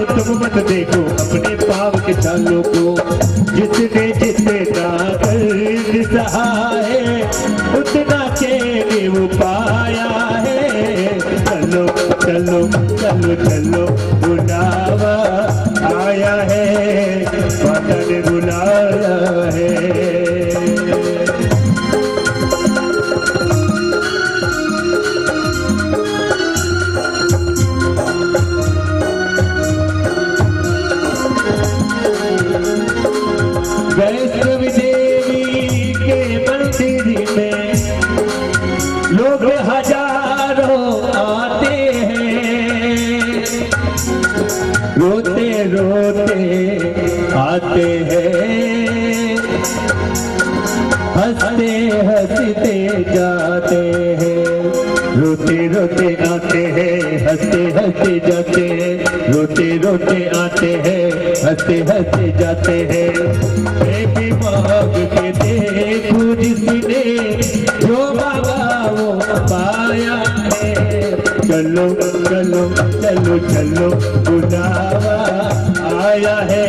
तुम मत देखो अपने पाव के छालों को। जिसने जिसने दर्द सहा है उतना चैन वो पाया है। चलो चलो चलो चलो बुलावा आया है, माता ने बुलाया है। वैष्णवी देवी के मंदिर में लोग हजारों आते हैं, रोते रोते आते हैं, हंसते हंसते जाते हैं। रोते रोते आते हैं, हंसते हंसते जाते हैं। रोते रोते आते हैं, हंसते हंसते जाते हैं। भी मांग के देखो जिसने जो मांगा वो पाया है। चलो चलो चलो चलो बुलावा आया है,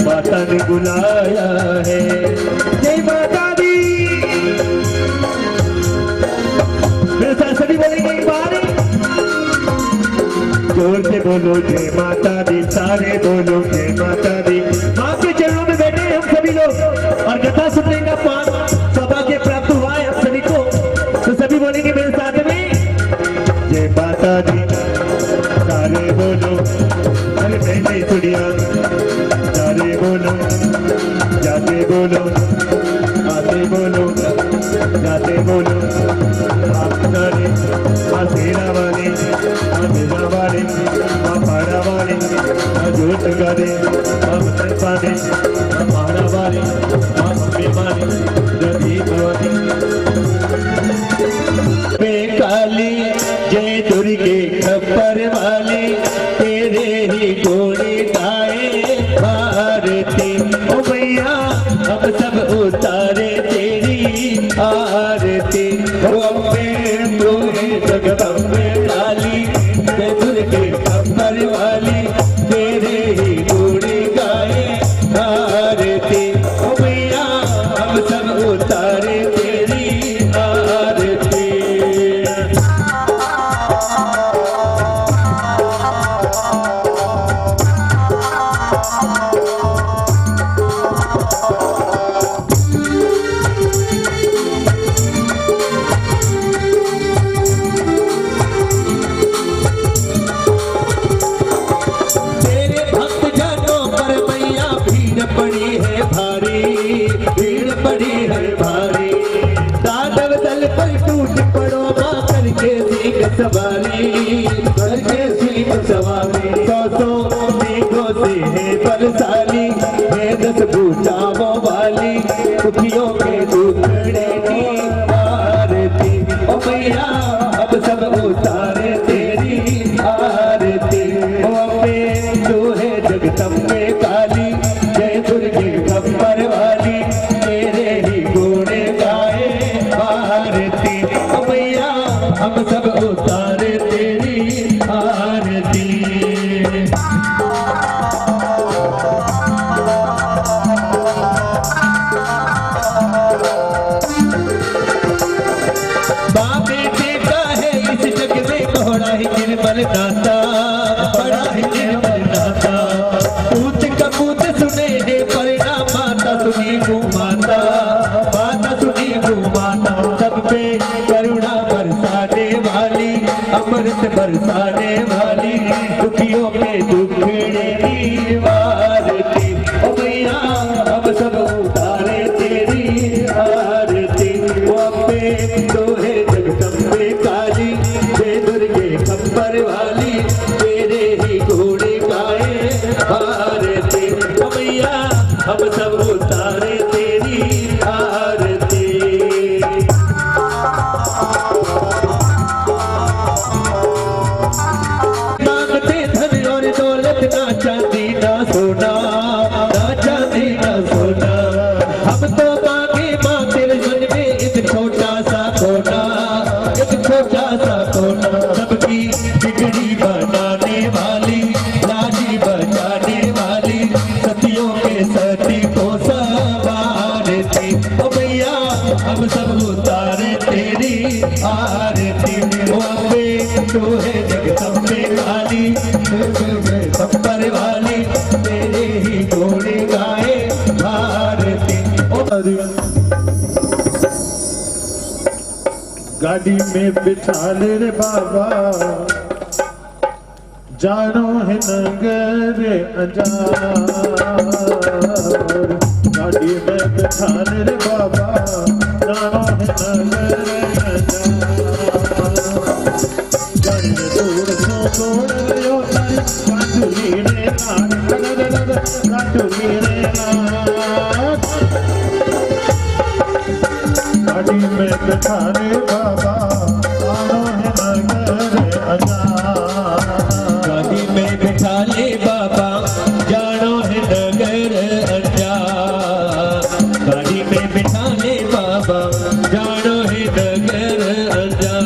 माता ने बुलाया है। जय माता दी। मेरे साथ सभी बोलेंगे एक बार, जोर से बोलो जय माता दी, सारे बोलो जय माता दी। माँ के चरणों में बैठे हम सभी लोग और कथा सुनने का सौभाग्य प्राप्त हुआ है हम सभी को। तो सभी बोलेंगे मेरे साथ में जय माता दी, सारे बोलो। अरे पहले सुनिया, सारे बोलो, जाते बोलो, आते बोलो, जाते बोलो। आप सारे माँ सेना वाले, माँ सेना वाले, माँ पाड़ा वाले, माँ जोत गाले, माँ बतन पाने, माँ मारा वाले, माँ मम्मी वाले, जदीप वाले। काली जय दुर्गे खप्पर वाले, तेरे ही गोरी गाए भारती। ओ मैया हम सब उतारे तेरी आरती। ओ अम्बे तोहे जगदम्बे काली जय दुर्गे खप्पर वाली, तेरे ही गोरी गाए भारती। ओ मैया हम सब उतारे तेरी आरती। भीड़ पड़ी है भारी, दानव दल पर टूट पड़ो माँ करके सीख सवारी, करके सीख सवारी। सौ सीखों से है बलशाली, है 10 भुजाओं वाली, दुखियों के दुखड़े की आरती। ओ मैया अब सब उतारे तेरी आरती। ओ अम्बे तू है जगदम्बे काली, जय दुर्गे खप्पर वाली, तेरे ही गोड़े गाए भारती। ओ मैया हम सब उतारे तेरी आरती। बाप बेटा है इस जग में बड़ा ही निर्मल दाता, बड़ा ही निर्मल दाता। पूत कपूत सुने है परिणाम, माता सुनी गो माता, माता सुनी गो माता। सब पे करुणा बरसाने वाली, अमृत बरसाने वाली, दुखियों के दुखड़े की वारती। ओ मैया हम सब उतारे तेरी आरती। ओ अम्बे तोहे जगदम्बे काली, जय दुर्गे खप्पर वाली, तेरे ही घोड़े गाए भारती। ओ मैया हम सब उतारे तेरी आरती। मांगते धन और दौलत, ना चांदी ना खप्पर वाली तेरे ही घोड़े गाए भारती। गाड़ी में बिठा ले रे बाबा, जानो है नगर अंजार। गाड़ी में बिठा ले रे बाबा, जानो है नगर अंजार। गण दूर सो दूर यो तारी काटुली रे नाट, काटुली रे नाट। गाड़ी में बिठा ले बाबा, जानो है नगर अंजार। गाड़ी में बिठा ले बाबा, जानो है नगर अंजार। गाड़ी में बिठा ले बाबा, जानो है नगर अंजार।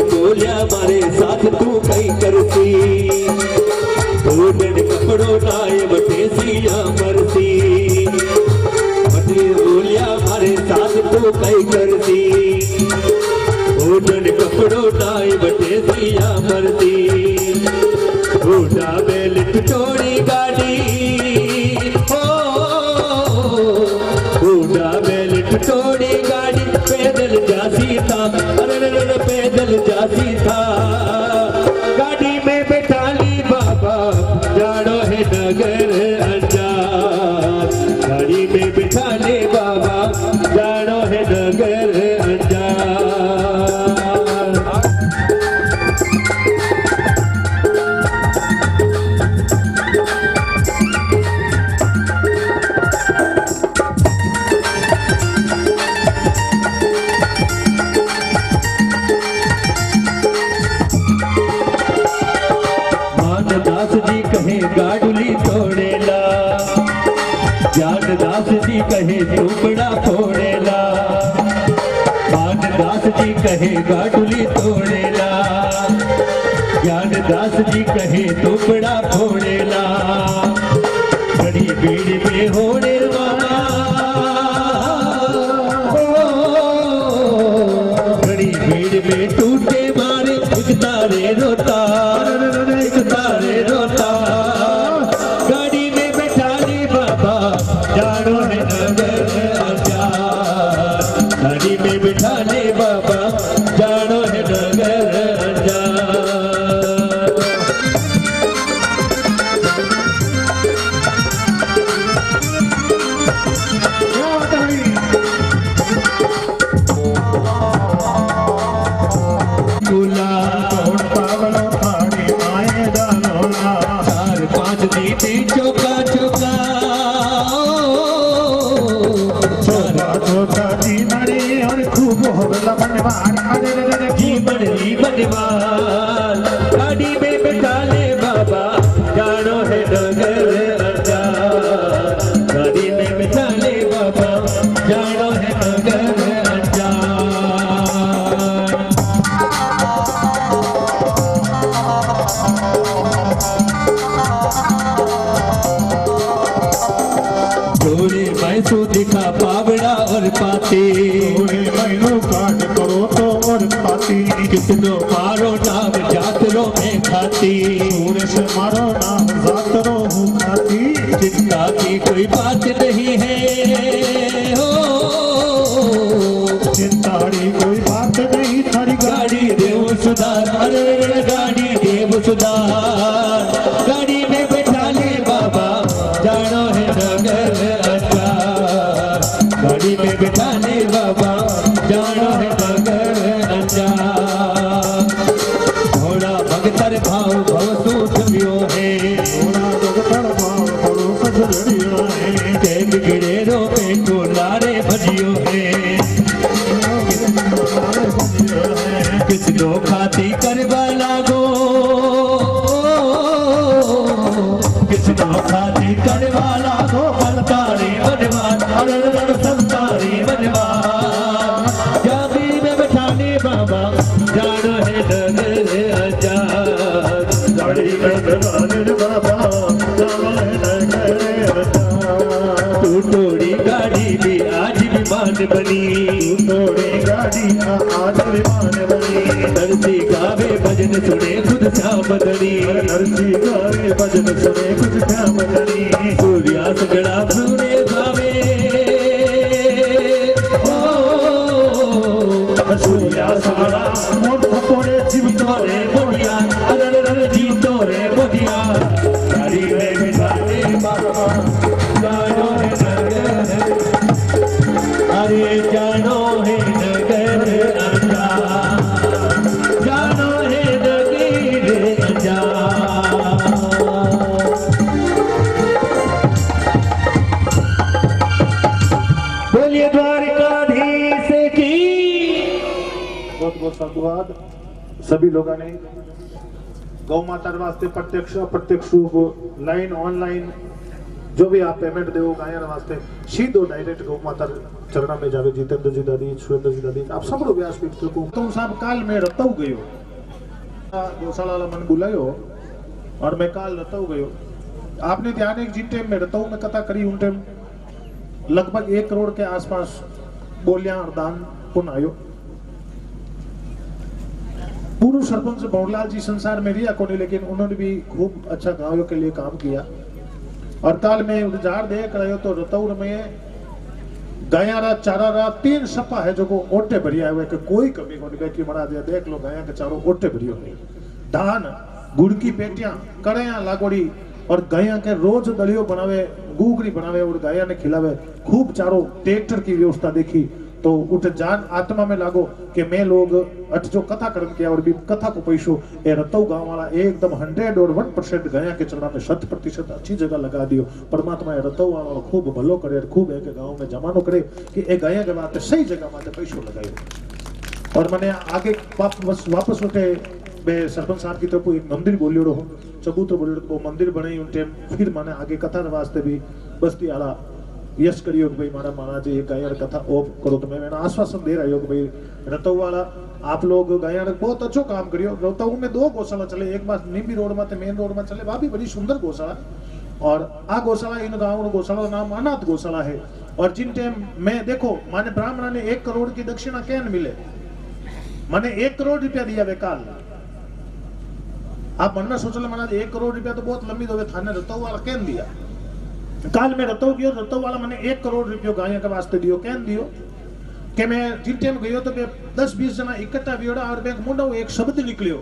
बोलिया मारे साथ तू कई करती, दिन कपड़ों नाय बटे सिया मरती। बोलिया मारे साथ तू कई करती, दिन कपड़ों नाय बटे सिया मरती। ऊटा बेल टोड़ी गाड़ी हो, ऊटा बेल टोड़ी गाड़ी पैदल जाती था, अरे पैदल जाती था। गाड़ी में बैठा ली बाबा, जानो है नगर अंजार। गाड़ी में बैठा ले बाबा, जानो है नगर अंजार। दास जी कहे गाडुली तोड़ेला, ज्ञान दास जी कहे चूपड़ा फोड़ेला। मान दास जी कहे गाडुली तोड़ेला, ज्ञान दास जी कहे चूपड़ा फोड़ेला। बड़ी भीड़ में होने वाला, बड़ी भीड़ में टूटे मारे एक तारे रोता, तारे रोता। गाड़ी में बैठा ले बाबा, जानो है नगर अंजार। गाड़ी में बैठा ले बाबा, जानो है नगर अंजार। चौका चौका चौका खूब होगला बनवान, जीवन बनवान। गाड़ी में बैठा ले बाबा, जानो है नगर अंजार। गाड़ी में बैठा ले बाबा, जानो है नगर अंजार। जोड़े मैसू दिखा पावड़ा और पाती, मैनू काट करो तो और पाती। किसनो मारो नाम जातरों में खाती, से मारो नाम जातरों हूँ खाती। चिंता की कोई बात नहीं है हो, चिंताड़ी कोई बात नहीं। थारी गाड़ी देव सुधार, अरे गाड़ी देव सुधार। गाड़ी में बैठा ले बाबा, जानो है नगर अंजार। गाड़ी में बैठा ले बाबा, जानो है नगर अंजार। घोड़ा भगतर भाव भव सूझ्यो है, घोड़ा भगतर भाव भव सूझ्यो है। तेग गिरेरो पे टोलारे भजियो है, किसनो खाती करवा लागो। बनी तोड़े गाड़ी आज विमान बनी नरसी गावे भजन सुने खुद श्याम धनी नरसी गावे भजन सुने कुछ श्याम धनी सूर्यास गड़ा सुने गावे सूर्यास गड़ा मोट थपोड़े जीव तोरे मोडिया अरे रे जी तोरे मोडिया गाड़ी में बिठाने बाबा जानो है नगर अरे जानो है नगर आजा जानो है नगर आजा बोलिए द्वारकाधीश की बहुत बहुत साधुवाद सभी लोगों ने गौ माता वास्ते प्रत्यक्ष अप्रत्यक्ष रूप लाइन ऑनलाइन जो भी आप पेमेंट दो गायन वास्ते सीधो डायरेक्ट गौ माता चरण में जावे जितेंद्र जी दादी सुरेंद्र जी दादी आप सब लोग व्यासपीठ को तो साहब काल में रतऊ गयो गौशाला वाला मन बुलायो और मैं काल रतऊ गयो आपने ध्यान एक जिन टाइम में रतऊ में कथा करी उन टाइम लगभग 1 करोड़ के आसपास बोलियां और दान पुण्य आयो पूर्व सरपंच भवरलाल जी संसार में रिया कोनी लेकिन उन्होंने भी खूब अच्छा गायों के लिए काम किया और काल में उजार देख रहे हो तो रतौर में गाया रा चारा रा 3 सपा है जो को ओटे भरिया हुए कि कोई कमी को नहीं कि मरा दिया देख लो गाया के चारों ओटे भरियो नहीं धान गुड़ की पेटियां कड़ियां लागोड़ी और गाया के रोज दलियो बनावे गुगरी बनावे और गाया ने खिलावे खूब चारों ट्रैक्टर की व्यवस्था देखी तो उठ जान आत्मा में लागो कि मैं लोग अठ जो कथा कर्म किया और भी कथा को पैसो ए रतऊ गांव वाला एकदम 100 और 1% गया के चरण में 100% अच्छी जगह लगा दियो परमात्मा ए रतऊ वाला खूब भलो करे खूब है के गांव में जमानो करे कि ए गया के बात सही जगह माते पैसो लगायो और मैंने आगे वापस उठे बे सरपंच साहब की तरफ एक मंदिर बोलियो रहो चबूतर बोलियो वो मंदिर बनाई उन टाइम फिर मैंने आगे कथा वास्ते भी बस्ती आला यश करियो कि भाई मारा महाराज ये गायन कथा ओप करो तो मैं आश्वासन दे रहा हूँ कि भाई रतऊ वाला आप लोग गायन बहुत अच्छो काम करियो रतऊ में 2 गौशाला चले एक बार नीबी रोड में मेन रोड में चले वहाँ भी बड़ी सुंदर गौशाला और आ गौशाला इन गाँव गौशाला नाम अनाथ गौशाला है और जिन टाइम में देखो माने ब्राह्मण ने 1 करोड़ की दक्षिणा कैन मिले माने 1 करोड़ रुपया दिया वे काल आप मन में सोच लो महाराज 1 करोड़ रुपया तो बहुत लंबी दो थाने रतऊ वाला कैन दिया काल में रतऊ गयो रतऊ वाला मैंने 1 करोड़ रुपया गाय के वास्ते दियो कैन दियो कि मैं जिन टाइम गयो तो 10-20 जना इकट्ठा वियोड़ा और बैंक मुंडो एक शब्द निकलियो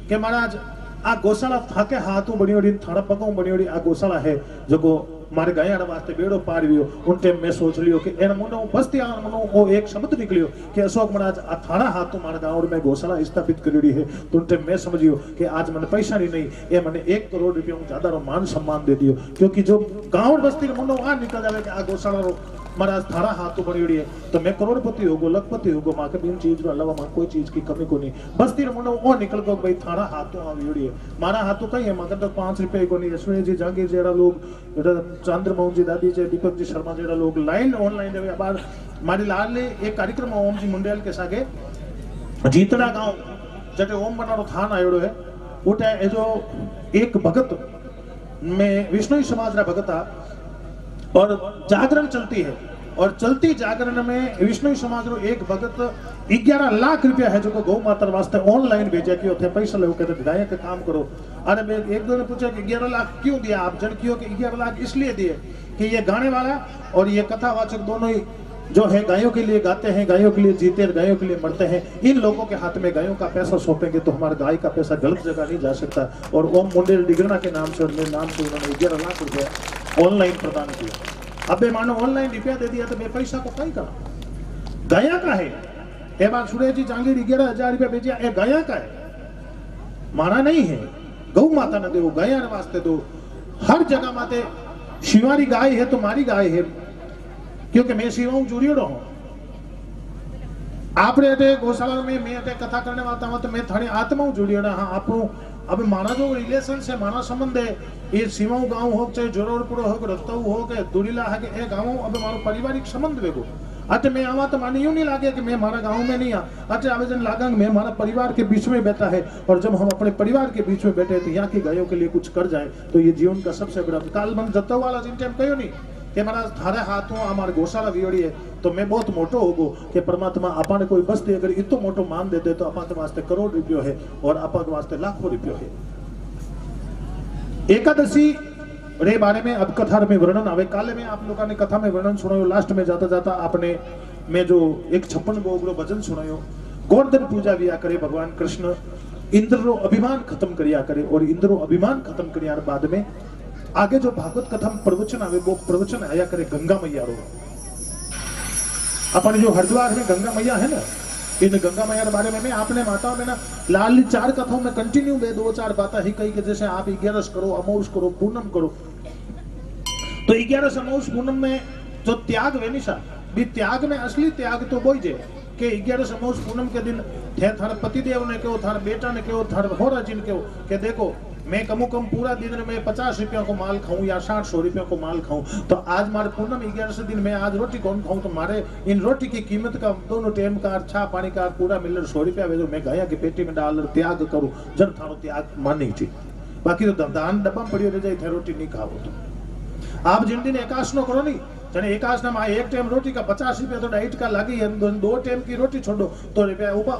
कि महाराज आ गौशाला थाके हाथों बनियोड़ी थारा पगों बनियोड़ी आ गौशाला है जो को मारे गाया वास्ते बेड़ो पार वियो उन टाइम मैं सोच लियो कि एन मुंडो बस्ती आ मनो वो एक शब्द निकलियो कि अशोक महाराज आ थारा हाथों मारे गांव में गौशाला स्थापित करेड़ी है तो उन टाइम मैं समझियो कि आज मैंने पैसा नहीं ये मैंने 1 करोड़ रुपया ज्यादा मान सम्मान दे दियो क्योंकि जो गांव बस्ती मुंडो आ निकल जावे कि आ गौशाला महाराज थारा हाथ तो बड़ी है तो मैं करोड़पति होगो लखपति होगो मां के बिन चीज रो अलावा मां कोई चीज की कमी को नहीं बस्ती रे मुंडो ओ निकल गो भाई थारा हाथ तो आवी है मारा हाथ तो कई है मगर तो 5 रुपए को नहीं यशवंत जी जागीर जेड़ा लोग चंद्रमोहन जी दादी जी दीपक जी शर्मा जेड़ा लोग लाइन ऑनलाइन रे बार मारी लाल ने एक कार्यक्रम ओम जी मुंडेल के सागे जीतड़ा गांव जटे ओम बनारो थान आयोड़ो है उठे ए जो एक भगत में विष्णु समाज रा भगत और जागरण चलती है और चलती जागरण में विष्णु समाज रो एक भगत 11 लाख रुपया है जो को गौ माता वास्ते ऑनलाइन भेजा कि थे पैसा ले कहते गाय का काम करो। अरे मैं एक दो ने पूछा कि 11 लाख क्यों दिया आप जन क्यों कि 11 लाख इसलिए दिए कि ये गाने वाला और ये कथावाचक दोनों ही जो है गायों के लिए गाते हैं, गायों के लिए जीते, गायों के लिए मरते हैं, इन लोगों के हाथ में गायों का पैसा सौंपेंगे तो हमारे गाय का पैसा गलत जगह नहीं जा सकता। और ओम मुंडेल डिगरना के नाम से और मेरे नाम से उन्होंने 11 लाख रुपया ऑनलाइन प्रदान किया। अब मानो ऑनलाइन रुपया दे दिया तो मैं पैसा को कहीं करा गाया का है ए बार सुरेश जी जांगीर 11,000 रुपया भेजा ए गाया का है, मारा नहीं है। गौ माता ने दो, गाया वास्ते दो, हर जगह माते शिवारी गाय है तो मारी गाय है, क्योंकि मैं शिवाऊं जुड़ियो रहो। आप गौशाला में मैं कथा करने वाला हूं तो मैं थाने आत्माओं जुड़ियो रहा। हाँ आप अब माना जो रिलेशन से माना संबंध है ये शिवाऊ गांव हो चाहे जोरोड़पुर हो रत्ताऊ हो के दुरीला है ए गांव अब मारो पारिवारिक संबंध वेगो। अच्छा मैं आवा तो माने यूं नहीं लागे कि मैं हमारा गांव में नहीं आ। अच्छा आवेदन लागंग मैं हमारा परिवार के बीच में बैठा है और जब हम अपने परिवार के बीच में बैठे तो यहाँ की गायों के लिए कुछ कर जाए तो ये जीवन का सबसे बड़ा काल मन जत्ता वाला जिन टाइम कहो नहीं કે મારા થારે હાથો આ મારે ગોશાળા વિયોડી है तो मैं बहुत मोटो होगो कि परमात्मा अपन कोई बस्ती अगर इतो मोटो मान दे दे तो अपन के वास्ते करोड़ रुपयो है और अपन के वास्ते लाखों रुपयो है। एकादशी रे बारे में अब कथा में वर्णन आवे। काले में आप लोगों ने कथा में वर्णन सुनायो, लास्ट में जाता जाता आपने मैं जो 156 गोगरो भजन सुनायो। गोवर्धन पूजा भी करे भगवान कृष्ण, इंद्र रो अभिमान खत्म करिया करे और इंद्र रो अभिमान खत्म करिया बाद में आगे जो भागवत कथा में प्रवचन आवे वो प्रवचन आया करे गंगा मैया रो। अपन जो हरिद्वार में गंगा मैया है ना, इन गंगा मैया के बारे में मैं आपने माताओं में ना लाल 4 कथाओं में कंटिन्यू बे 2-4 बातें ही कही कि जैसे आप 11 करो, अमौस करो, पूनम करो। तो 11 अमौस पूनम में जो त्याग वे निशा भी त्याग में असली त्याग तो वही जे के 11 अमौस पूनम के दिन थे थारे पतिदेव ने कहो, थारे बेटा ने कहो, थारे होरा जी ने कहो कि देखो मैं कम कम पूरा दिन में 50 रुपया को माल खाऊं या 60-100 रुपया को माल खाऊं, तो आज मारे पूनम 11 दिन में आज रोटी कौन खाऊं, तो मारे इन रोटी की कीमत का दोनों टाइम का छा पानी का पूरा मिलर 100 रुपया भेजो, मैं गया कि पेटी में डाल त्याग करूं। जन थारो त्याग मानी थी, बाकी तो दान डब्बा पड़ियो रह जाए थे रोटी नहीं खाओ। तो आप जिन दिन एकाश नो करो नहीं जने एकाश ना एक टाइम रोटी का 50 रुपया तो डाइट का लगी है, 2 टाइम की रोटी छोड़ो तो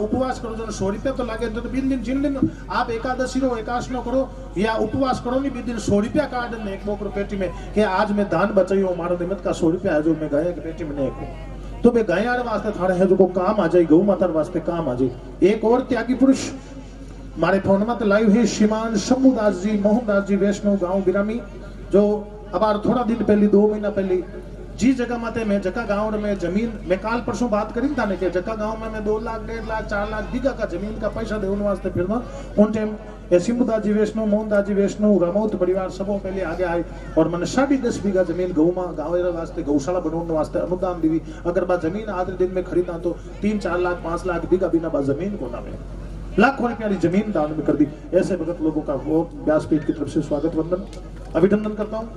उपवास करो जो 100 रुपया तो लगे। तो बिन दिन जिन दिन आप एकादशी रो एकाश नो करो या उपवास करो नहीं, बिन दिन 100 रुपया काट देने एक बोकर पेटी में कि आज मैं दान बचाई मारो निमित्त का 100 रुपया है जो मैं गाय की पेटी में नहीं, तो मैं गाय वास्ते थारे है जो को काम आ जाए, गौ माता वास्ते काम आ जाए। एक और त्यागी पुरुष मारे फोन में लाइव है श्रीमान शंभुदास जी, मोहनदास जी, वैष्णव गांव गिरामी, जो अब थोड़ा दिन पहले 2 महीना पहले जी जगह माते मैं जका गांव में जमीन मैं काल परसों बात करी था ने कि जका गांव में मैं 2 लाख 1.5 लाख 4 लाख बीघा का जमीन का पैसा देने वास्ते फिरना उन टाइम शंभुदास जी वैष्णव, मोहनदास जी वैष्णव, रामौत परिवार सबों पहले आगे आए और मैंने 10.5 बीघा जमीन गाँव वास्ते गौशाला बनवाने वास्ते अनुदान दी। अगर बा जमीन आज दिन में खरीदा तो 3-4 लाख 5 लाख बीघा बिना बा जमीन को नामे लाखों रुपया जमीन दान में कर दी। ऐसे भगत लोगों का वो व्यासपीठ की तरफ से स्वागत वंदन अभिनंदन करता हूँ।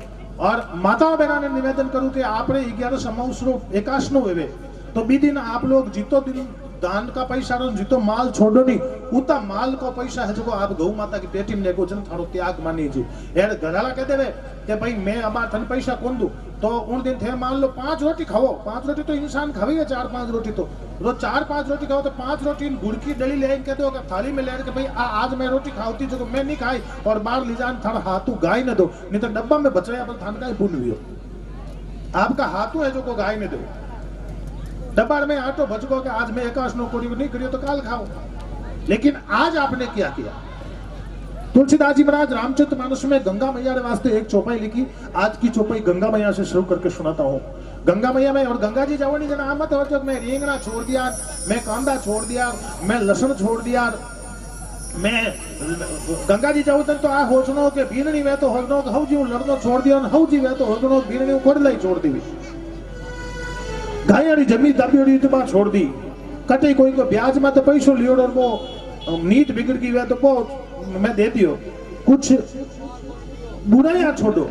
और माताओं बहनों ने निवेदन करूं कि आपने 11 अमाउस रो एकाश नो वेवे तो बी दिन आप लोग जीतो दिन दान का पैसा रो जीतो माल छोड़ो नहीं, उतना माल को पैसा है जो आप गौ माता की पेटी में लेको जन थारो त्याग मानी जी। यार घराला कह देवे कि भाई मैं अब थन पैसा कौन दूं, तो उन दिन थे मान लो 5 रोटी खाओ, 5 रोटी तो इंसान खावी है, 4-5 रोटी तो रोज 4-5 रोटी खाओ तो 5 रोटी गुड़ की डली ले कहते हो थाली में ले के भाई आज मैं रोटी खाती जो मैं नहीं खाई और बाहर ले जान थारा हाथू गाय न दो, नहीं तो डब्बा में बचया पर थान का ही पुण्य हुई। आपका हाथू है जो को गाय ने दो, डब्बा में आटो बचको कि आज मैं एकाश नो कोड़ी नहीं करियो तो काल खाओ। लेकिन आज आपने क्या किया? तुलसीदास जी महाराज रामचरितमानस में गंगा मैया के वास्ते एक चौपाई लिखी। आज की चौपाई गंगा मैया से शुरू करके सुनाता हूँ। गंगा मैया में और गंगा जी जाओ नहीं जना मत हो, मैं रेंगना छोड़ दिया, मैं कांदा छोड़ दिया, मैं लहसुन छोड़ दिया, मैं गंगा जी जाऊं तो आ होचनो के बीननी वे तो होचनो हव जी लड़नो छोड़ दियो, हव जी वे तो होचनो बीननी कोड़लाई छोड़ दी, गायरी जमीन दाबियोड़ी तो बात छोड़ दी, कटे कोई को ब्याज में तो पैसो लियो और वो नीत बिगड़ गई वे तो वो मैं दे दियो। कुछ बुराइयां छोड़ो,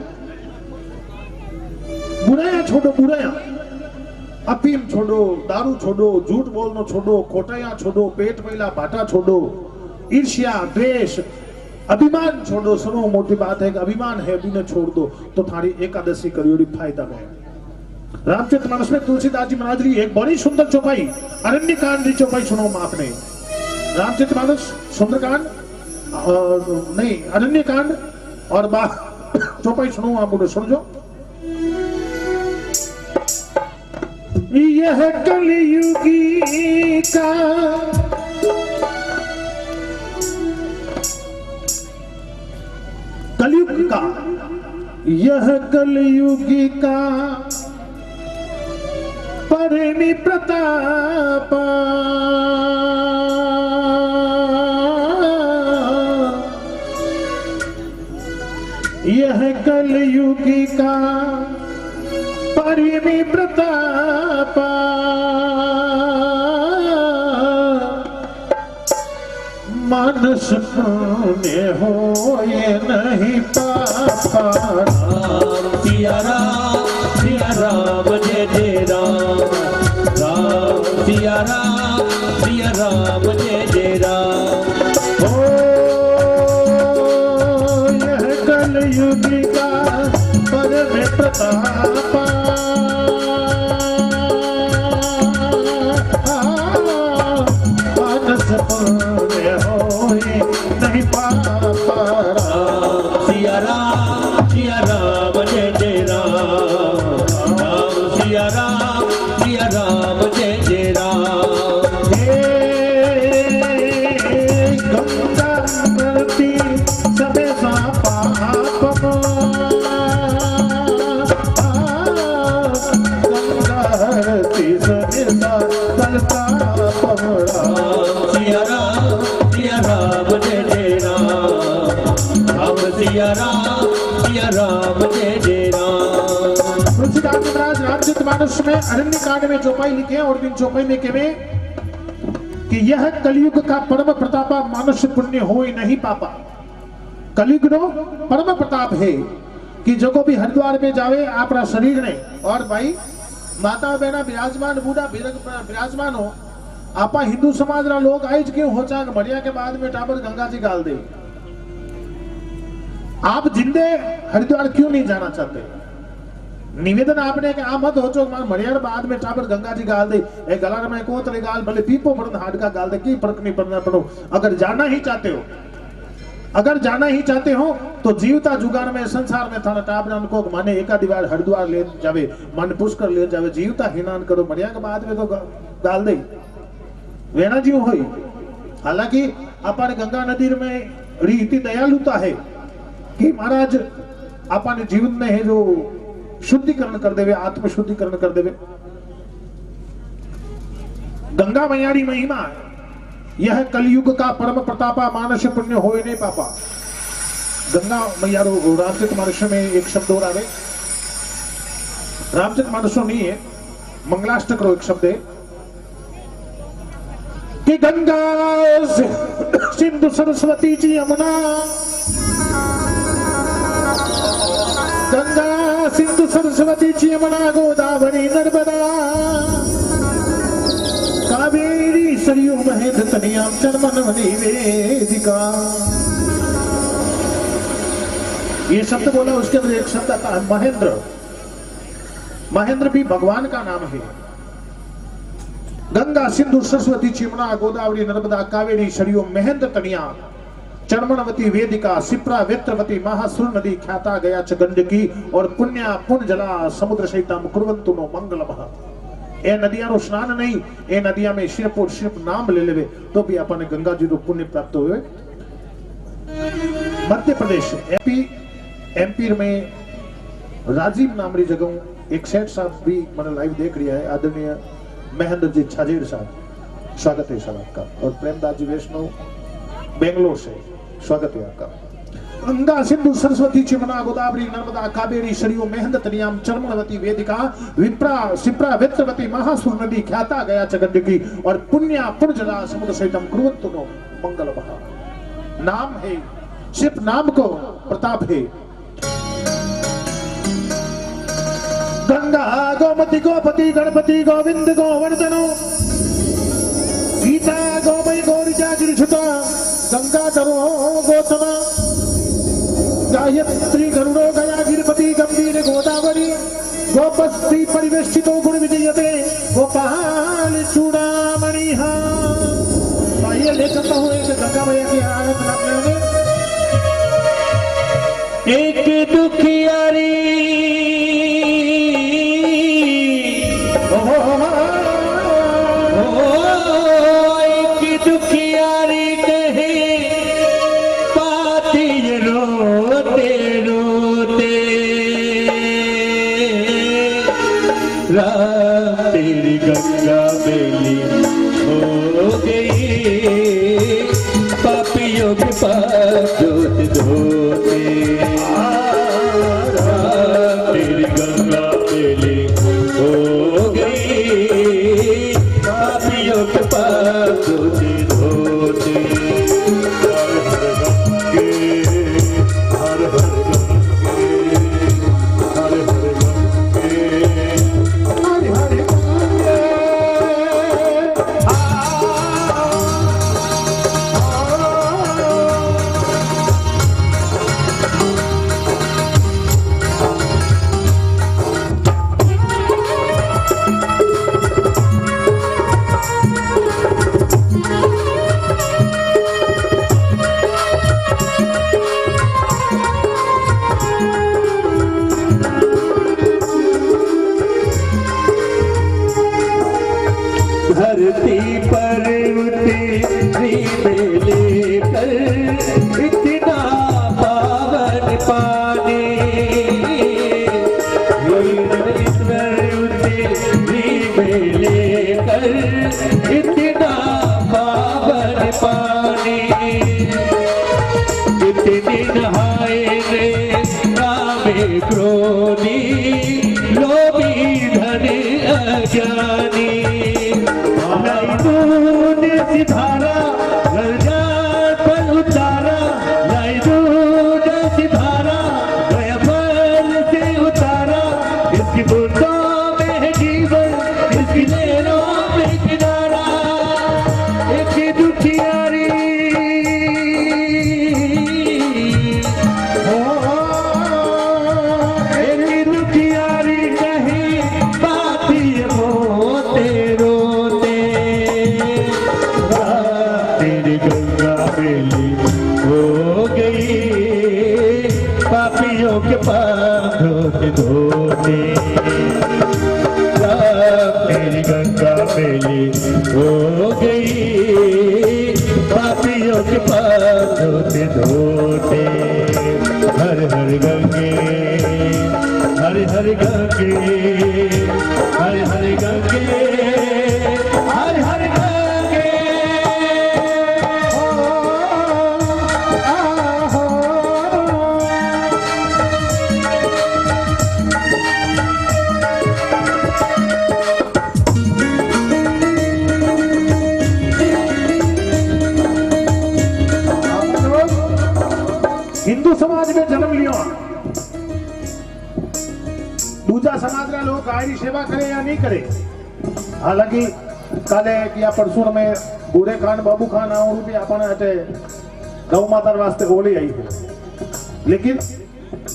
बुराइयां छोड़ो, बुराइयां अफीम छोड़ो, दारू छोड़ो, झूठ बोलना छोड़ो, खोटाइयां छोड़ो, पेट मैला भाटा छोड़ो, ईर्ष्या द्वेष अभिमान छोड़ो। सुनो मोटी बात है कि अभिमान है भी न छोड़ दो तो थारी एकादशी करियोड़ी फायदा में। रामचरितमानस में तुलसीदास जी महाराज की एक बड़ी सुंदर चौपाई अरण्य कांड की चौपाई सुनो आपने। रामचरितमानस सुंदरकांड नहीं अरण्य कांड और चौपाई सुनो आप मुझे समझो। यह कलयुगी का कलयुग का यह कलयुगी का परिणी प्रताप यह कलयुगी का परिणी प्रताप मानस पुण्य हो ये नहीं पापा। सिया राम जय जय राम, राम सिया राम जय जय राम। ओ यह कलयुगी का परम प्रताप सिया राम जय जय राम। तुलसीदास महाराज रामचरितमानस में अरण्य कांड में चौपाई लिखे और बिन चौपाई में कहवे कि यह कलयुग का परम प्रतापा मानुष पुण्य हो नहीं पापा। कलयुग नो परम प्रताप है कि जो भी हरिद्वार में जावे अपना शरीर ने और भाई माता बहना विराजमान बूढ़ा विराजमान हो आपा हिंदू समाज ना लोग आज क्यों हो चाक मरिया के बाद में टाबर गंगा जी गाल दे। आप जिंदे हरिद्वार क्यों नहीं जाना चाहते? निवेदन आपने कि आ मत हो चो मरिया बाद में टाबर गंगा जी गाल दे ए गला में को तरे गाल भले पीपो पड़न हाड का गाल दे की फर्क नहीं पड़ना पड़ो। अगर जाना ही चाहते हो तो जीवता जुगान में संसार में थाना टाबरान को माने एका दीवार हरिद्वार ले जावे मन पुष्कर ले जावे जीवता हिनान करो मरिया के बाद में तो गाल दे वेना जीव होई। हालांकि अपन गंगा नदी में रीति दयालुता है कि महाराज अपन जीवन में है जो शुद्धिकरण कर देवे आत्म शुद्धिकरण कर देवे। गंगा मैयारी महिमा है यह कलयुग का परम प्रतापा मानस पुण्य हो नहीं पापा। गंगा मैया रामचरितमानस में एक शब्द और आवे रामचरितमानस नहीं है मंगलाष्टक रो एक शब्द है कि गंगा सिंधु सरस्वती जी यमुना गंगा सिंधु सरस्वती जी यमुना गोदावरी नर्मदा कावेरी सरयू महेंद्र तनियाम चरमनवनी वेदिका। ये शब्द बोला उसके अंदर एक शब्द आता है महेंद्र। महेंद्र भी भगवान का नाम है। गंगा सिंधु सरस्वती यमुना गोदावरी नर्मदा कावेरी सरयू महेंद्र तनिया चरमनवती वेदिका सिप्रा वेत्रवती महासुर नदी ख्याता गया च गंडकी और पुण्या पुण्य जला समुद्र सहितम कुर्वन्तु नो मंगलमः। ए नदियां रो स्नान नहीं ए नदियां में सिर्फ और सिर्फ नाम ले लेवे तो भी अपन गंगा जी रो पुण्य प्राप्त हुए। मध्य प्रदेश एमपी में राजीव नामरी जगह एक सेठ साहब भी मैंने लाइव देख लिया है आदरणीय महेंद्र जी छाजेड़ साहब स्वागत है सर आपका और प्रेमदास जी वैष्णव बेंगलोर से स्वागत है आपका। गंगा सिंधु सरस्वती यमुना गोदावरी नर्मदा कावेरी सरयू महेंद्र तनियाम चरमनवती वेदिका विप्रा सिप्रा वेत्रवती महासुर नदी ख्याता गया च गंडकी और पुण्या पुण्य जला समुद्र सहितम कुर्वन्तु नो मंगलमः। नाम है सिर्फ नाम को प्रताप है। गंगा गोमती गोपति गणपति गोविंद गोवर्धनो गीता गोमय गौरिजा गिरिछुता गंगा धरो गोतमा गायत्री गरुड़ो गया गिरिपति गंभीर गोदावरी गोपस्त्री परिवेष्टितो गुण विजयते गोपाल चूड़ामणि। ये लेकर हो एक गंगा मैया की आरत में एक दुखियारी एक दुखियारी कहे पाती रोते रोते राम तेरी गंगा बेली हो गई पापियों के पास धोते धोते तेरी गंगा बेली हो गई पापियों के पास धोते धोते। हर हर गंगे हर हर गंगे हर हर गंगे धरती पर उतरी लेकर इतना पावन पानी उतरी लेकर इतना पावन पानी कितनी नहाए धारा ललजार पर उतारा लाई दूध की धारा गया फल से उतारा इसकी बूंदों में है जीवन इसकी नैनों में किनारा एक दुखियारी एक दुखियारी कहीं बाती रोते रोते तेरी गंगा बेली हो गई पापियों के पाप धोते धोते तेरी गंगा बेली हो गई पापियों के पाप धोते धोते हर हर गंगे हर हर गंगे हर हर गंगे हर हर गंगे हिंदू समाज में जन्म लियो दूजा समाज ना लोग गाय की सेवा करे या नहीं करे हालांकि काले या परसों में बूढ़े खान बाबू खान और भी अपन हटे गौ माता वास्ते बोली आई है लेकिन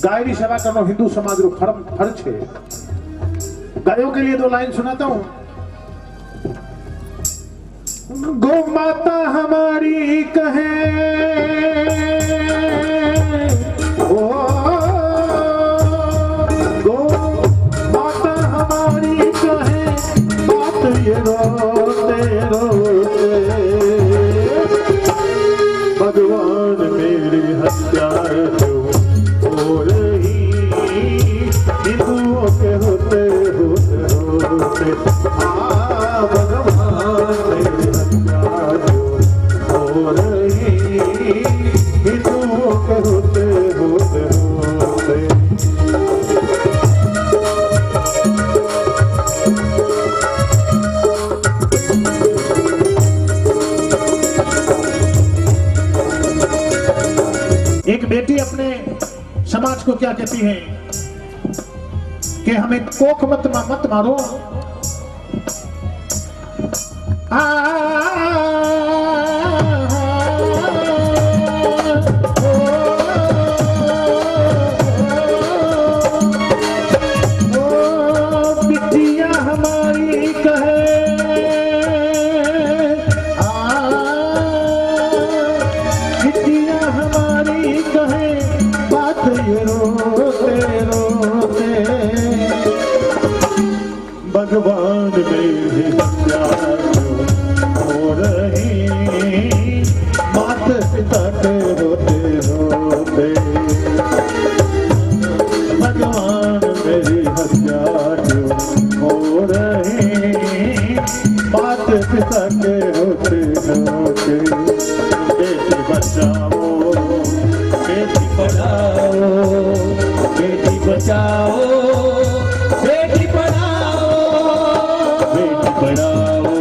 गाय की सेवा करना हिंदू समाज रो फर्ज है गायों के लिए दो लाइन सुनाता हूं गौ माता हमारी कहे ओ गो माता हमारी कहे बात ये रोते रोते भगवान मेरी हत्या हो रही हिंदुओं के होते होते होते भगवान मेरी हत्या हो रही हिंदुओं के होते होते होते एक बेटी अपने समाज को क्या कहती है कि हमें कोख मत मारो बिटिया हमारी कहे बिटिया हमारी कहे बात ये रोते रोते भगवान मेरी हत्या हो रही माता पिता के रोते रोते भगवान मेरी हत्या हो रही माता पिता के रोते रोते बेटी बचाओ बेटी पढ़ाओ बेटी बचाओ बेटी पढ़ाओ बेटी पढ़ाओ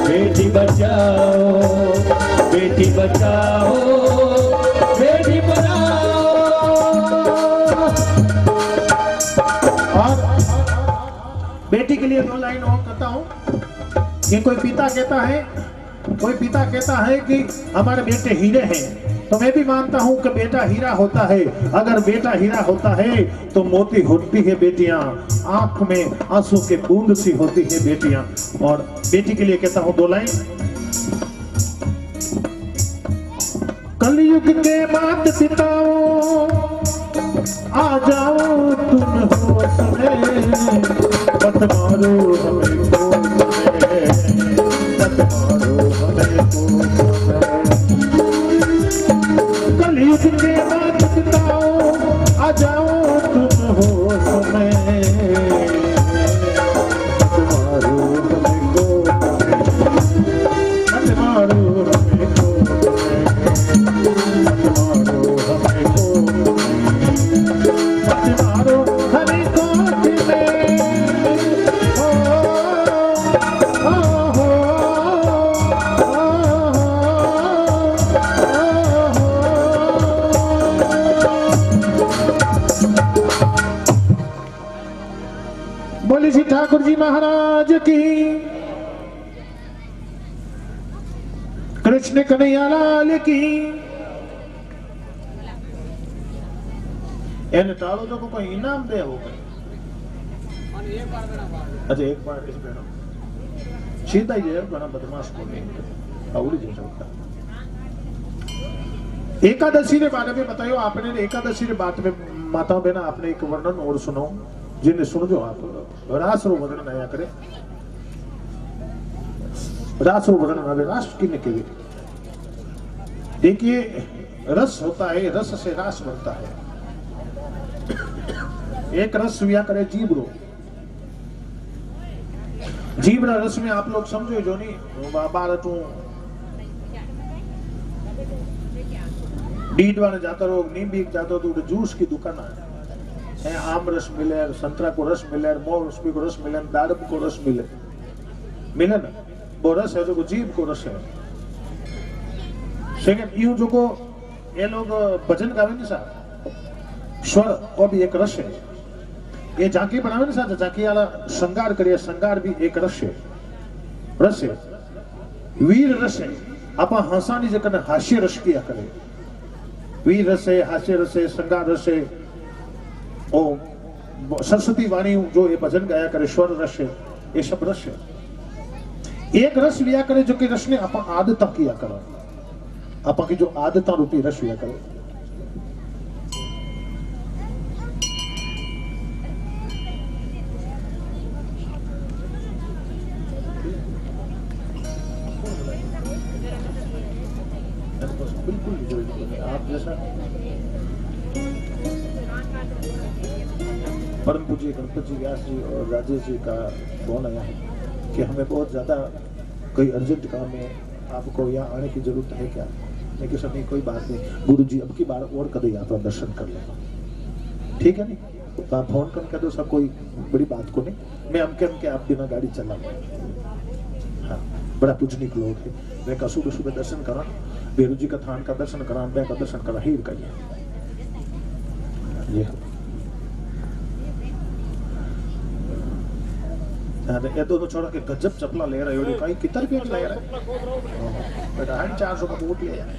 बेटी बचाओ बेटी बचाओ बेटी पढ़ाओ और बेटी के लिए दो लाइन और कहता हूं कि कोई पिता कहता है कि हमारे बेटे हीरे हैं तो मैं भी मानता हूं कि बेटा हीरा होता है अगर बेटा हीरा होता है तो मोती होती है बेटियां आंख में आंसू के बूंद सी होती है बेटियां और बेटी के लिए कहता हूं दो लाइन कलयुग के मात पिताओं आ जाओ तुम होश में मत मारो हमें मत मारो हमें कलयुग के मात पिताओं आ जाओ तुम होश में मत मारो हमें महाराज की, कृष्ण कन्हैया लाल की। એને ટાળો તો કોઈ ઇનામ દે એવું કરે। अच्छा एक बार इस बेनो सीधा ही है बड़ा बदमाश को नहीं आवड़ी जैसा होता। एकादशी के बारे में बताइयो आपने। एकादशी के बात में माता बहना आपने एक वर्णन और सुनो, जिन्हें सुन जो आप रास रो वर्णन आया करे। रास रो वर्णन आवे रास किने के लिए। देखिए रस होता है, रस से रास बनता है। एक रस व्या करे जीव रो, जीवना रस में आप लोग समझो जो नहीं बारटू डीडवाने जाता रहो, नींबी जाता तो जूस की दुकान है, आम रस मिले, संतरा को रस मिले, मौसमी को रस मिले, दाड़म को रस मिले ना, वो रस है जो जीव को रस है। सेकंड यूं जो को ये लोग भजन गावे नहीं सा स्वर, वो भी एक रस है। ये झांकी बनावे ने साथ झांकी वाला श्रृंगार करे, श्रृंगार भी एक रस है, रस है, वीर रस है। आप हंसानी जगह हास्य रस किया करे, वीर रस है, हास्य रस है, श्रृंगार रस है। ओ सरस्वती वाणी जो ये भजन गाया करे स्वर रस है, ये सब रस है। एक रस लिया करे जो कि रस ने आप आदत किया करो, आप की जो आदत रूपी रस लिया करे। आप जैसा परम पूज्य गणपत जी व्यास जी और राजेश जी का फोन आया है कि हमें बहुत ज्यादा कोई अर्जेंट काम है, आपको यहाँ आने की जरूरत है क्या? मैं कि सभी कोई बात नहीं, गुरु जी अब की बार और कदे यहाँ पर दर्शन कर लेना, ठीक है नहीं? तो आप फोन कर दो, सब कोई बड़ी बात को नहीं। मैं हमके आप बिना गाड़ी चला, हाँ बड़ा पूजनिक लोग है। मैं का सुबह सुबह दर्शन करा, बेरू जी का थान का दर्शन करा, मैं का दर्शन करा, हीर का ये दोनों छोड़ा के गजब चपला ले रहे हो, कहीं कितना रुपये ले रहे बेटा? 450 का बूट ले यार।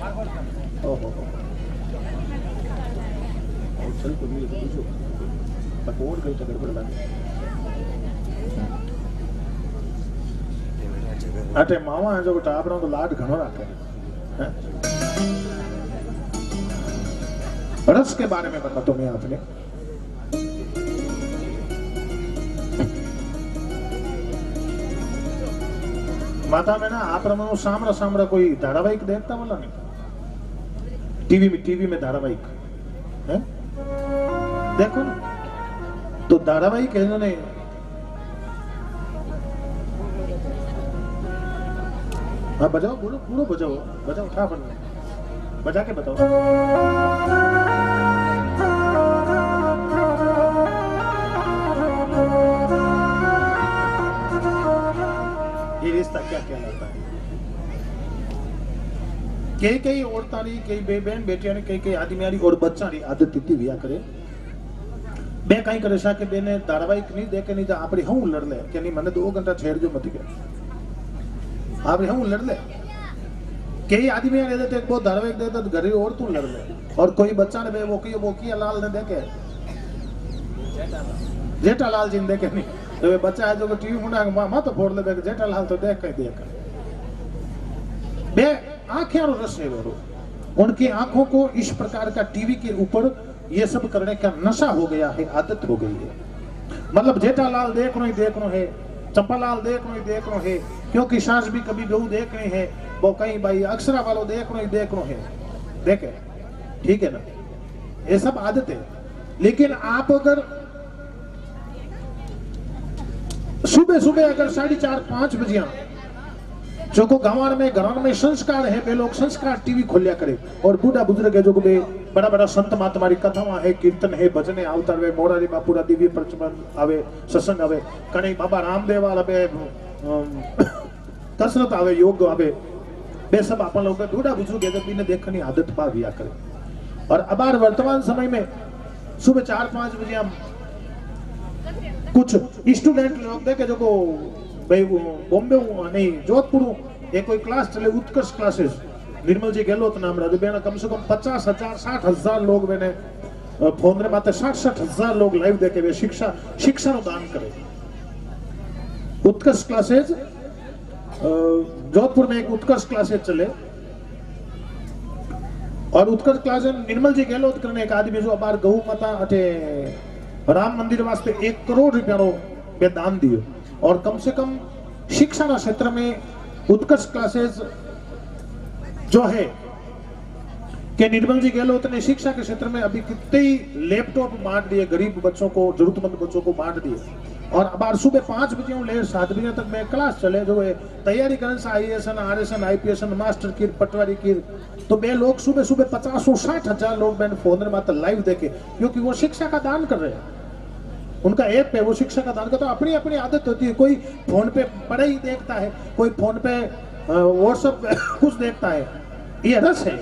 ओहो चल को भी पूछो पकोड़ कहीं तक गड़बड़ लगे। अटे मामा है जो टापरा तो लाड घणो रखे। रस के बारे में बता तो मैं आपने माता में ना आप रमो सामरा सामरा कोई धारावाहिक देखता बोला नहीं? टीवी में धारावाहिक है, देखो ना तो धारावाहिक है इन्होंने हाँ बजाओ, बोलो पूरा बजाओ क्या बनना, बजा के बताओ। ये रिश्ता क्या कहलाता है? कई औरतां री, कई बहन बेटियां री, कई आदमी री और बच्चा री आदत इतनी विया करे बे कई करे सा के बेने धारावाहिक नहीं देखे नहीं तो आपड़ी हूं लड़ ले कि नहीं मने 2 घंटा छेड़ जो मत के आप हूं लड़ ले। कई आदमी ने देते बहुत धारावाहिक देते तो घरे और तू लड़ ले, और कोई बच्चा ने वो की लाल ने देखे जेठालाल जी ने देखे नहीं तो वे बच्चा है जो टीवी मुंडा मामा तो फोड़ ले जेठालाल तो देख देख बे आंखें और रस है वो, उनकी आंखों को इस प्रकार का टीवी के ऊपर ये सब करने का नशा हो गया है, आदत हो गई है। मतलब जेठालाल देख रहे है, चंपालाल देख रहे है, क्योंकि सास भी कभी बहू देख रहे हैं, वो कहीं भाई अक्षरा वालों देख रहे है, देखे ठीक है ना, ये सब आदत है। लेकिन आप अगर सुबह अगर 4:30-5 बजे जो को गांव में घरों में संस्कार है, वे लोग संस्कार टीवी खोलिया करे, और बूढ़ा बुजुर्ग है जो को बड़ा संत महात्मा कथावां है, कीर्तन है, भजन है, अवतार वे मोरारी बापूरा दिव्य प्रचमन आवे, सत्संग आवे, कहीं बाबा रामदेव आवे, कसरत आवे, योग आवे, वे सब अपन लोग बूढ़ा बुजुर्ग है जब इन्हें देखने आदत पा दिया करे। और अब वर्तमान समय में सुबह 4-5 बजे कुछ स्टूडेंट लोग देखे जो को भाई बॉम्बे नहीं जोधपुर एक कोई क्लास चले उत्कर्ष क्लासेस निर्मल जी गहलोत नाम राजू बेना कम से कम 50,000 60,000 लोग मैंने फोन रे माते 60,000 लोग लाइव देखे वे शिक्षा नो दान करे। उत्कर्ष क्लासेस जोधपुर में एक उत्कर्ष क्लासेस चले और उत्कर्ष क्लासेस निर्मल जी गहलोत करने एक आदमी जो अबार गऊ माता अटे राम मंदिर वास्ते 1 करोड़ रुपया वे दान दियो और कम से कम शिक्षा ना क्षेत्र में उत्कर्ष क्लासेस जो है कि निर्मल जी गहलोत ने शिक्षा के क्षेत्र में अभी कितने ही लैपटॉप बांट दिए, गरीब बच्चों को जरूरतमंद बच्चों को बांट दिए। और अब सुबह 5 बजे ले 7 बजे तक मैं क्लास चले जो है तैयारी करने से IAS RSN IPS मास्टर की पटवारी की तो मैं लोग सुबह सुबह 50-60,000 लोग मैंने फोन में मात्र लाइव देखे क्योंकि वो शिक्षा का दान कर रहे हैं। उनका ऐप है वो शिक्षा का दान करता है। अपनी अपनी आदत होती है, कोई फोन पे पढ़ाई देखता है, कोई फोन पे व्हाट्सएप कुछ देखता है, ये रस है।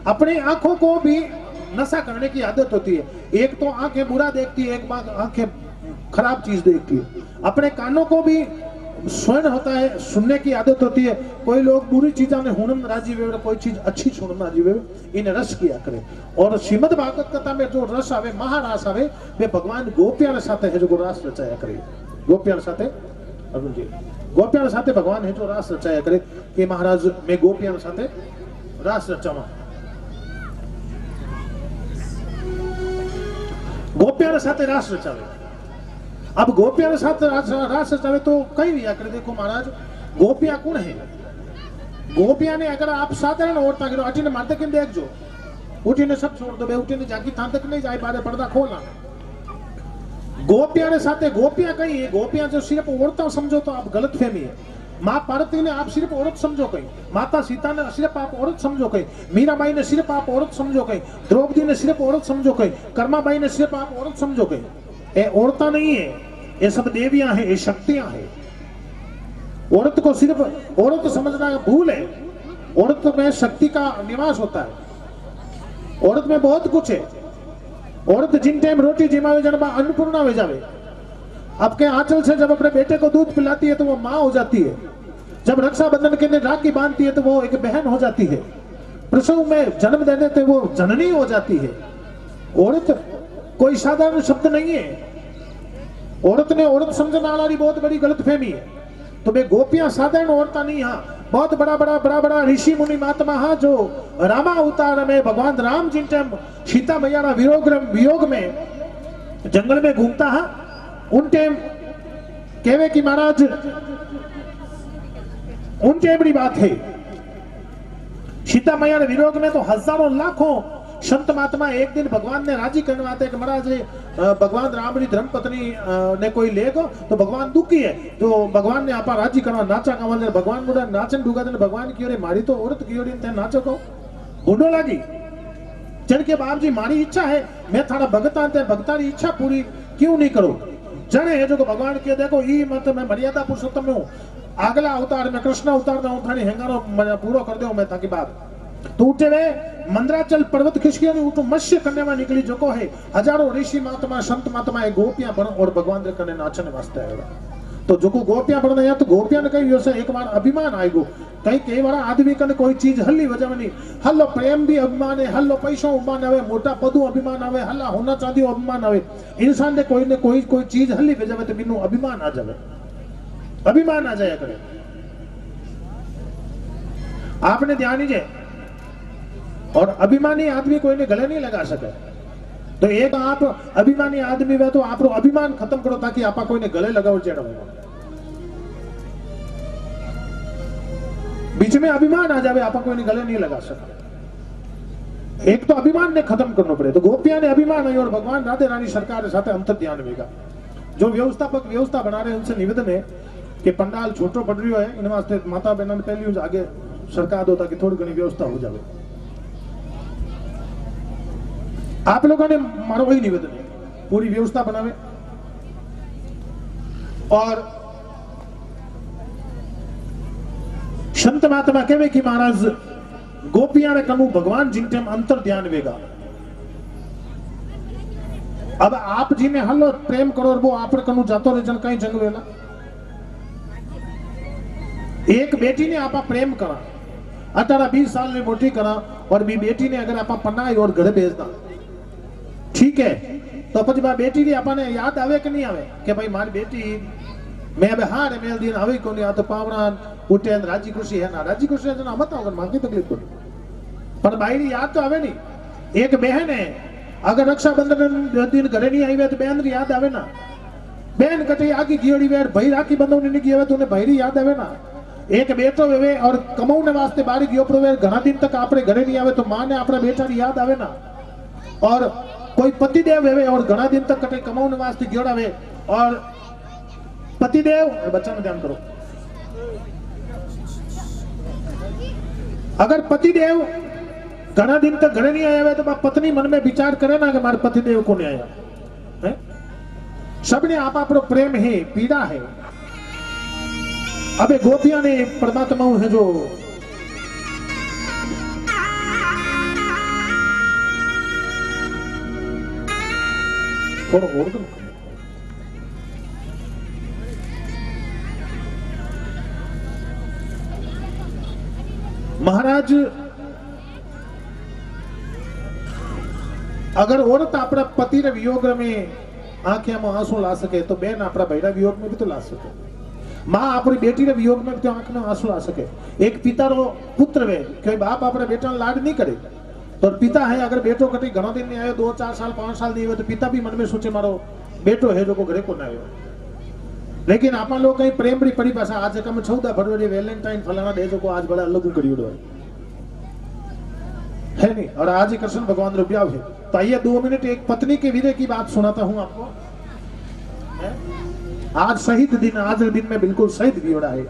अपनी आंखों को भी नशा करने की आदत होती है। एक तो आंखें बुरा देखती है, एक बार आंखें खराब चीज देखती है। अपने कानों को भी स्वर्ण होता है, सुनने की आदत होती है। कोई लोग बुरी चीजा ने हुनन राजी वे, कोई चीज अच्छी सुनन राजी वे, इन रस किया करे। और श्रीमद भागवत कथा में जो रस आवे, महारास आवे, वे भगवान गोपिया साथे है जो रास रचाया करे। गोपिया साथे अर्जुन जी गोपिया साथे भगवान है जो रास रचाया करे कि महाराज मैं गोपिया साथे रास रचावा। गोपिया साथे रास रचावे। अब गोपिया साथ रास रचावे तो कई भी आकर देखो महाराज गोपिया कौन है? गोपिया ने अगर आप साधारण औरता करो अटी ने मारते किन देख जो उठी ने सब छोड़ दो बे, उठी ने जाकी थान तक नहीं जाए, बारे पर्दा खोलना। गोपिया ने साथे गोपिया कही है, गोपिया जो सिर्फ औरता समझो तो आप गलत फहमी है। माँ पार्वती ने आप सिर्फ औरत समझो कहीं, माता सीता ने सिर्फ आप औरत समझो कहीं, मीराबाई ने सिर्फ आप औरत समझो कहीं, द्रौपदी ने सिर्फ औरत समझो कहीं, कर्माबाई ने सिर्फ आप औरत समझो कहीं। ये औरता नहीं है, ये सब देवियां हैं, ये शक्तियां हैं। औरत को सिर्फ औरत समझना भूल है। औरत में शक्ति का निवास होता है। औरत में बहुत कुछ है। औरत जिन टाइम रोटी जिमावे जन्मा अन्नपूर्णा हो जावे। आपके आंचल से जब अपने बेटे को दूध पिलाती है तो वो माँ हो जाती है। जब रक्षाबंधन के लिए राखी बांधती है तो वो एक बहन हो जाती है। प्रसव में जन्म देने से वो जननी हो जाती है। औरत कोई साधारण शब्द नहीं है। औरत ने औरत समझने वाली बहुत बड़ी गलतफहमी है। तो वे गोपियां साधारण औरता नहीं, हाँ बहुत बड़ा ऋषि मुनि महात्मा हाँ जो रामा अवतार में भगवान राम जिन टाइम सीता मैया वियोग में जंगल में घूमता है उन टाइम कहवे कि महाराज उन टाइम बड़ी बात है। सीता मैया वियोग में तो हजारों लाखों संत महात्मा एक दिन भगवान ने राजी करवाते कि महाराज भगवान राम री धर्म पत्नी ने कोई लेगो तो भगवान दुखी है तो भगवान ने आपा राजी करवा नाचा कमल भगवान बोला नाचन डूगा भगवान की ओर मारी तो औरत की ओर नाचो को बूढ़ो लागी जन के बाप जी मारी इच्छा है मैं थारा भगता भगता री इच्छा पूरी क्यों नहीं करो। जने है जो भगवान के देखो ई मत मैं मर्यादा पुरुषोत्तम में हूँ, अगला अवतार में कृष्ण अवतार में हूँ, थारी हेंगारो पूरा कर दो मैं ताकि बात तो उठे वे मंदराचल पर्वत खिसकिया ने उठो मत्स्य करने में निकली जो को है हजारों ऋषि महात्मा संत महात्मा गोपियां बन और भगवान रे करने नाचने वास्ते आएगा। तो जो को गोपियां बन या तो गोपियां ने कही व्यवसाय एक बार अभिमान आएगो कई बार आदमी कने कोई चीज हल्ली वजह नहीं हल्लो प्रेम भी अभिमान है, हल्लो पैसो अभिमान आवे, मोटा पदू अभिमान आवे, हल्ला होना चांदी अभिमान आवे। इंसान ने कोई चीज हल्ली वजह तो बिनु अभिमान आ जावे, अभिमान आ जाया करे। आपने ध्यान दीजिए और अभिमानी आदमी कोई ने गले नहीं लगा सके। तो एक आप अभिमानी आदमी वे तो आप अभिमान खत्म करो ताकि आपा कोई ने गले लगाओ चढ़ो। बीच में अभिमान आ जावे आपा कोई ने गले नहीं लगा सका। एक तो अभिमान ने खत्म करना पड़े। तो गोपिया ने अभिमान आई और भगवान राधे रानी सरकार के साथ अंतर ध्यान वेगा। जो व्यवस्थापक व्यवस्था बना रहे उनसे निवेदन है कि पंडाल छोटो पड़ रही है इन वास्ते माता बहनों ने पहली आगे सरकार दो ताकि थोड़ी घनी व्यवस्था हो जाए। आप लोगों ने मारो वही निवेदन है पूरी व्यवस्था बनावे और संत महात्मा कहवे कि महाराज गोपियां रे कनु भगवान जिन टाइम अंतर ध्यान वेगा अब आप जी ने हलो प्रेम करो वो आप कनु जातो रे जन कहीं जंग वेला एक बेटी ने आपा प्रेम करा अठारह 20 साल ने मोटी करा और बी बेटी ने अगर आपा पनाई और घर भेजना ठीक है तो પછી બા બેટી ની આપણને યાદ આવે કે નહીં આવે કે ભાઈ મારી બેટી મેં હવે હારે મેલ દીન આવી કોની આ તો પાવણા ઉઠે રાજી ખુશી હે ના રાજી ખુશી છે ના મત અગર માકી તકલીફ કોની पर बाहरी याद तो आवे नहीं एक बहन है अगर रक्षाबंधन दिन घरे नहीं आई तो बहन की याद आवे ना बहन कटे आगे गियोड़ी वेर भाई राखी बंधवनी नहीं गई तो उन्हें भाई याद आवे ना एक बेटो वेवे और कमाउने वास्ते बाहर गयो पर वे घना दिन तक आपरे घरे नहीं आवे तो मां ने आपरा बेटा की याद आवे ना और कोई पतिदेव वेवे और घना दिन तक कटे कमाउने वास्ते गयोड़ावे और पतिदेव बच्चा में ध्यान करो अगर पतिदेव घना दिन तक घरे नहीं आया तो पत्नी मन में विचार करे ना कि मारे पतिदेव को नहीं आया है सबने आप प्रेम है पीड़ा है अबे गोपियां ने परमात्मा है जो और महाराज अगर औरत अपना पति रे वियोग में आंखें में आंसू ला सके तो बहन अपना भाई वियोग में भी तो ला सके माँ अपनी बेटी रे वियोग में भी तो आंख में आंसू ला सके एक पिता रो पुत्र वे कोई बाप अपने बेटा लाड नहीं करे तो पिता है अगर बेटो कटी घणो दिन नहीं आयो 2-4 साल 5 साल नहीं हुए तो पिता भी मन में सोचे मारो बेटो है जो को घरे को ना आयो लेकिन आप लोग कहीं प्रेम री पड़ी पासा आज कम 14 फरवरी वैलेंटाइन फलाना डे जो को आज बड़ा अलग करियो है नहीं और आज ही कृष्ण भगवान रो ब्याह है तो आइए 2 मिनट एक पत्नी के विरह की बात सुनाता हूं आपको आज शहीद दिन आज दिन में बिल्कुल शहीद वियोड़ा है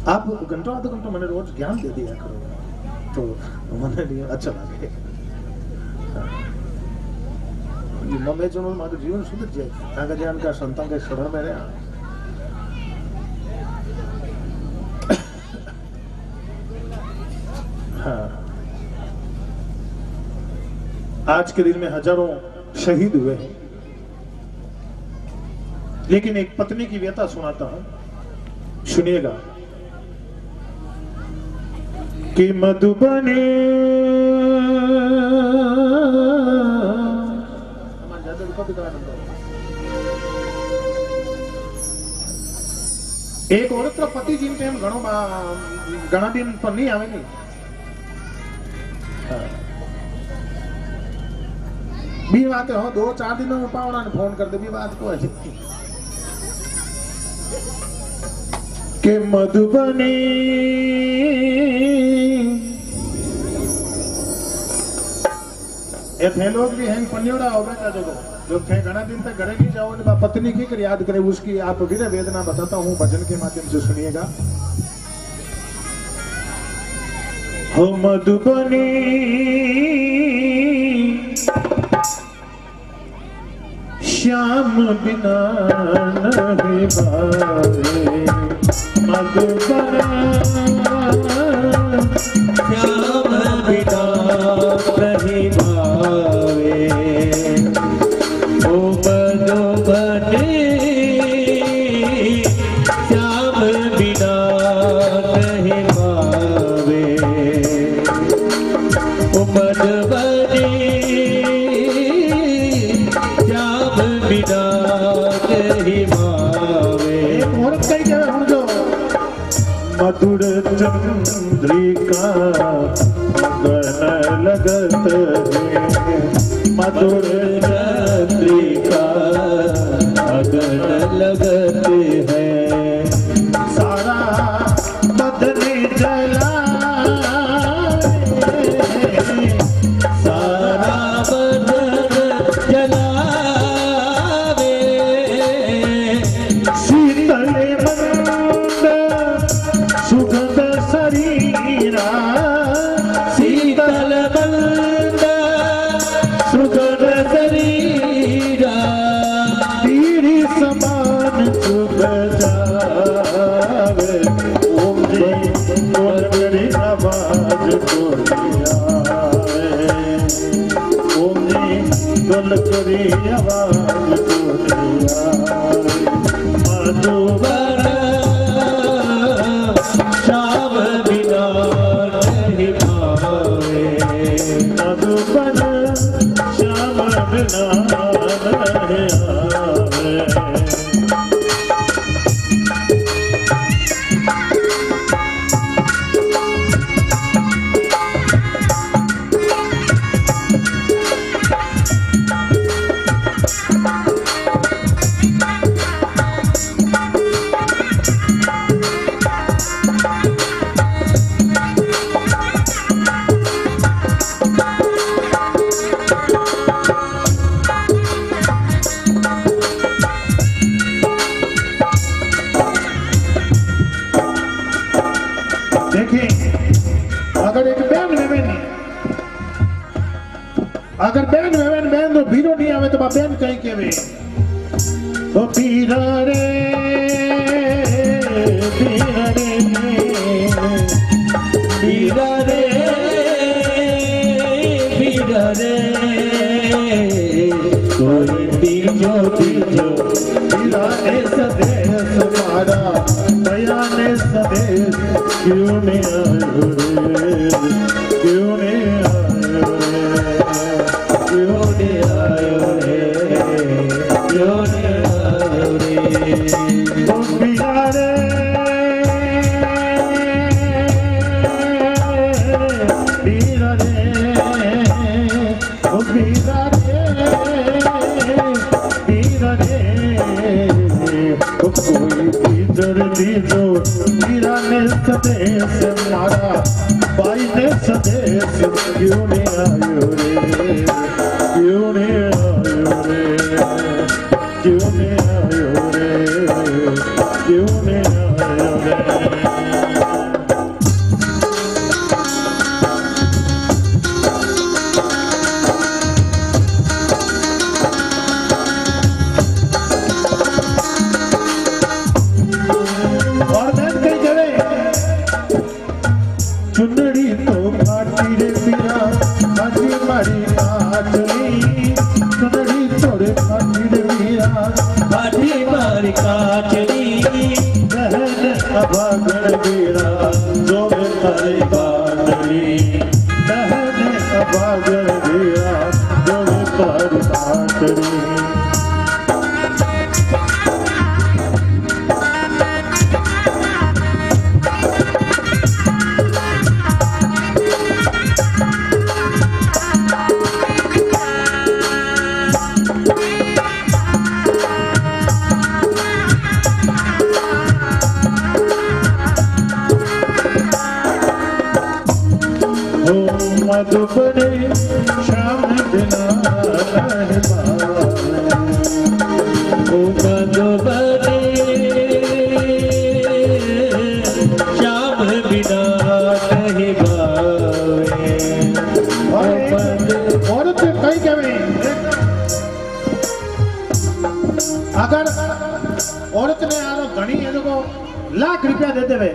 आप घंटों आधा घंटों मैंने रोज ज्ञान दे दिया करो तो मैंने लिए अच्छा लगे मम्मी जो मारो जीवन सुधर जाए आगे जान का संतान के शरण में रहा हाँ। आज के दिन में हजारों शहीद हुए हैं लेकिन एक पत्नी की व्यथा सुनाता हूं सुनिएगा कि मधुबनी एक औरत पति जी ने घना दिन पर नहीं आवे नहीं बी बात हो 2-4 दिनों में पावना ने फोन कर दे बी बात को है के मधुबनी ये थे लोग भी हैं पन्योड़ा हो बेटा जो थे घना दिन तक घरे नहीं जाओ ने पत्नी की कर याद करे उसकी आप विरह वेदना बताता हूँ भजन के माध्यम से सुनिएगा हो मधुबनी श्याम बिना नहीं भावे मधुबनी श्याम बिना नहीं भावे ओ मधुबनी श्याम बिना नहीं भावे ओ मधुबनी श्याम बिना नहीं भावे औरत कही जाए हम जो मधुर चंद्रिका गगन लगत है मधुर चंद्रिका गगन लगत है सारा बदन जला सारा बदन जलावे शीतल मंद सुगंध शरीरा शीतल मंद सुगंध शरीरा करे आवाज कोने आए मधुबन श्याम बिना नहीं भावे मधुबन श्याम बिना नहीं आवे अगर बैन तो भीरो नहीं आवे तो बैन कहीं के वे ओ पीरा रे पीरा रे पीरा रे पीरा रे कोई पीछो पीछो पीरा ने सदेश मारा दया ने सदेश क्यों नहीं आयो रे क्यों नहीं आयो रे क्यों नहीं आयो रे क्यों नहीं आयो रे ओ पीरा रे पीरा रे ओ पीरा रे पीरा रे ओ कोई दीदर दीदो पीरा ने सदेश मारा भाई ने सदेश क्यों नहीं आयो रे क्यों नहीं आयो रे क्यों नहीं आयो रे क्यों नहीं आयो रे और मैं कहीं करे चुनड़ी तो फाटी रे पीरा फाटी मारी काटली चुनड़ी तोड़े फाटी रे पीरा फाटी मारी काटली बहन अभागण पीरा जो में मारी काटली बहन अभागण पीरा जो में मारी काटली मधुबने श्याम बिना नहीं पावे ओ मधुबने श्याम बिना नहीं भावे औरत कहीं कहे अगर औरत ने आरो घनी है को लाख रुपया दे देवे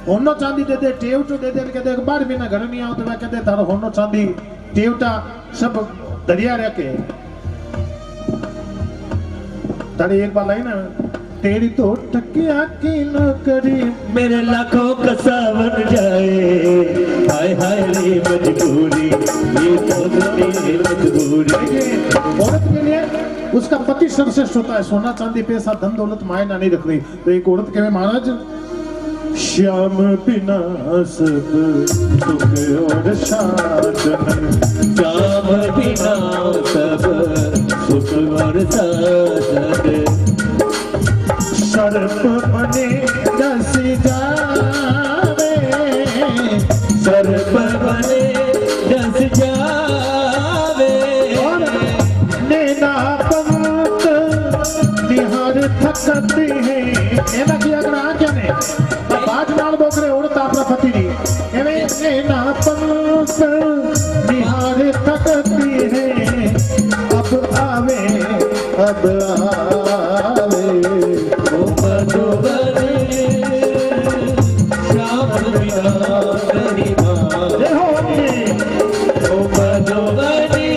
होनो चांदी दे दे टेवटो दे दे कहते एक बार बिना घर नहीं आओ तो मैं कहते तारो होनो चांदी टेवटा सब दरिया रखे तारी एक बार लाई ना तेरी तो टकिया की नौकरी मेरे लाखों का सावन जाए हाय हाय रे मजबूरी ये तो मेरी मजबूरी औरत के लिए उसका पति सर्वश्रेष्ठ होता है सोना चांदी पैसा धन दौलत मायना नहीं रख रही तो एक औरत के महाराज श्याम बिना सब सुख और साधन श्याम बिना सब सुख और साधन सर्प बने दस जावे सर्प बने दस जावे नैना पंत निहार थकती है एना की अगर आज्ञा ने बात नाल बोकरे उड़त आपरा पति दी एवे नैना पंत निहार थकती है अब आवे अब आवे ओ मधुबने श्याम बिना नहीं भावे ओ मधुबने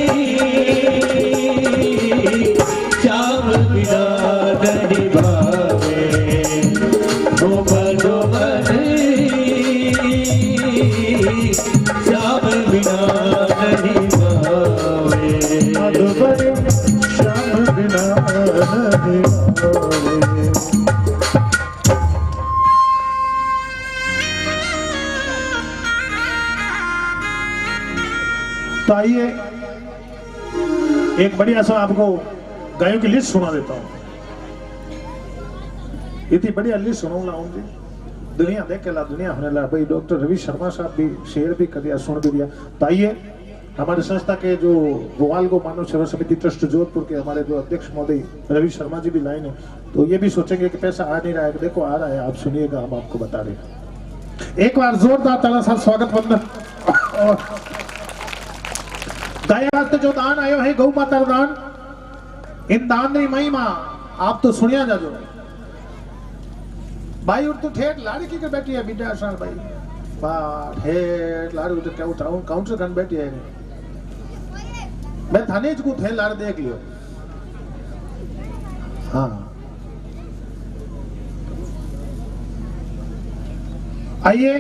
मधुबनी श्याम बिना नहीं भावे मधुबनी श्याम बिना नहीं भावे। तो आइए एक बढ़िया सा आपको गायों की लिस्ट सुना देता हूं। इतनी बढ़िया लिस्ट सुनाऊंगा जी, दुनिया देख के ला दुनिया होने ला। भाई डॉक्टर रवि शर्मा साहब भी शेयर भी कर दिया, सुन भी दिया। तो आइए हमारे संस्था के जो गोवाल गो मानव सेवा समिति ट्रस्ट जोधपुर के हमारे जो अध्यक्ष महोदय रवि शर्मा जी भी लाइन है, तो ये भी सोचेंगे कि पैसा आ नहीं रहा है, देखो आ रहा है, आप सुनिएगा, हम आपको बता रहे हैं। एक बार जोरदार ताला साथ स्वागत वंदन। और दया जो दान आयो है गौ माता दान, इन दान री महिमा आप तो सुनिया जाजो भाई। और तो ठेठ लाड़की के बैठी है बिटा साल भाई, वाह ठेठ लाड़ू तो क्या उठाऊं, काउंटर कर बैठी है। मैं थाने को थे लाड़ देख लियो। हाँ आइए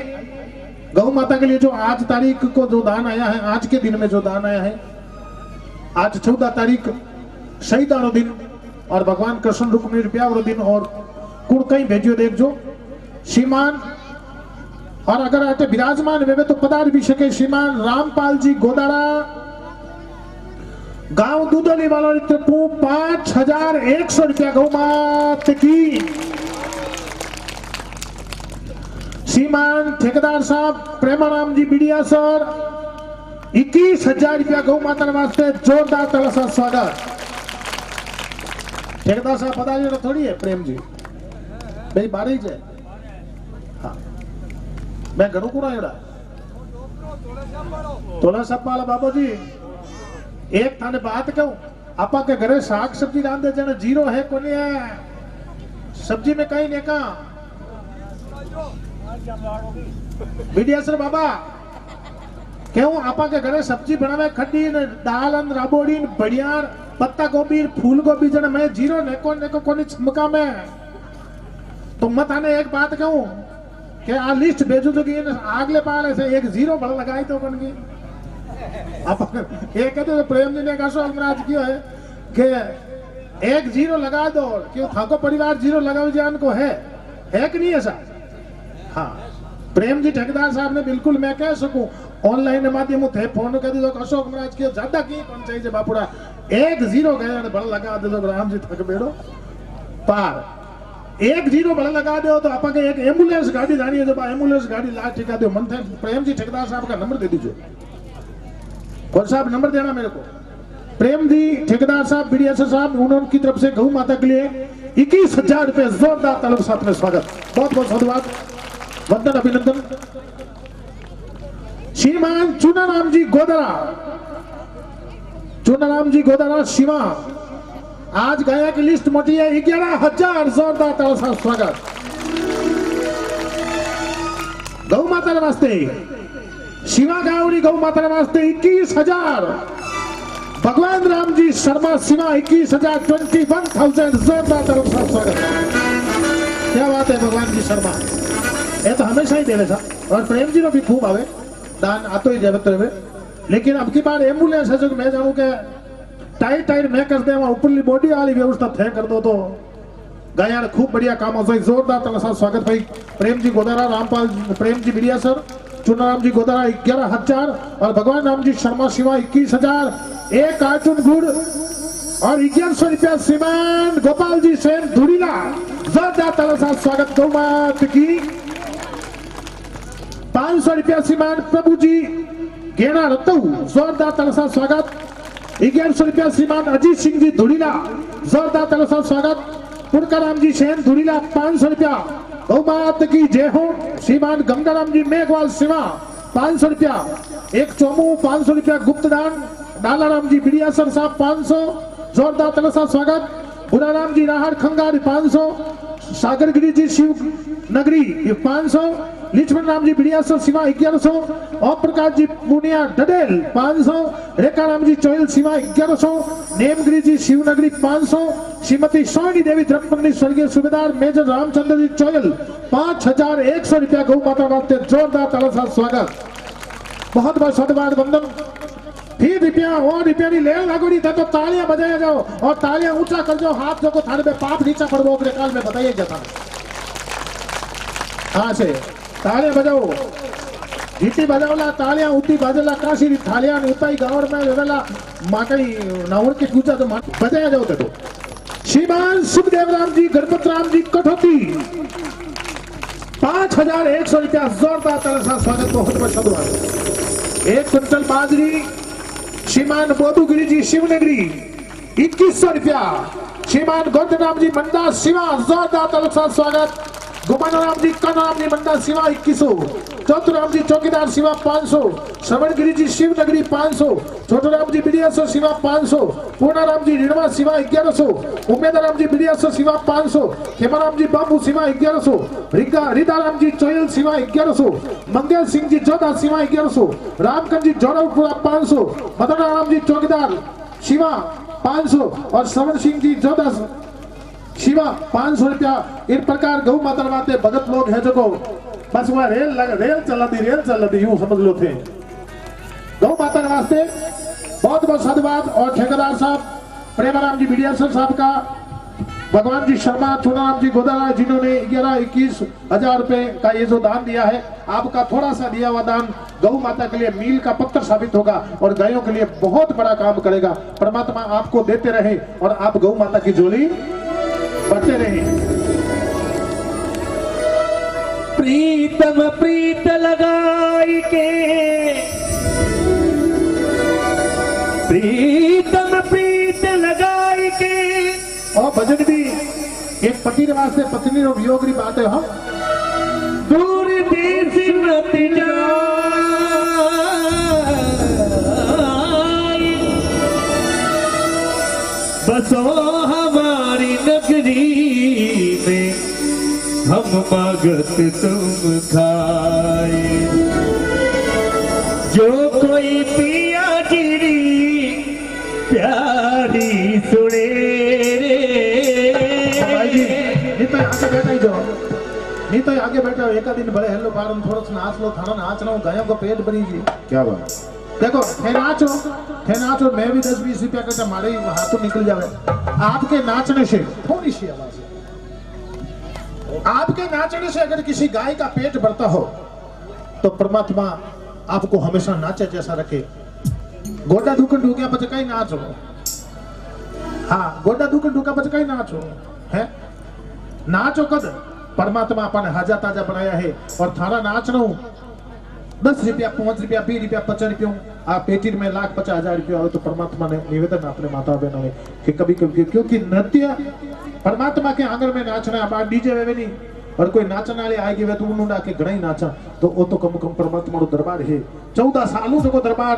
गौ माता के लिए जो आज तारीख को जो दान आया है, आज के दिन में जो दान आया है, आज 14 तारीख शहीदानो दिन और भगवान कृष्ण रुक्मिणी रुपया दिन और कुड़ कहीं भेजियो देख जो श्रीमान। और अगर आते विराजमान वे तो पधार भी सके श्रीमान रामपाल जी गोदारा गांव दूधोली वालों 5,100 रुपया गौ मात की। श्रीमान ठेकेदार साहब प्रेमाराम जी बिड़िया सर 21,000 रुपया गौ माता वास्ते जोरदार ताला सा स्वागत। ठेकेदार साहब पता जो थोड़ी है प्रेम जी भाई बारह ही हाँ मैं घरों को ना तोला सब वाला बाबू जी एक थाने बात कहूं, आपा के घरे साग सब्जी रांधे जने जीरो है कोनी है, सब्जी में कहीं नहीं का बिडिया सर बाबा क्यों आपा के घरे सब्जी बनावे खड्डी ने दाल न राबोड़ी न बढ़िया पत्ता गोभी फूल गोभी जने मैं जीरो neko कोनी चमका में। तो मत आने एक बात कहूं कि आ लिस्ट भेजू तो कि आगले पाले से एक जीरो बड़ा लगाई तो कौन की आप एक कहते तो प्रेम जी ने कहा सो हमराज क्यों है कि एक जीरो लगा दो, क्यों थाको परिवार जीरो लगाओ जान को है कि नहीं ऐसा। हाँ प्रेम जी ठेकेदार साहब ने बिल्कुल मैं कह सकूं ऑनलाइन माध्यम थे फोन कर दो अशोक महाराज की ज्यादा की कौन चाहिए बापुड़ा एक जीरो गया बड़ा लगा दे दो राम जी थक बेड़ो पार एक जीरो बड़ा लगा दो तो आप एक एम्बुलेंस गाड़ी जानी है, जब एम्बुलेंस गाड़ी ला ठिका दो मन थे प्रेम जी ठेकेदार साहब का नंबर दे दीजिए। कौन साहब नंबर देना मेरे को, प्रेम जी ठेकेदार साहब बीडीएस साहब उनकी तरफ से गौ माता के लिए 21,000 रुपए जोरदार तालियों के साथ में स्वागत, बहुत बहुत धन्यवाद वंदन अभिनंदन। श्रीमान चुनाराम जी गोदारा शिवा आज गया की लिस्ट मोटी है 11,000 जोरदार तालियों के साथ स्वागत। गौ माता वास्ते शिवा गावड़ी गौ माता वास्ते 21,000। भगवान राम जी शर्मा शिवा 21,000 21,000 जोरदार तालियों के साथ स्वागत। क्या बात है भगवान जी शर्मा, ये तो हमेशा ही देवे था और प्रेम जी को भी खूब आवे दान आतो ही जरूरत रहे। लेकिन अब की बार एम्बुलेंस है जो मैं जानू के टाइट मैं कर दे ऊपरली बॉडी वाली व्यवस्था थे कर दो तो गाया खूब बढ़िया काम हो। जोरदार ताला साथ स्वागत भाई प्रेम जी गोदारा रामपाल प्रेम जी बिड़िया सर चुनाराम जी गोदारा 11,000 और भगवान राम जी शर्मा शिवा 21,000। एक कार्टून गुड़ और 1100 रुपया श्रीमान गोपाल जी सेन धुरीला जोरदार ताला साथ स्वागत। गौ माता की 500 रुपया श्रीमान प्रभु जी गेना रतु जोरदार ताला साथ स्वागत। 1100 रुपया श्रीमान अजीत सिंह जी धुरीला जोरदार ताला साथ स्वागत। पुरकाराम जी सेन धुरीला 500 रुपया। गौ माता की जय हो। श्रीमान गंगाराम जी मेघवाल शिवा 500 रुपया। एक चौमू 500 रुपया गुप्तदान। डालाराम जी बिड़ियासर साहब 500 जोरदार ताला साथ स्वागत। बुराराम जी राहर खंगार 500। सागर गिरी जी शिव नगरी 500। लिचमन राम जी बिड़ियासर शिवा 1100। ओम प्रकाश जी पुनिया डडेल 500। रेखा राम जी चोइल शिवा 1100। नेमगिरी जी शिवनगरी 500। श्रीमती सोनी देवी धर्मपत्नी स्वर्गीय सूबेदार मेजर रामचंद्र जी चोयल 5100 रुपया गौ माता वास्ते जोरदार ताला साथ स्वागत। बहुत बहुत धन्यवाद वंदन। फिर रुपया और रुपया की लेन लागोड़ी था तो तालियां बजाया जाओ और तालियां ऊंचा कर जाओ। हाथ जो को थाने पे पाप नीचा पड़ो अगले काल में बताइए जाता। हाँ से तालियां बजाओ, जीती बजावला तालियां उती बाजला काशी थालियां उताई गावर में रेवेला माकई नावर के पूजा तो बजाया जाओ तो। श्रीमान सुखदेव राम जी गणपत राम जी कठौती 5100 रुपया जोरदार तरह से स्वागत। बहुत बहुत धन्यवाद। 1 क्विंटल बाजरी श्रीमान बोधुगिरी जी शिवनगरी 2100 रुपया। श्रीमान गौतम जी मंडा शिवा जोरदार तरह से स्वागत। गोपाल राम जी कनाम जी मंडा शिवा 2100। चौथुराम जी चौकीदार शिवा 500। श्रवणगिरी जी शिवनगरी 500। छोटूराम जी बिडियासो शिवा 500। पूर्णाराम जी रिणवा शिवा 1100। उमेदराम जी बिडियासो शिवा 500। खेमाराम जी बाबू शिवा 1100। रिदाराम जी चोयल शिवा 1100। मंगेल सिंह जी जोधा शिवा 1100। रामकंद जी जोड़ापुरा 500। मदनाराम जी चौकीदार शिवा 500 और श्रवण सिंह जी जोधा शिवा 500 रुपया। इन प्रकार गौ माता माते भगत लोग है जो बस वह रेल चल दी यूं समझ लो थे। गौ माता वास्ते बहुत बहुत धन्यवाद। और ठेकेदार साहब प्रेमाराम जी बिडियासर साहब का, भगवान जी शर्मा, चुनाराम जी गोदारा जिन्होंने 11-21 हजार रुपए का ये जो दान दिया है, आपका थोड़ा सा दिया हुआ दान गौ माता के लिए मील का पत्थर साबित होगा और गायों के लिए बहुत बड़ा काम करेगा। परमात्मा आपको देते रहे और आप गौ माता की झोली बढ़ते रहे। प्रीतम प्रीत लगाई के, प्रीतम प्रीत लगाई के। और भजन भी एक पति के वास्ते पत्नी और वियोग की बात है। हम दूर देश मत जाई, बसो हमारी नगरी में, हम मगत तुम खाए। जो कोई पिया गिरी प्यारी सुने रे। नहीं तो आगे बैठा ही जाओ, नहीं तो आगे बैठा एक दिन बड़े हेलो बारम थोड़ा सा नाच लो, थाना नाच रहा हूँ, गायों का पेट भरी जी। क्या बात देखो थे नाचो मैं भी 10-20 रुपया का हमारे हाथों निकल जावे। आपके नाचने से थोड़ी सी आवाज, आपके नाचने से अगर किसी गाय का पेट भरता हो तो परमात्मा आपको हमेशा नाचे जैसा रखे। गोडा दुखन ढूंढिया बचकाई नाचो, हाँ गोडा दुखन ढूंढा बचकाई नाचो है। नाचो कद परमात्मा अपन हाजा ताजा बनाया है। और थारा नाच रहा हूं 10 रुपया 5 रुपया 20 रुपया 50 रुपया आप पेटी में 1,50,000 रुपया हो तो परमात्मा ने निवेदन अपने माता बहनों ने कि कभी कभी, क्योंकि नृत्य परमात्मा के आंगन में नाचना है। डीजे वे नहीं और कोई नाचने वाले आएगी वे तो उन्होंने आके घड़ा ही नाचा तो वो तो कम कम परमात्मा रो दरबार है। 14 सालों जो दरबार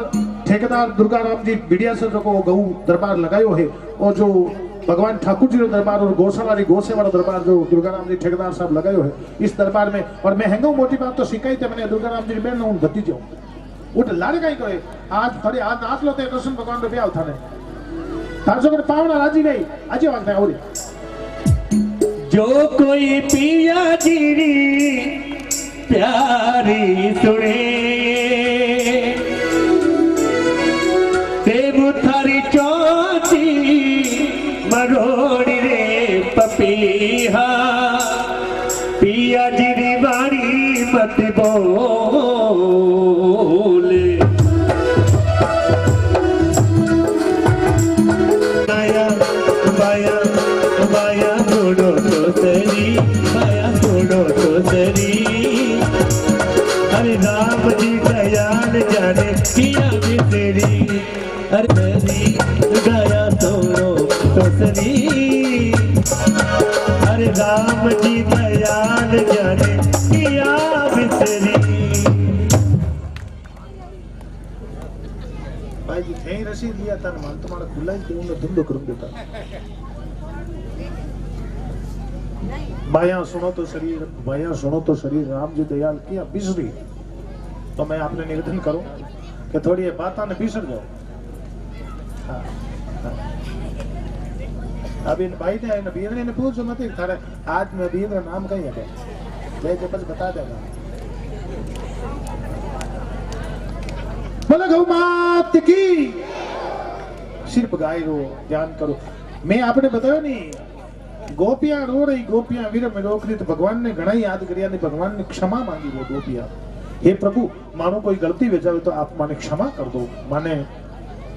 ठेकेदार दुर्गा राम जी बिडिया से जो गौ दरबार लगायो है और जो भगवान ठाकुर जी दरबार और गौशाला गोसे वाला दरबार जो दुर्गा राम जी ठेकेदार साहब लगायो है इस दरबार में। और मैं हेंगो मोटी बात तो सिखाई थे मैंने दुर्गा राम जी बहन हूँ भती जाऊँ उठ लाड़े कहीं करे आज फरी आज नाच लो थे कृष्ण भगवान रो ब्याह थाने तारसो के पावना राजी गई अजी वांगता है। जो कोई पिया जीरी प्यारी सुने तेबु थारी चौची मरोड़ी रे पपीहा पिया जीरी बारी मत बोले। माया माया माया छोड़ो तो सरी, माया छोड़ो तो सरी। अरे राम जी दयाल जाने किया भी तेरी, अरे तेरी दया छोड़ो तो सरी। अरे राम जी दयाल जाने किया भी तेरी। भाई जी थे रसीद लिया था मान तुम्हारा खुला ही उन्हें धुंधो कर देता। बाया सुनो तो शरीर राम जी दयाल किया बिसरी। तो मैं आपने निवेदन करूं कि थोड़ी बात ने बिसर जाओ। हाँ, हाँ। अब इन भाई ने इन बीरने ने पूछो मत थारे आज में बीर का नाम कहीं है ले के बस बता देगा। बोले गौ मात की सिर्फ गाय रो ध्यान करो। मैं आपने बताया नहीं गोपियां रो रही गोपियां वीर में रोक रही तो भगवान ने घना ही याद करिया ने भगवान ने क्षमा मांगी वो गोपियां। हे प्रभु मानो कोई गलती हो जाए तो आप माने क्षमा कर दो माने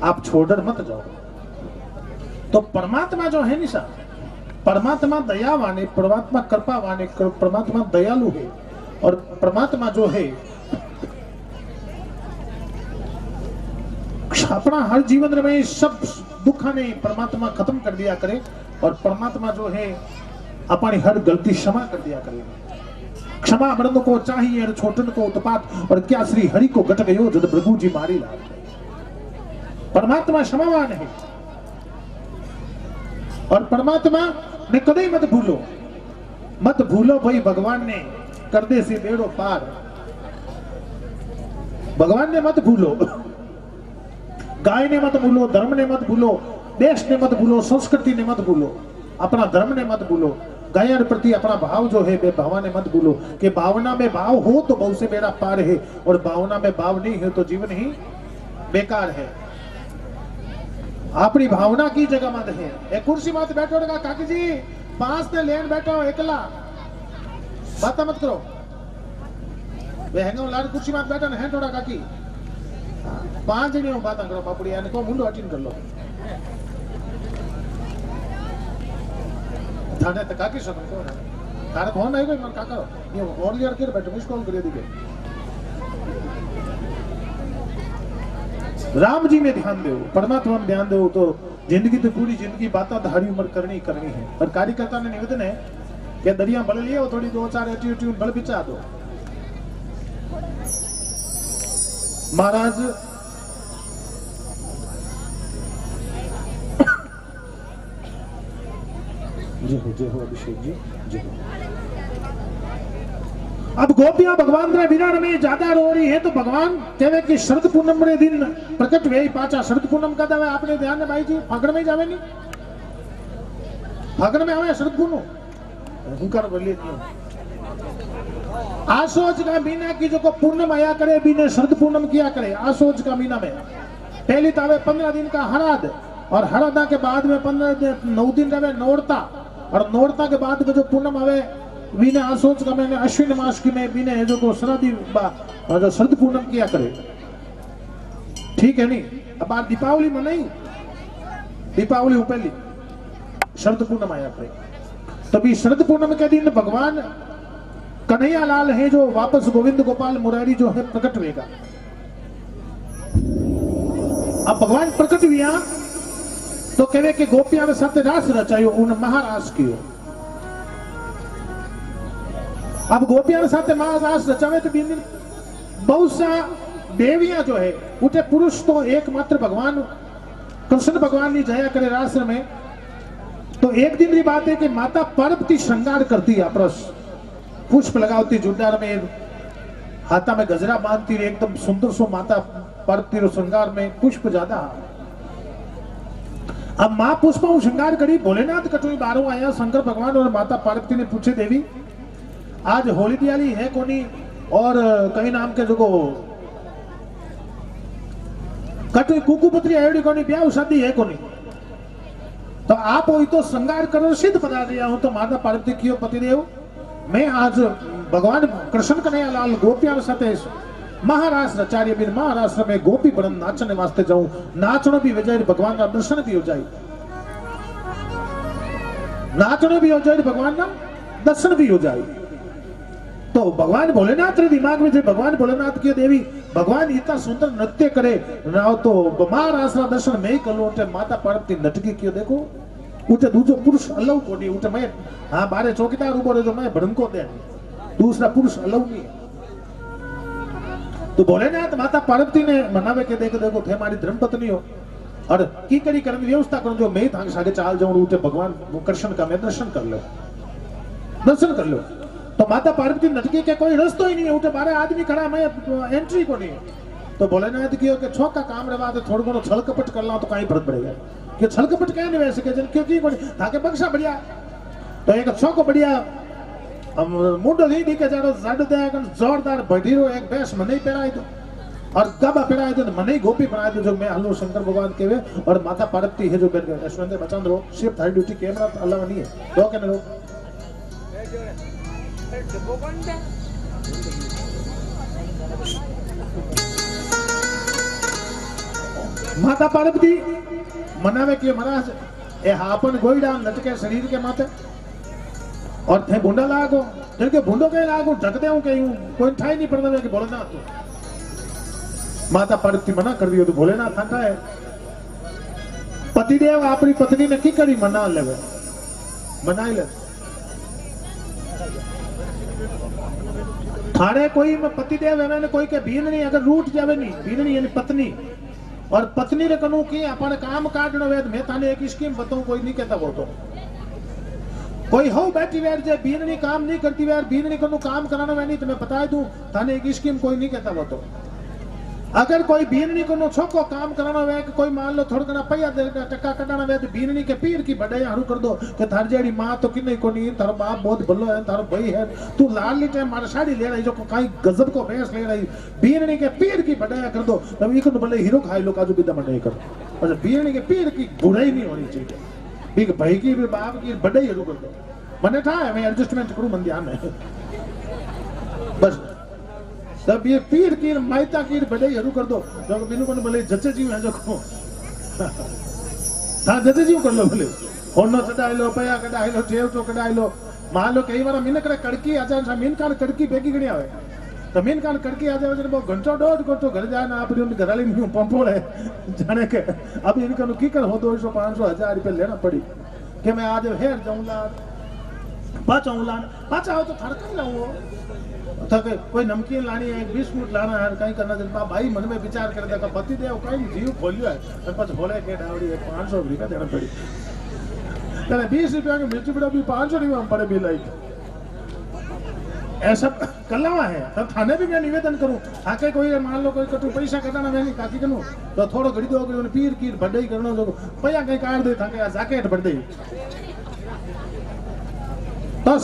आप छोड़कर मत जाओ। तो परमात्मा जो है निशा परमात्मा दयावान है परमात्मा कृपावान है परमात्मा दयालु है और परमात्मा जो है अपना हर जीवन में सब दुख ने परमात्मा खत्म कर दिया करे और परमात्मा जो है अपनी हर गलती क्षमा कर दिया करे। क्षमा मृद को चाहिए छोटन को उत्पात और क्या श्री हरि को गट गयो जब प्रभु जी मारी लाल। परमात्मा क्षमावान है और परमात्मा ने कदे मत भूलो भाई भगवान ने कर दे सी बेड़ो पार। भगवान ने मत भूलो गाय ने मत भूलो धर्म ने मत भूलो देश ने मत भूलो संस्कृति ने मत भूलो अपना धर्म ने मत भूलो गाय प्रति अपना भाव जो है भावना ने मत भूलो कि भावना में भाव हो तो बहु से बेड़ा पार है और भावना में भाव नहीं है तो जीवन ही बेकार है। अपनी भावना की जगह मत है। एक कुर्सी मत बैठो काकी जी 5 ने लेन बैठो एकला बात मत करो वे हैंगो लाड कुर्सी मत बैठो है थोड़ा काकी 5 जने बात करो बापड़ी यानी को मुंडो हटीन कर लो थाने तक काकी सब को तारे कौन है कोई मन काका ये और यार के बैठो मिस कॉल कर दी राम जी में ध्यान दो परमात्मा में ध्यान दो तो जिंदगी तो पूरी जिंदगी बातें धारी उम्र करनी है। पर कार्यकर्ता ने निवेदन है कि दरिया बल लियो थोड़ी 2-4 एटीट्यूड बल बिचा दो। महाराज जय हो अभिषेक जी जय हो। अब गोपियां भगवान रे विराण में ज्यादा रो रही है तो भगवान कहवे कि शरद पूनम रे दिन प्रकट वे पाचा शरद पूनम का दावे आपने ध्यान है भाई जी फागण में जावे नहीं फागण में आवे शरद पूनम हुंकार बोलिए आसोज का महीना की जो को पूर्णम आया करे बीने शरद पूनम किया करे। आसोज का महीना में पहली तावे 15 दिन का हराद और हरादा के बाद में 9 दिन रहे नोरता और नोरता के बाद में जो पूनम आवे बीने आसोच का मैंने अश्विन मास की में बीने जो को शरदी जो शरद पूनम किया करे। ठीक है नहीं अब बात दीपावली में नहीं दीपावली पहली शरद पूनम आया करे तभी शरद पूनम के दिन भगवान कन्हैया लाल है जो वापस गोविंद गोपाल मुरारी जो है प्रकट होगा। अब भगवान प्रकट हुआ तो कहवे कि गोपियां साथ रास रचायो उन महारास कियो। अब गोपियां साथ महारास रचावे तो दिन बहुत सा देवियां जो है उठे पुरुष तो एकमात्र भगवान कृष्ण भगवान ने जया करे रास में। तो एक दिन की बात है कि माता पार्वती श्रृंगार करती अपरस पुष्प लगावती जुड्डार में हाथा में गजरा बांधती एकदम सुंदर सो माता पार्वती रो श्रृंगार में पुष्प ज्यादा। अब मां पुष्प श्रृंगार करी भोलेनाथ कटोरी बारो आया शंकर भगवान और माता पार्वती ने पूछे देवी आज होली दिवाली है कोनी और कई नाम के जो कटोरी कुकुपुत्री आयोडी कोनी ब्याह शादी है कोनी तो आप वही तो श्रृंगार कर सिद्ध बता दिया हूं। तो माता पार्वती क्यों पतिदेव मैं आज भगवान कृष्ण कन्हैया लाल गोपियां साथे महारास रचार्य बिन महाराष्ट्र में गोपी बड़न नाचने वास्ते जाऊं नाचनो भी हो जाए भगवान का दर्शन भी हो जाए नाचनो भी हो जाए भगवान का दर्शन भी हो जाए। तो भगवान भोलेनाथ रे दिमाग में जो भगवान भोलेनाथ की देवी भगवान इतना सुंदर नृत्य करे ना तो महाराष्ट्र दर्शन में ही कर लो माता पार्वती नटकी क्यों देखो उठे दूसरो पुरुष अलव को नहीं उठे मैं हाँ बारे चौकीदार उबो रहे मैं भड़को दे दूसरा पुरुष अलव नहीं। तो भोलेनाथ माता पार्वती ने मनावे के देखो देखो थे हमारी धर्मपत्नी हो और की करी करने व्यवस्था करो जो मैं थांग सागे चाल जाऊं उठे भगवान कृष्ण का मैं दर्शन कर लो। तो माता पार्वती नटकी के कोई रस्तो ही नहीं है उठे 12 आदमी खड़ा मैं एंट्री को नहीं। तो भोलेनाथ की के छो का काम रवा तो थोड़ा घणो छल कपट कर ला तो कहीं फर्क पड़ेगा कि छलकपट कह नहीं वैसे के क्योंकि ताके बक्सा बढ़िया तो एक छो बढ़िया मुंडो दी के जानो जड दे जोरदार बढ़ीरो एक बेस मने पेराई दो और गबा पेराई दो मने गोपी बनाई दो जो मैं हल्लो शंकर भगवान केवे और माता पार्वती है जो कर यशवंत बचन रो सिर्फ थारी ड्यूटी कैमरा अल्लाह नहीं है तो के रो माता पार्वती मनावे के महाराज ए हापन गोईडा लटके शरीर के माथे और थे भूंडा लागो जबकि भूंडो के लागो ढकते हूं कहीं कोई ठाई नहीं पड़ता कि भोलेनाथ तो माता पार्वती मना कर दियो तो भोलेनाथ था है पतिदेव अपनी पत्नी ने की करी मना लेवे मनाई ले थारे कोई में पतिदेव है ने कोई के भीन नहीं अगर रूठ जावे नहीं भीन नहीं यानी पत्नी और पत्नी ने कनु की अपन काम काटनो वेद मैं थाने एक स्कीम बताऊं कोई नहीं कहता वो तो कोई हो बैठी वेर जे बीननी काम नहीं करती वेर बीननी कनु काम कराना मैं नहीं तुम्हें बता दूं थाने एक स्कीम कोई नहीं कहता वो तो अगर कोई बीननी कनु छोको काम कराना वे कोई मान लो थोड़ा घना पैया टक्का कटाना वे तो बीननी के पीर की बड़े हरू कर दो कि थार जेड़ी मां तो किने को नहीं थारो बाप बहुत भलो है थारो भाई है तू लाल ली टाइम मार साड़ी ले रही जो काई गजब को भैंस ले रही बीननी के पीर की बड़ाई कर दो तब ये को भले हीरो खाई लो काजू बिदा मंडे कर अच्छा बीननी के पीर की बुराई नहीं होनी चाहिए बिग भाई की भी बाप की बड़ाई हरू कर दो मने था मैं एडजस्टमेंट करूं मन ध्यान में बस तब ये पीर की मायता की बड़े हरू कर दो जो बिनु को भले जच्चे जीव है जो को था जच्चे जीव कर लो भले होनो चढ़ाई लो पया कढ़ाई लो जेव तो कढ़ाई लो मान लो कई बार मीन करे कड़की आ जाए मीन कान कड़की बेगी गणी आवे तो मीन कान कड़की आ जाए वो घंटो डोड घंटो घर जाए ना आप घराली में पंपो है जाने के अब इनका की कर हो 200 500 1000 रुपए लेना पड़ी कि मैं आज हेर जाऊंगा पाचा हो तो थड़का लाऊं थके कोई नमकीन लानी है बिस्कुट लाना है कहीं करना है भाई मन में विचार कर देखा पति देव कहीं जीव खोलियो है पर भोले के डावड़ी 500 रुपया देना पड़ी कहने 20 रुपया की मिर्ची बड़ा भी 500 रुपया हम पड़े बिल आई ऐसा कलावा है तब थाने भी मैं निवेदन करूं आके कोई मान लो कोई कटू पैसा कटाना मैं नहीं काकी करूं तो थोड़ो घड़ी दो करी पीर की बड़ई करनो जो पैया कहीं काट दे थाके जैकेट बढ़ दे तो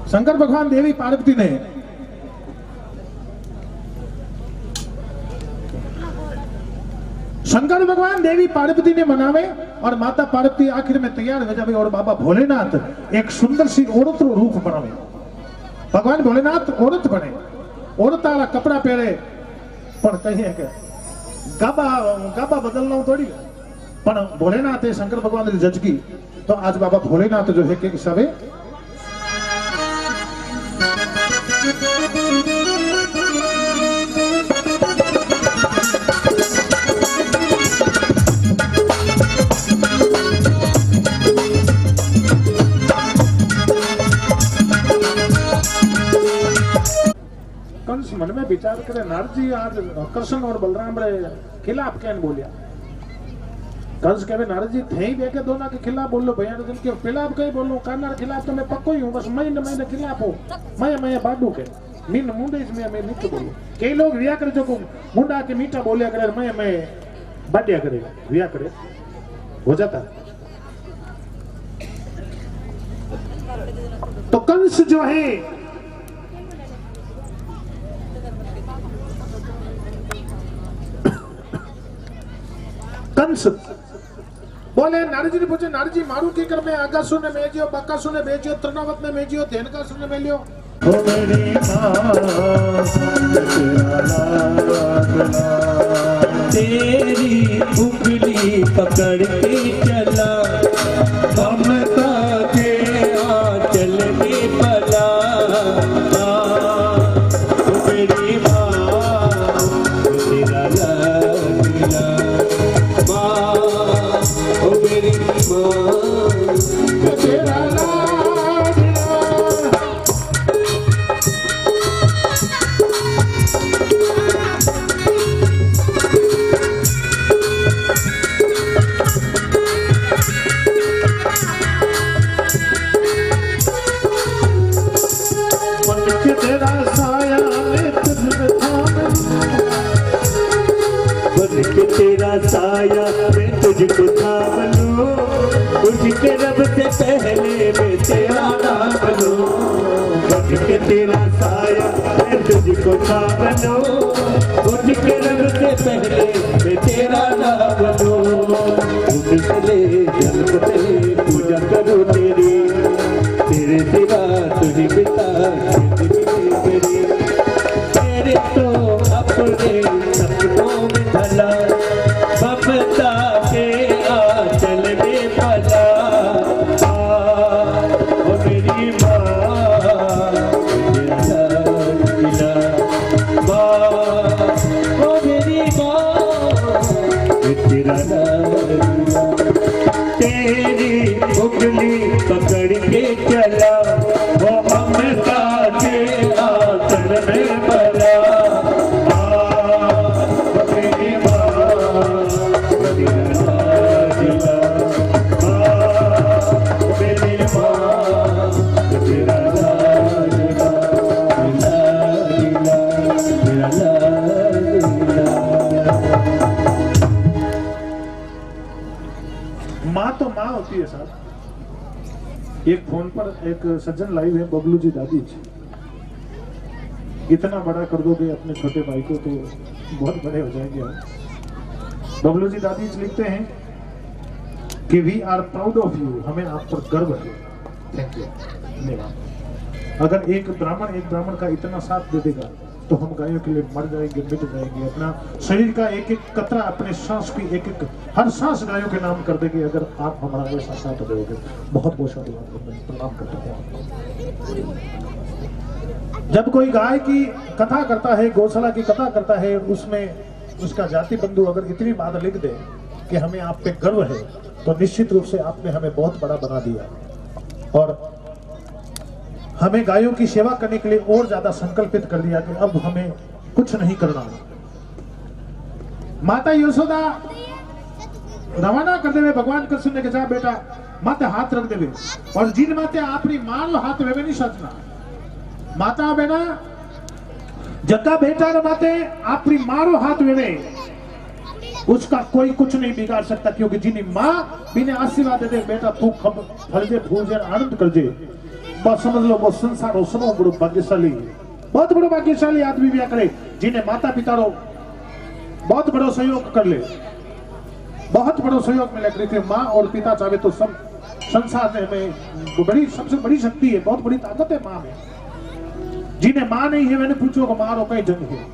शंकर भगवान देवी पार्वती ने शंकर भगवान देवी पार्वती ने मनावे और माता पार्वती आखिर में तैयार हो जावे और बाबा भोलेनाथ एक सुंदर सी औरत रूप बनावे भगवान भोलेनाथ औरत बने औरत वाला कपड़ा पहरे पर कहीं के गाबा बदलना थोड़ी पर भोलेनाथ शंकर भगवान की जज की तो आज बाबा भोलेनाथ जो है के हिसाबे कंस मन में विचार करे नारद जी आज कृष्ण और बलराम रे खिलाफ कहन बोलिया कंस कहे नारद जी थे ही देखे दोनों के खिलाफ बोलो भैया तो के खिलाफ कहीं बोलो काना के खिलाफ तो मैं पक्को ही हूं बस मैं खिलाफ हूं मैं बाडू के मीन मुंडे इसमें मैं नहीं बोलूं कई लोग रिया करे जो को मुंडा के मीठा बोलिया करे मैं बाडिया करेगा रिया करे हो जाता तो कंस जो है कंस बोले नारद जी ने पूछे नारद जी मारू की कर में आकाशु ने मेजियो बकासु ने बेजियो त्रिनावत ने मेजियो धेनकासु ने मेलियो ओ मेरी तेरी उंगली पकड़ के चला ममता के आंचल में पला मेरी माँ तेरा लगला मेरी माँ तेरा करूं, बन के तेरा साया मैं तुझको नाम लूं, उठ के रब से पहले मैं तेरा नाम लूं, उठ चले जन्म से पूजा करूं तेरी, तेरे सिवा तुझी पिता मेरी, तेरे तो अपने सपनों में ढला, ममता के आंचल में पला, ओ मेरी माँ ओ मेरी माँ तेरा तेरी उंगली पकड़ के चला, वो ममता के आंचल में पला, मेरी माँ मेरी माँ तेरा माँ तो माँ होती है साहब। एक फोन पर एक सज्जन लाइव है, बबलू जी दादी जी, इतना बड़ा कर दोगे अपने छोटे भाई को तो बहुत बड़े हो जाएंगे हम। बबलू जी दादी जी लिखते हैं कि we are proud of you, हमें आप पर गर्व है। थैंक यू, धन्यवाद। अगर एक ब्राह्मण का इतना साथ दे देगा तो हम गायों के लिए मर जाएंगे, मिट जाएंगे। अपना शरीर का एक एक कतरा, अपने सांस की एक एक हर सांस गायों के नाम कर देंगे अगर आप हमारा ऐसा साथ दोगे। बहुत बहुत धन्यवाद, प्रणाम करता हूँ। जब कोई गाय की कथा करता है, गौशाला की कथा करता है, उसमें उसका जाति बंधु अगर इतनी बात लिख दे कि हमें आप पे गर्व है, तो निश्चित रूप से आपने हमें बहुत बड़ा बना दिया और हमें गायों की सेवा करने के लिए और ज्यादा संकल्पित कर दिया कि अब हमें कुछ नहीं करना। माता यशोदा रवाना कर देवे भगवान कृष्ण ने कहा बेटा माते हाथ रख देवे, और जिन माते अपनी मां नो हाथ वेवे नहीं सजना। माता बेना जग्गा बेटा रे माते अपनी मां रो हाथ वेवे, उसका कोई कुछ नहीं बिगाड़ सकता, क्योंकि जिनी मां बिना आशीर्वाद दे बेटा तू फलजे फूलजे आनंद करजे, बस समझ लो वो संसार उसनो बड़ो भाग्यशाली, बहुत बड़ो भाग्यशाली आदमी भी करे जिन्हें माता पिता रो बहुत बड़ो सहयोग कर ले, बहुत बड़ो सहयोग मिले। क्योंकि माँ और पिता चाहे तो सब संसार में बड़ी सबसे बड़ी शक्ति है, बहुत बड़ी ताकत है माँ में। जिन्हें माँ नहीं है मैंने पूछो कि माँ रो कई जंग है,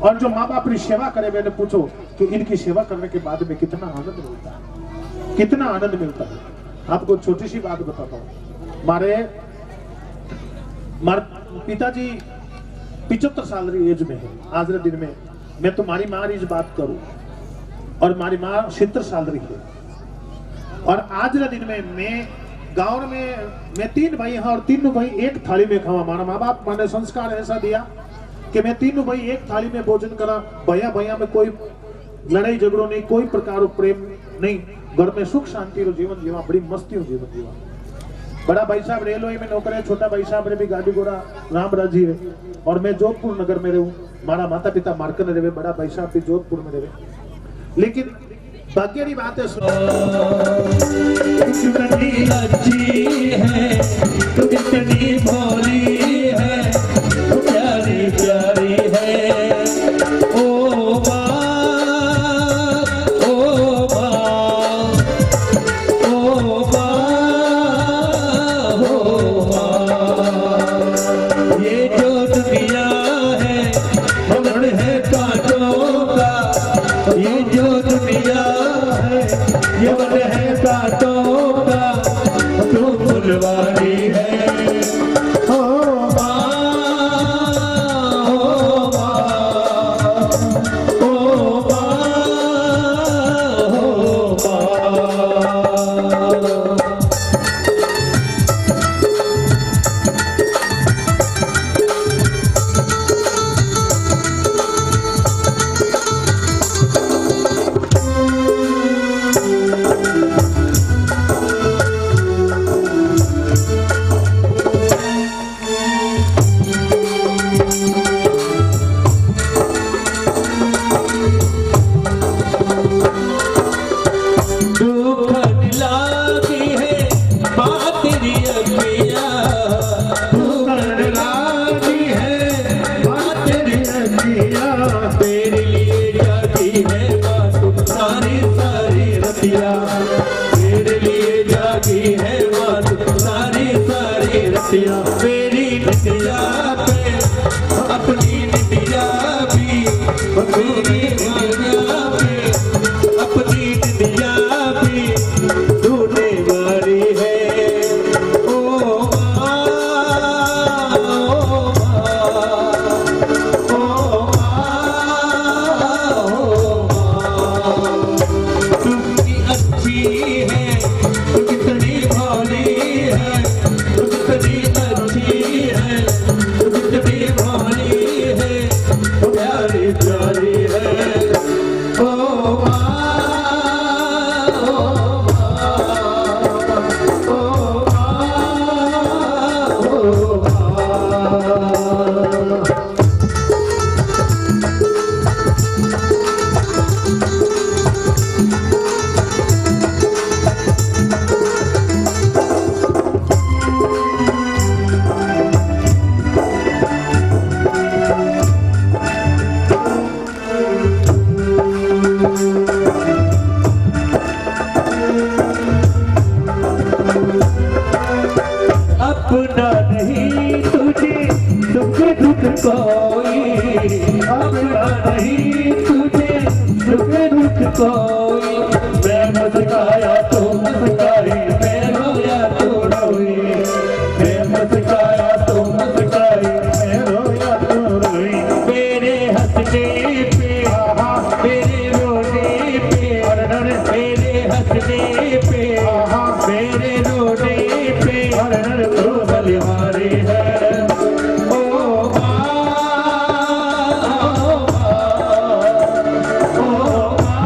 और जो माँ बाप की सेवा करे मैंने पूछो कि इनकी सेवा करने के बाद में कितना आनंद मिलता है, कितना आनंद मिलता है। आपको छोटी सी बात बताता हूँ, मारे पिताजी 75 साल की एज में है आज के दिन में। मैं तुम्हारी माँ की बात करूं और हमारी माँ 70 साल की है, और आज के दिन में मैं गांव में मैं 3 भाई हैं और तीनों भाई एक थाली में खावा। हमारा माँ बाप मैंने संस्कार ऐसा दिया कि मैं तीनों भाई एक थाली में भोजन करा, भैया भैया में कोई लड़ाई झगड़ो नहीं, कोई प्रकार प्रेम नहीं, घर में सुख शांति रो जीवन जीवा, बड़ी मस्ती रो जीवन जीवा। बड़ा भाई साहब रेलवे में नौकर है, छोटा भाई साहब ने भी गाड़ी घोड़ा राम राजी है, और मैं जोधपुर नगर में रहूं। हमारा माता पिता मार्कन रहे, बड़ा भाई साहब भी जोधपुर में रहे। लेकिन भाग्य की बात है, कितनी अच्छी है तू, कितनी भोली है तू, प्यारी प्यारी है ओ माँ, ओ माँ, ओ माँ, ओ माँ। ये जो दुनिया है मन है कांटों का, ये जो दुनिया है ये मन है कांटों का, तू फुलवारी है बिटिया मेरी बिटिया पे अपनी बिटिया भी मेरी बिटिया पे अपनी बिटिया भी ढूंढने वाली है। ओ माँ, ओ माँ, तुमकी अच्छी है, तू कितनी भोली है, तू कितनी अच्छी है, तू कितनी भोली है, तू प्यारी प्यारी है। ओ माँ, ओ माँ, ओ माँ, ओ माँ। अपना नहीं तुझे दुख दुख कोई, अपना नहीं तुझे दुख दुख कोई। मैं मुस्काया तो मुस्काई, मैं रोया तो रोई, मैं मुस्काया तो मुस्काई, मैं रोया तो रोई। मेरे हंसने पे मेरे रोने पे, मेरे हंसने पे मेरे रोने पे तू बलिहारी है। ओ माँ, ओ माँ, ओ माँ।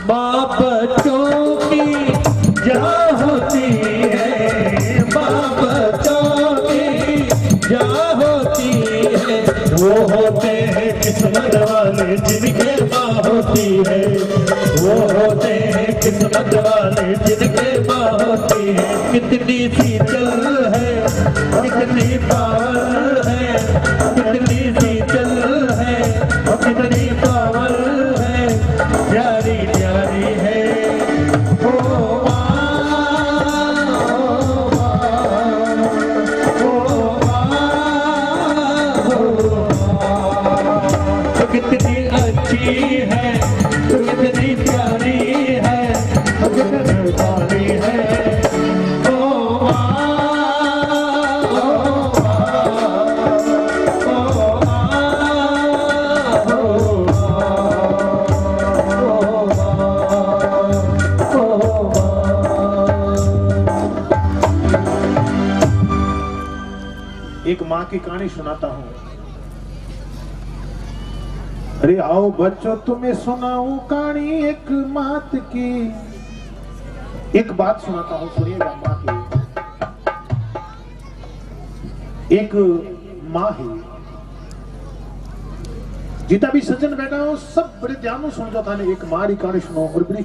माँ बच्चों की जहाँ होती है, माँ बच्चों की जहाँ होती है, वो होते हैं किस्मत वाले जिनके माँ होती है, वो होते हैं किस्मत वाले जिनके माँ होती है। कितनी शीतल है, कितनी पावर है, कितनी शीतल है, कितनी पावर है, प्यारी प्यारी है। ओ माँ, ओ माँ, ओ माँ, तो कितनी अच्छी है, तो कितनी प्यारी है, तो कितनी प्यारी है। ओ माँ, ओ माँ, ओ एक माँ की कहानी सुनाता हूँ। अरे आओ बच्चों तुम्हें सुनाऊं कहानी एक मात की। एक बात सुनाता हूँ, सुनिएगा माँ की। एक माँ है, जितना भी सज्जन बैठा हो सब बड़े ध्यान सुन जो था। एक माँ की कहानी सुनो और बड़ी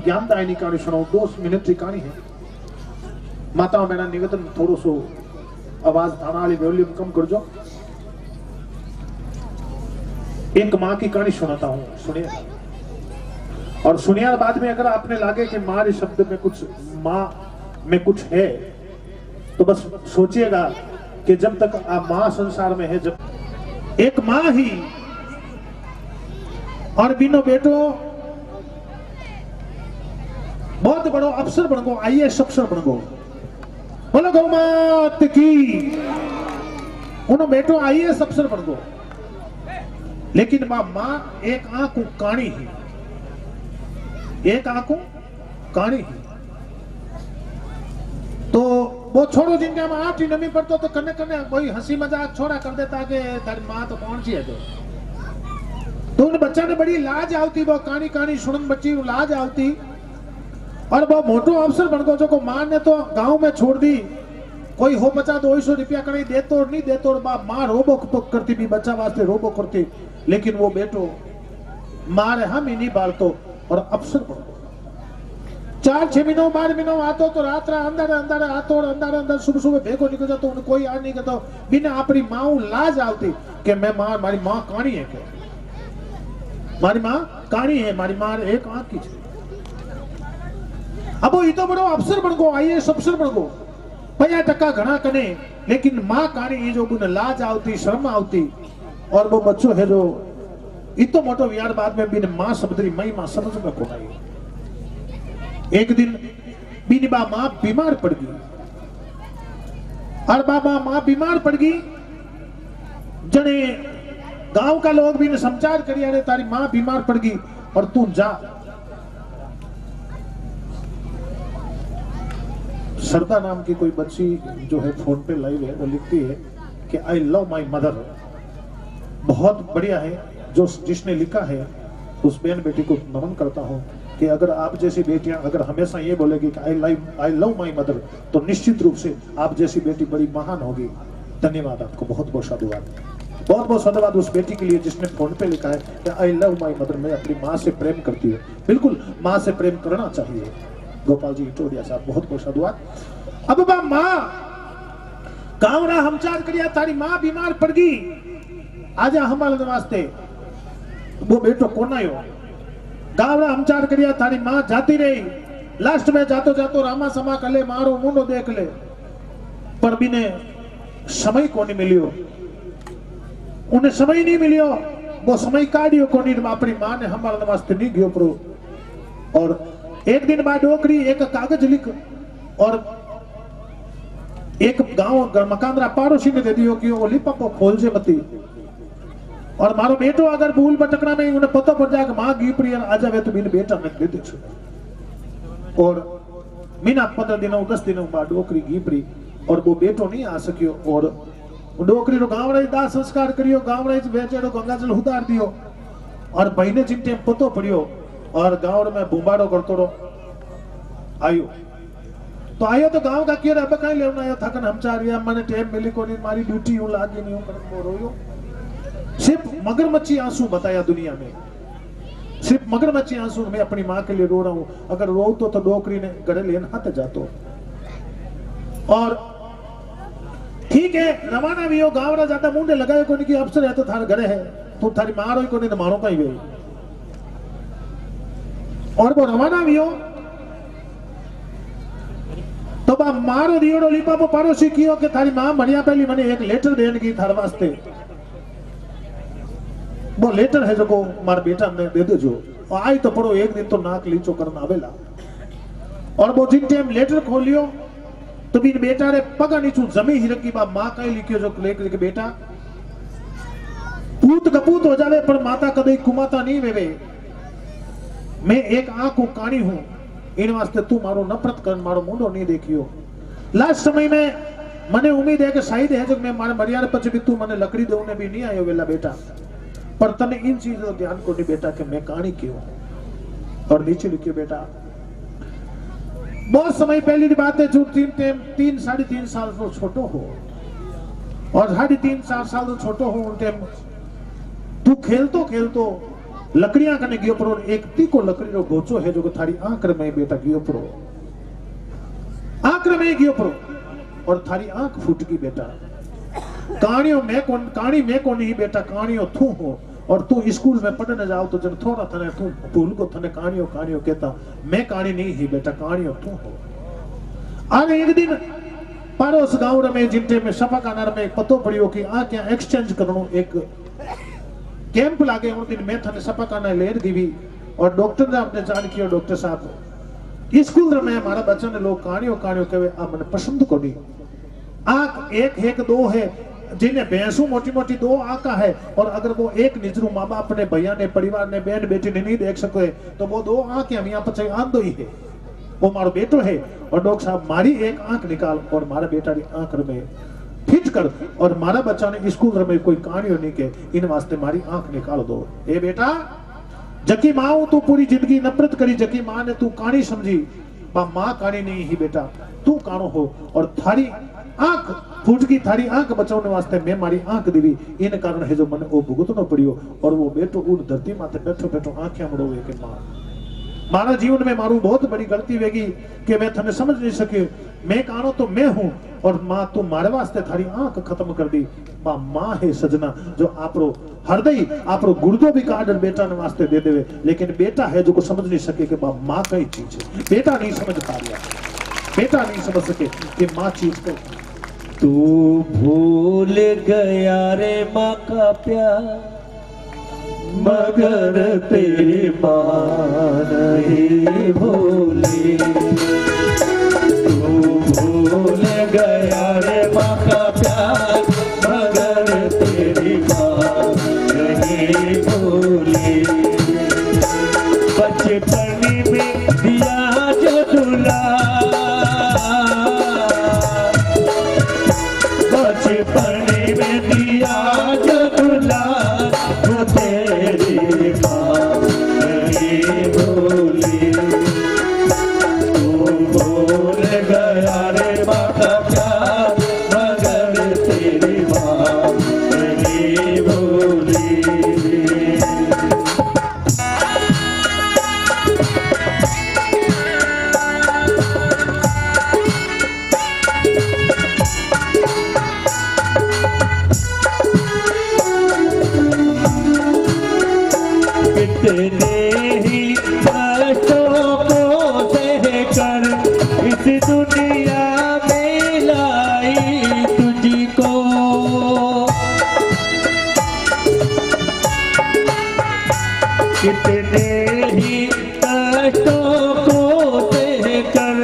ज्ञानदायिनी कहानी सुनो। 2 मिनट की कहानी है। माताओं बहना निवेदन थोड़ो सो आवाज थाना वाली वॉल्यूम कम कर जो। एक माँ की कहानी सुनाता हूँ, सुनिए। और सुनिए बाद में अगर आपने लागे कि माँ शब्द में कुछ, माँ में कुछ है, तो बस सोचिएगा कि जब तक आप माँ संसार में है, जब एक माँ ही और बिनो बेटो बहुत बड़ो अफसर बन गो, IAS अफसर बन गो। बोलो गौ मात की। उन्होंने बेटो IAS अफसर बन गो, लेकिन माँ एक आंख काणी ही, एक आंख काणी ही। तो वो छोड़ो जिनके में 8 नमी पड़तो तो कने कने कोई हंसी मजाक छोड़ा कर देता कि तारी माँ तो कौन सी है। तो उन बच्चा ने बड़ी लाज आवती, वो कहानी कहानी सुनन बच्ची लाज आवती। और वो मोटो अफसर बन गो जो को माँ ने तो गांव में छोड़ दी कोई हो 50-200 रुपया कहीं देतो और नहीं देतो और मां रोबो करती भी बच्चा वास्ते रोबो करती, लेकिन वो बेटो मारे हम ही नहीं बालतो और अफसर पड़ो 4-6 महीनों 12 महीनों आतो तो रात अंदर अंदर आतो और अंदर सुबह सुबह भेगो निकल जातो, कोई आ नहीं करता बिना अपनी मां लाज आवती कि मैं मां मारी मां काणी है के मारी मां काणी है, मारी मां एक आंख की है। अब वो तो बड़ो अफसर बन गो, आईएएस अफसर बन गो 50% घना कने, लेकिन मां काणी ये जो गुण लाज आवती शर्म आवती और वो बच्चों है जो इतो मोटो विहार बाद में बिन मां शब्दरी मई मां समझ में को आई। एक दिन बिन बा मां बीमार पड़ गई और बाबा मां बीमार पड़ गई, जने गांव का लोग भी ने समाचार करिया रे तारी मां बीमार पड़ गई और तू जा। सरदा नाम की कोई बच्ची जो है फोन पे लाइव है, वो लिखती है कि आई लव माई मदर। बहुत बढ़िया है जो जिसने लिखा है, उस बहन बेटी को नमन करता हूं कि अगर आप जैसी बेटियां अगर हमेशा ये बोलेगी कि आई लव माई मदर, तो निश्चित रूप से आप जैसी बेटी बड़ी महान होगी। धन्यवाद आपको, बहुत बहुत साधुवाद, बहुत बहुत साधुवाद उस बेटी के लिए जिसने फोन पे लिखा है कि आई लव माई मदर, मैं अपनी माँ से प्रेम करती हूँ। बिल्कुल माँ से प्रेम करना चाहिए। गोपाल जी टोडिया साहब, बहुत बहुत साधुवाद। अब बा माँ गाँव हमचार करिया तारी माँ बीमार पड़ गई, आजा हमारे वास्ते। वो बेटो कोन आयो, गाँव हमचार करिया तारी माँ जाती रही, लास्ट में जातो जातो रामा समा कले मारो मुंडो देख ले, पर बिने समय कोनी मिलियो, उन्हें समय नहीं मिलियो, वो समय काढ़ियो कोनी, अपनी माँ ने हमारे वास्ते नहीं गयो प्रो। और एक दिन बाद डोकरी एक कागज लिख और एक गांव मकानरा पाड़ोशी ने दे दियो कि वो लिपापो खोल जे मती, और मारो बेटो अगर भूल भटकना में उन्हें पता पड़ जाए कि मां गीपरी आ जावे तो बिन बेटा ने दे दे। और मीना 15 दिनों 10 दिनों बाद डोकरी गीपरी और वो बेटो नहीं आ सकियो, और डोकरी रो गांव रे दाह संस्कार करियो, गांव रे बेचेड़ो गंगाजल उतार दियो, और भाई ने जिन टाइम पतो पड़ियो और गांव में बुम्बाड़ो करतो रो आयो, तो आयो तो गांव का केर अब कहीं लेना आयो थकन हमचारिया मने टाइम मिली कोनी, मारी ड्यूटी हूं लागी नहीं हूं कर रोयो। सिर्फ मगरमच्छी आंसू बताया दुनिया में, सिर्फ मगरमच्छी आंसू मैं अपनी मां के लिए रो रहा हूं, अगर रो तो डोकरी ने गड़े लेना हाथ जातो। और ठीक है रवाना भी हो, गांव रा ज्यादा मुंडे लगाए कोनी की अफसर है तो थारे घरे है, तो थारी मां रोई कोनी तो मारो कहीं गई। और वो रवाना भी हो तो बा मारो दियोड़ो लिपापो पड़ोसी कियो कि थारी मां मरिया पहली मने एक लेटर देन की थार वास्ते, वो लेटर है जो को मार बेटा ने दे दे जो आई तो पढ़ो, एक दिन तो नाक लीचो करना आवेला। और वो जिन टाइम लेटर खोलियो तो बिन बेटा रे पगा नीचू जमी ही रखी, बा मां कई लिखियो जो लेकर के बेटा पूत कपूत हो जावे पर माता कदे कुमाता नहीं वेवे, मैं एक आंख को काणी हूं, इन वास्ते तू मारो नफरत कर, मारो मुंडो नहीं देखियो। लास्ट समय में मने उम्मीद है कि शायद है जो मैं मारे मरियारे पछे भी तू मने लकड़ी देने भी नहीं आयो वेला बेटा, पर तने इन चीजों ध्यान को नहीं बेटा कि मैं कहानी क्यों। और नीचे लिखियो बेटा, बहुत समय पहले की बात है जो 3-3.5 साल तो छोटो हो, और 3.5-4 साल तो छोटो हो, उन टाइम तू खेलतो खेलतो लकड़ियां कने गियो परो, एक तीको लकड़ी रो गोचो है जो थारी आंख में बेटा गियो परो, आंख में गियो परो और थारी आंख फूट गई बेटा। कहानियों में कौन नहीं बेटा, कहानियों तू हो, और तू स्कूल में पढ़ने जाओ तो जब थोड़ा थने तू भूल को थने कहानियों कहता, मैं कहानी नहीं ही बेटा, कहानियों तू हो। आगे एक दिन पड़ोस गांव में जिनटे में सफा कानार में पतो पड़ियो कि आ क्या एक्सचेंज करनो एक कैंप लागे, उन दिन मैं थने सफा काना लेर दी, और डॉक्टर ने अपने जान किया, डॉक्टर साहब स्कूल में हमारा बच्चा ने लोग कहानियों कहे आ मैंने पसंद को नहीं, आंख एक दो है, जिन्हें भैंसू मोटी मोटी 2 आंखा है, और अगर वो एक निजरू माँ बाप ने भैया ने परिवार ने बहन बेटी ने नहीं देख सको तो वो 2 आंखें हम यहाँ पर आंधो ही है, वो मारो बेटो है। और डॉक्टर साहब मारी एक आंख निकाल और मारा बेटा की आंख में फिट कर, और मारा बच्चा ने स्कूल में कोई कहानी नहीं के, इन वास्ते मारी आंख निकाल दो। ए बेटा जकी माँ तू पूरी जिंदगी नफरत करी, जकी माँ ने तू कहानी समझी, माँ कहानी नहीं ही बेटा, तू कानो हो, और थारी आंख फूटकी थारी आंख बचाने वास्ते मैं मारी आंख दीवी इन कारण है जो मने ओ भुगतनो पड़ियो और वो बेटो उड़ धरती माथे बैठो बैठो आंखें मड़ोवे के मां मारा जीवन में मारू बहुत बड़ी गलती वेगी कि मैं थने समझ नहीं सके मैं कानो तो मैं हूं और मां तू मारे वास्ते थारी आंख खत्म कर दी मां है सजना जो आपरो हृदय आपरो गुर्दो भी काट बेटा ने वास्ते दे देवे लेकिन बेटा है जो को समझ नहीं सके कि मां कई चीज है बेटा नहीं समझ पा रहा बेटा नहीं समझ सके कि मां चीज कई तू भूल गया रे माँ का प्यार मगर तेरी माँ नहीं भूली तू भूल गया रे माँ का प्यार मगर तेरी माँ नहीं भूली बचपन में दिया जो दुलार बचपन में दिया जो दुलार वो तेरी माँ नहीं भूली तू भूल गया रे माँ का प्यार मगर तेरी माँ नहीं भूली कितने ही कष्टों को सहकर इस दुनिया में लाई तुझको कितने ही कष्टों को सहकर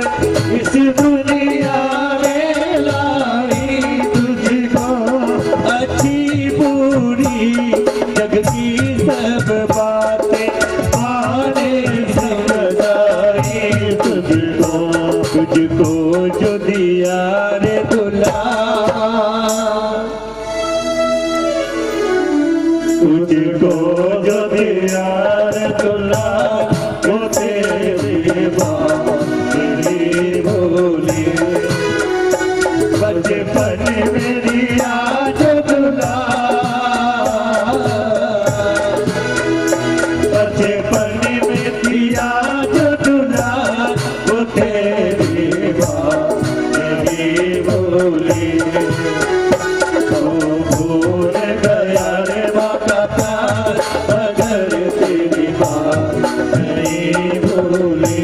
इस दुनिया में लाई तुझको अच्छी बुरी जग की सब बातें आने समझाई तुझको जो दिया रे दुलार तुझको जो दिया रे दुलार वो तेरी माँ नहीं भूली बचपन में दिया जो दुलार बचपन में दिया जो दुलार वो तेरी माँ नहीं भूली तू भूल गया रे माँ का प्यार मगर तेरी माँ नहीं भूली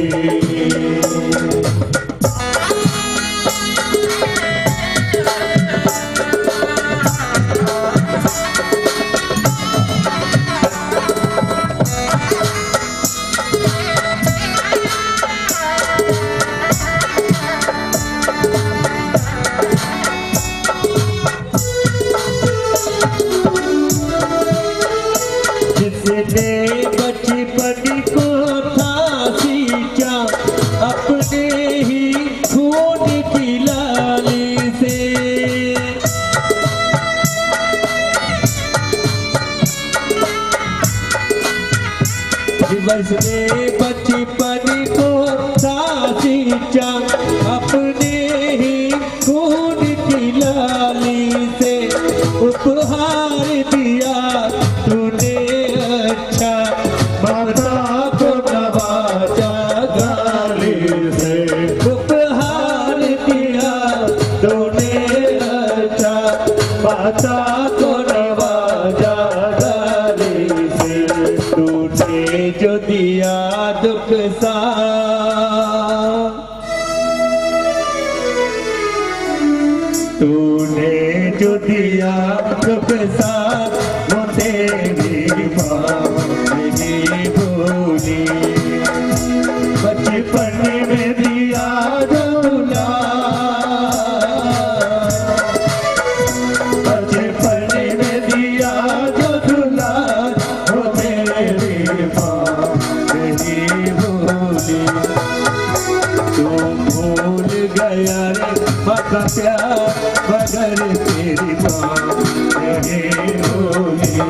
जिसने बचपन को था सींचा अपने ही खून की लाली से जिसने बचपन को था सींचा अपने ही खून की लाली से उपहार दिया तूने अच्छा माता को नवाजा गाली से उपहार दिया तूने अच्छा माता को नवाजा गाली से तूने जो दिया दुख सा तूने जो दिया दुख सा वो तेरी माँ नहीं भूली बचपन में दिया दुलार बचपन में दिया जो दुलार वो तेरी माँ नहीं भूली तू भूल गया रे माँ का प्यार मगर तेरी माँ नहीं भूली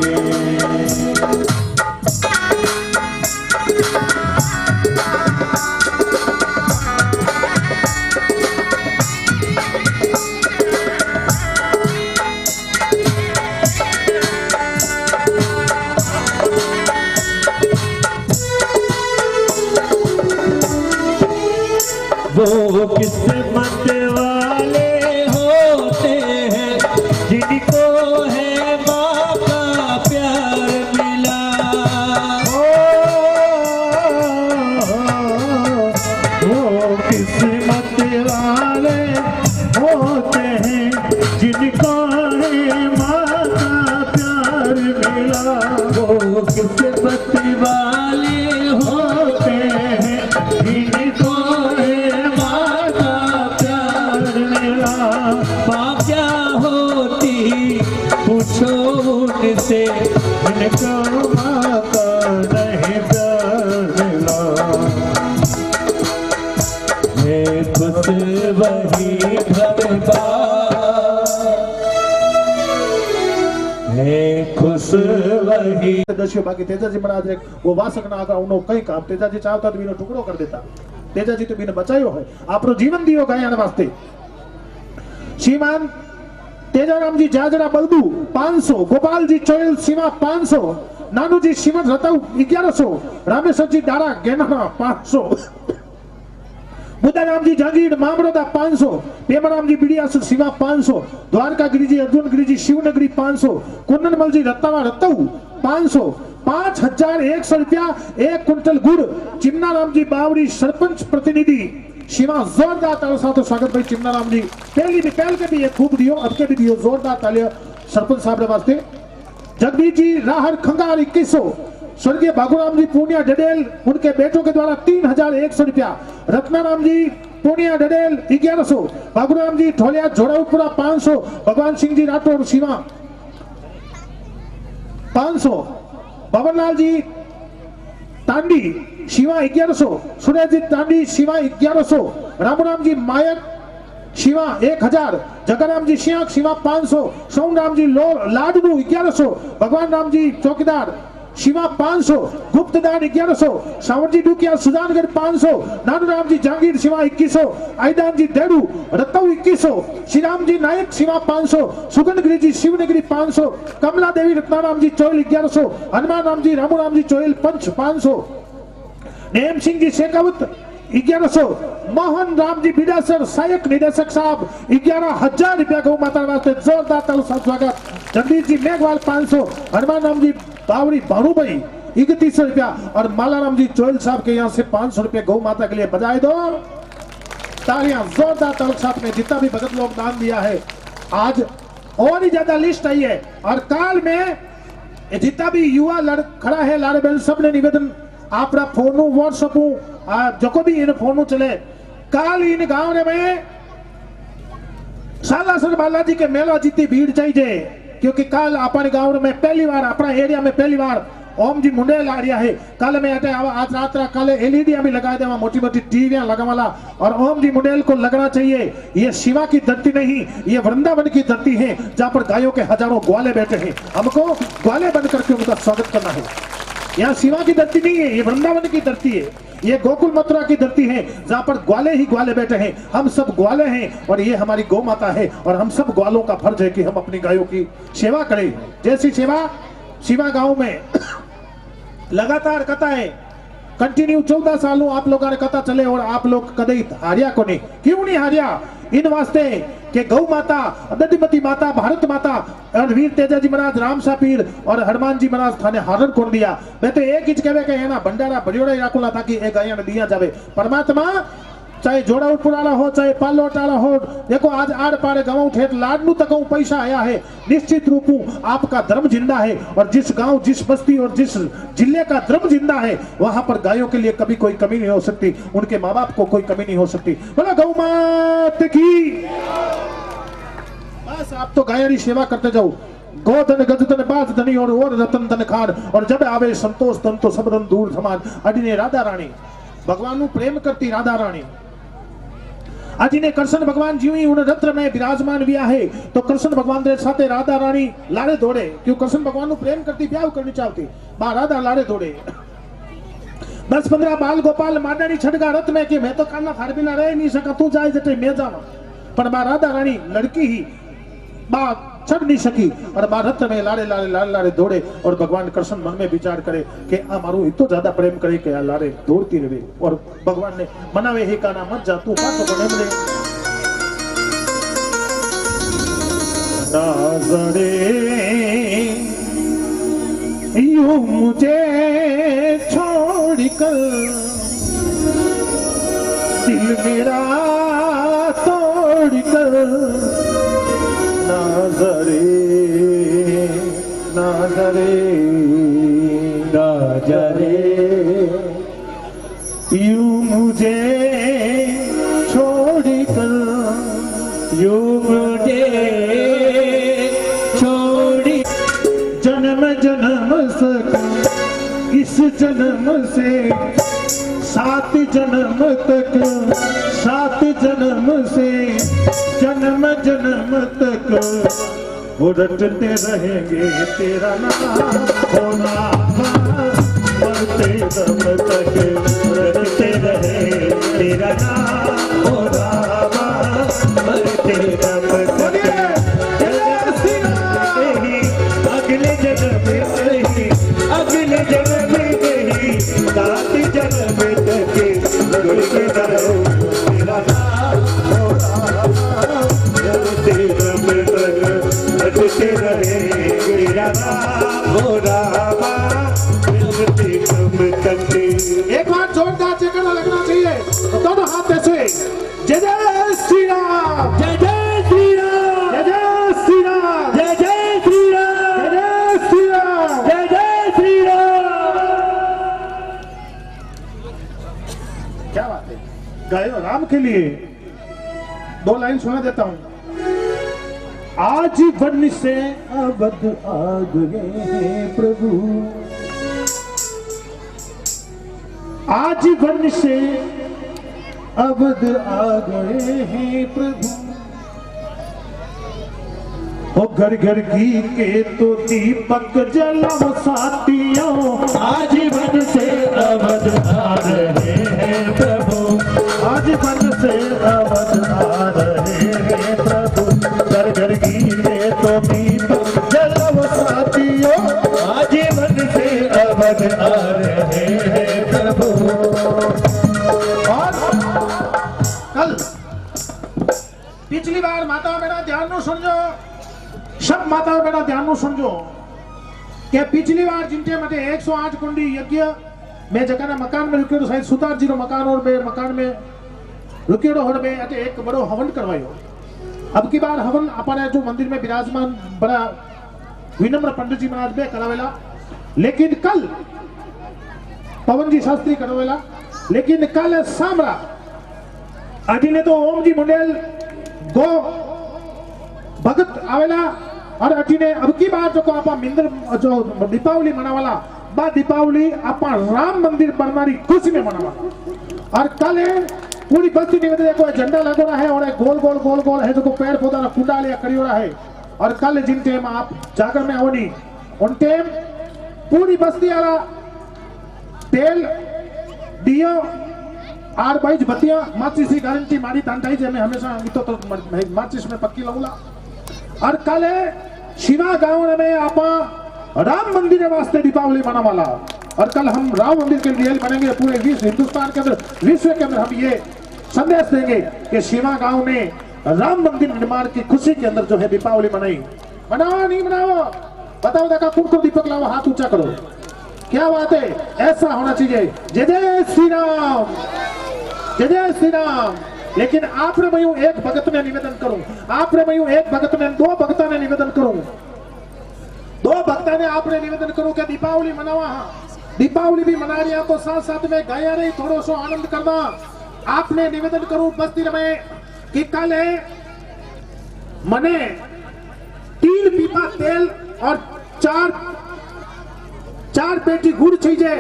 वो किस्मत वाले होते हैं जिनको है माँ का प्यार मिला। वो किस्मत वाले होते हैं जिनको है माँ का प्यार मिला। वो किस्मत वाले होते हैं जिनको है माँ का प्यार मिला। माँ क्या होती पूछो उनसे, जिनको माँ का नहीं प्यार मिला। है खुश वही घर है खुश वही। दस्यो बाकी तेजाजी महाराज एक वो वासक ना आगा उनो कई काम तेजाजी चाहता तो बीनो टुकड़ो कर देता। तेजाजी तो बीने बचायो है, आपरो जीवन दियो गायन वास्ते। श्रीमान तेजाराम जी जाजरा बलदू 500, गोपाल जी चोयल सीमा 500, नानू जी श्रीमद रताऊ 1100, रामेश्वर जी दारा गेना 500, बुद्धाराम जी जागीर मामरोदा 500, पेमराम जी बिड़ियासुर सीमा 500, द्वारका गिरी जी अर्जुन गिरी जी शिवनगरी 500, कुन्ननमल जी रत्तावा रत्ताऊ 500, 5100 रुपया 1 कुंटल गुड़। चिमनाराम जी बावरी सरपंच प्रतिनिधि शिवा जोरदार तालियों साथ स्वागत भाई चिमनाराम जी। पहले के भी ये खूब दियो, अब के भी दियो जोरदार तालियां सरपंच साहब वास्ते। जगदीश जी राहर खंगार 2100, स्वर्गीय बागुराम जी पूर्णिया डडेल उनके बेटों के द्वारा 3100 रुपया। रत्नाराम जी पूर्णिया डडेल 1100, बागुराम जी ठोलिया जोड़ाउपुरा 500, भगवान सिंह जी राठौर सीमा 500, भवनलाल जी तांडी शिवा 1100, सुरेशजी तांडी शिवा 1100, रामराम जी मायक शिवा 1000, जगराम जी सियाक शिवा 500, सोमराम जी लाडनू 1100, भगवान राम जी चौकीदार शिवा 500, गुप्तदान 1100, सावरजी डुकिया सुजानगढ़ 500, नानूराम जी जहांगीर शिवा 2100, आईदान जी डेडू रत्ताऊ 2100, श्रीराम जी नायक शिवा 500, सुगंधगिरी जी शिवनगरी 500, कमला देवी रत्नाराम जी चोयल 1100, हनुमान राम जी रामूराम जी चोयल पंच 500, नेम सिंह जी शेखावत 1100, मोहन राम जी बिडासर सहायक निदेशक साहब 11,000 रुपया गौ माता वास्ते जोरदार तालियों से स्वागत। जगदीश जी मेघवाल 500, हनुमान राम जी बावरी भानुभाई 3100 रुपया और मालाराम जी चोयल साहब के यहाँ से 500 रुपया गौ माता के लिए बजाय दो तालियां जोरदार तालियों के साथ में। जितना भी भगत लोग दान दिया है आज और ही ज्यादा लिस्ट आई है और काल में जितना भी युवा खड़ा है लाड़े बहन सब ने निवेदन आप फोन व्हाट्सअप जो भी इन फोन चले काल इन गांव में सालासर बालाजी के मेला जितनी भीड़ चाहिए क्योंकि कल अपने गांव में पहली बार अपना एरिया में पहली बार ओम जी मुंडेल आ रहा है। कल मैं आज रात कल एलईडी भी लगा देवा मोटी मोटी टीवियां लगावाला और ओम जी मुंडेल को लगना चाहिए ये शिवा की धरती नहीं ये वृंदावन की धरती है जहाँ पर गायों के हजारों ग्वाले बैठे हैं। हमको ग्वाले बन करके उनका स्वागत करना है। यहाँ शिवा की धरती नहीं है ये वृंदावन की धरती है, ये गोकुल मथुरा की धरती है जहाँ पर ग्वाले ही ग्वाले बैठे हैं। हम सब ग्वाले हैं और ये हमारी गौ माता है और हम सब ग्वालों का फर्ज है कि हम अपनी गायों की सेवा करें। जैसी सेवा शिवा गांव में लगातार कथा है कंटिन्यू 14 सालों आप लोगों ने कथा चले और आप लोग कदई हारिया को नहीं। क्यों नहीं हारिया? इन वास्ते के गौ माता दधिमती माता भारत माता और वीर तेजाजी महाराज राम सापीर और हनुमान जी महाराज थाने हारण कर दिया। मैं तो एक हिच कहे है ना भंडारा भरियोड़ा ही राखूला ताकि एक गाया ने दिया जावे। परमात्मा चाहे जोड़ा पुराना हो चाहे पालोटाला हो, देखो आज आड़ पाड़े गाँव ठेठ लाडनू तक पैसा आया है। निश्चित रूप आपका धर्म जिंदा है और जिस गांव जिस बस्ती और जिस जिले का धर्म जिंदा है वहां पर गायों के लिए कभी कोई कमी नहीं हो सकती, उनके माँ बाप को कोई कमी नहीं हो सकती। बोला गौ माता की। बस आप तो गायों की सेवा करते जाओ। गोधन गजधन बाज धनी और रतन धन खान और जब आवे संतोष तन तो सब रन दूर समान। अडिने राधा रानी भगवान प्रेम करती राधा रानी आज ने कृष्ण भगवान जी उन रत्र में विराजमान भी है तो कृष्ण भगवान रे साथे राधा रानी लाड़े दौड़े क्यों कृष्ण भगवान प्रेम करती ब्याह करनी चाहती मां राधा लाड़े दौड़े। 10-15 बाल गोपाल मांडनी छड़गा रथ में कि मैं तो काना थार बिना रह नहीं सका तू जाए जटे मैं जावा पर मां राधा रानी लड़की ही मां चढ़ नहीं सकी और बा रथ में लारे लारे लारे लारे दौड़े और भगवान कृष्ण मन में विचार करे कि आ मारू इतो ज्यादा प्रेम करे कि आ लारे दौड़ती रहे और भगवान ने मनावे ही काना मत जा तू पाछो बने मने नाज़रे यूं मुझे छोड़कर दिल मेरा तोड़कर नाज़रे नाज़रे नाज़रे यूं मुझे छोड़कर यूं मुझे छोड़ी जन्म जन्म से इस जन्म से 7 जन्म तक 7 जन्म से जन्म जन्म तक वो रटते रहेंगे तेरा नाम होना मरते दम तक रटते रहे तेरा नाम होना मरते दम तक अगले जन्म में नहीं, अगले जन्म में नहीं, 7 जन्म तक जुड़ते रहो तेरा नाम तेरा रटते रहे तेरा नाम हो रामा मिलते दम तक। एक बार जोरदार जयकारा लगना चाहिए दोनों हाथ ऐसे जय जय श्री राम जय जय श्री राम जय जय श्री राम जय जय श्री राम जय जय श्री राम जय जय श्री राम। क्या बात है गायो राम के लिए 2 लाइन सुना देता हूं। आज वन से अवध आ गए हैं प्रभु आज वन से अवध आ गए हैं प्रभु ओ घर घर घी के तो दीपक जलाओ साथियों आज वन से अवध आ रहे हैं प्रभु आज वन से अवध आ रहे हैं प्रभु घर घर घी के तो दीपक जलाओ साथियों आज वन से अवध आ रहे हैं प्रभु। और कल पिछली बार माता मेरा ध्यान नो सुनजो सब माता मेरा ध्यान नो सुनजो के पिछली बार जिनके मटे 108 कुंडी यज्ञ मैं जगह मकान में रुकियो शायद सुतार जी रो मकान और बे मकान में रुकियो होड़ में अटे एक बड़ो हवन करवायो। अब की बार हवन अपने जो मंदिर में विराजमान बड़ा विनम्र पंडित जी महाराज बे करावेला लेकिन कल पवन जी शास्त्री करवेला लेकिन कल सामरा अजीने तो ओम जी मुंडेल गो भगत आवेला और अजीने अब की बार जो को आपा मिंदर जो दीपावली मनावाला बा दीपावली आपा राम मंदिर बनवारी खुशी में मनावा और कल पूरी बस्ती निवेदन देखो झंडा लगो रहा है और एक गोल गोल गोल गोल है जो को पेड़ पौधा ना कुंडा लिया करियो रहा है और कल जिन टेम आप जागर में आवनी उन टेम पूरी बस्ती वाला तेल दियो आर 22 बत्तियां माचिस की गारंटी मारी तांटाई जे मैं हमेशा तो माचिस में पक्की लगूला और कल शिवा गांव में आपा राम मंदिर वास्ते दीपावली मनावाला और कल हम राम मंदिर के लिए बनेंगे पूरे विश्व हिंदुस्तान के अंदर विश्व के अंदर हम ये संदेश देंगे कि शिवा गांव ने राम मंदिर निर्माण की खुशी के अंदर जो है दीपावली मनाई। मनाओ नहीं मनाओ बताओ देखा कुछ दीपक लाओ हाथ ऊंचा करो क्या बात है ऐसा होना चाहिए। जय जय श्री राम जय जय श्री राम। लेकिन आप रे मैं एक भगत ने निवेदन करूं आप रे मैं एक भगत ने 2 भक्ता ने निवेदन करूं 2 भक्ता ने आपने निवेदन करूं कि दीपावली मनावा दीपावली भी मना रही तो साथ साथ में गाया रही थोड़ो सो आनंद करना आपने निवेदन करूं बस्ती में कि कल है मने 3 पीपा तेल और 4 पेटी गुड़ चाहिए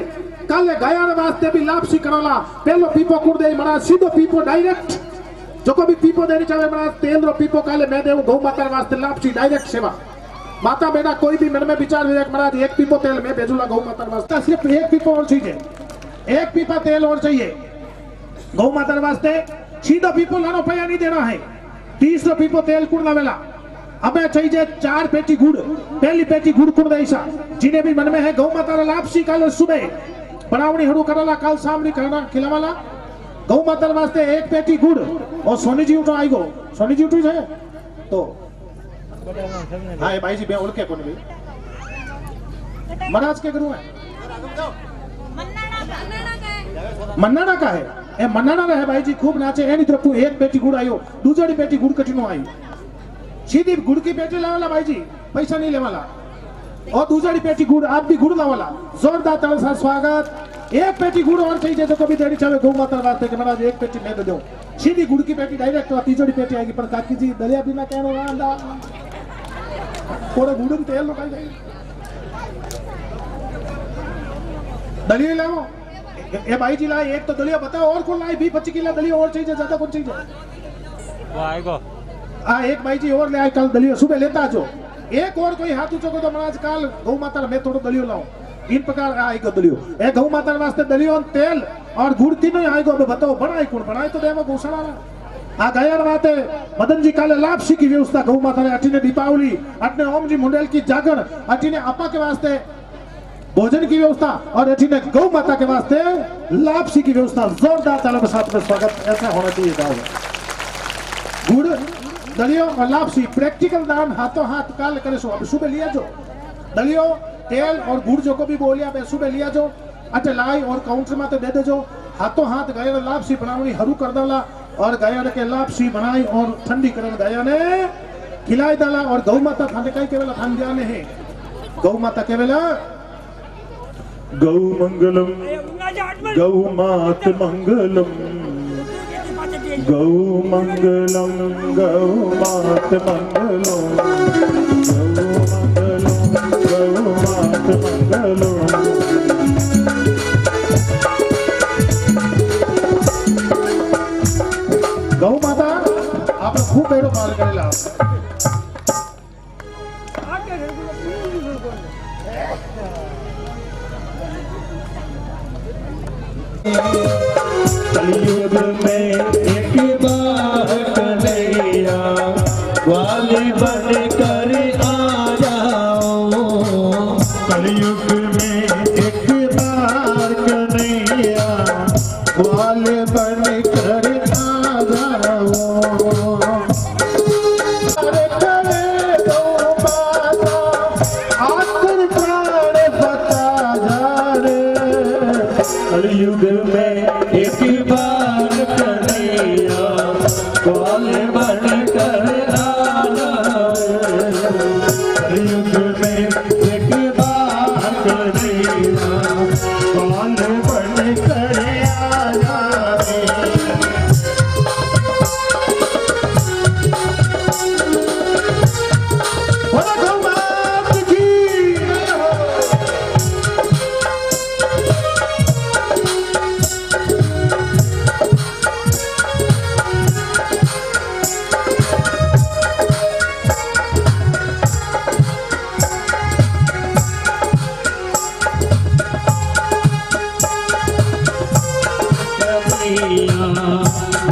कल गया वास्ते भी लापसी करोला पहलो पीपो कुड़ दे मना सीधो पीपो डायरेक्ट जो को भी पीपो देनी चाहिए मना तेल रो पीपो काले मैं देव गौ माता वास्ते लापसी डायरेक्ट सेवा माता बेटा कोई भी मन में विचार महाराज 1 पीपो तेल में भेजूला गौ माता वास्ते सिर्फ 1 पीपो और चाहिए 1 पीपा तेल और चाहिए गौ माता वास्ते सीधो पीपो लानो पैया नहीं देना है 30 पीपो तेल कुड़ लावेला हमें चाहिए 4 पेटी गुड़। पहली पेटी गुड़ कुण देसा जिन्हें भी मन में है गौ माता लापसी काल सुबह बनावनी हड़ू कराला काल सामने करना खिलावाला गौ माता वास्ते 1 पेटी गुड़ और सोनी जी उठो आई गो सोनी जी उठी है तो हाँ ये भाई जी बे ओळखे कोनी भाई महाराज के गुरु है मन्नाना का है ए मन्नाना रहे भाई जी खूब नाचे एनी तरफ 1 पेटी गुड़ आयो दूसरी पेटी गुड़ कटीनो आई सीधी गुड़ की पेटी लावाला भाई जी पैसा नहीं लेवाला और दूसरी पेटी गुड़ आप भी गुड़ लावाला जोरदार ताली से स्वागत 1 पेटी गुड़ और चाहिए तो कभी देनी चाहिए गौ माता वास्ते कि महाराज 1 पेटी मैं दे दूं सीधी गुड़ की पेटी डायरेक्ट और तीसरी पेटी आएगी पर काकी जी दलिया बिना कहनो रांदा थोड़ा गुड़ में तेल लगाई जाए दलिया लाओ ए भाई जी लाए 1 तो दलिया बताओ और कौन लाए 20-25 किलो दलिया और चाहिए ज्यादा कौन चाहिए वो आएगा 1 भाई जी और ले आए कल दलिया सुबह लेता जो एक और कोई हाथ ऊंचो को तो महाराज काल गौ माता मैं थोड़ा दलियो लाऊं इन प्रकार आएगा दलियो ए गौ माता वास्ते दलियो तेल और गुड़ तीनों आएगा अब बताओ बनाए कौन बनाए तो देवा घोषणा आ गया बाते मदन जी काले लापसी की व्यवस्था गौ माता ने अटीने दीपावली अटने ओम जी मुंडेल की जागरण अटीने आपा के वास्ते भोजन की व्यवस्था और अटीने गौ माता के वास्ते लापसी की व्यवस्था जोरदार तालियों के साथ में स्वागत ऐसा होना चाहिए गाँव में गुड़ दलियो और लापसी प्रैक्टिकल दान हाथों हाथ काल करे सो अब सुबह लिया जो दलियो तेल और गुड़ जो को भी बोलिया बे सुबह लिया जो अटे लाई और काउंटर में तो दे दे जो हाथों हाथ गया लापसी बनावनी हरू कर डाला और गया के लापसी बनाई और ठंडी कर गया ने खिलाई डाला और गौ माता थाने कई केवल थान जाने है गौ माता केवल गौ मंगलम गौ मात मंगलम गौ मंगलम गौ मात मंगलम गौ मात मंगलम गौ माता आप खूब पेड़ो पाल करेला कलयुग में एक बार कन्हैया वाले बन कर आ जाओ कलयुग में एक बार कन्हैया वाले बन कर आ जाओ अरे करे गौ माता आखिर प्राण बता जा रे कलयुग में एक बार कन्हैया वाले बन कर आना कलयुग में एक बार कन्हैया वाले बन कर आना बोलो गौ माता की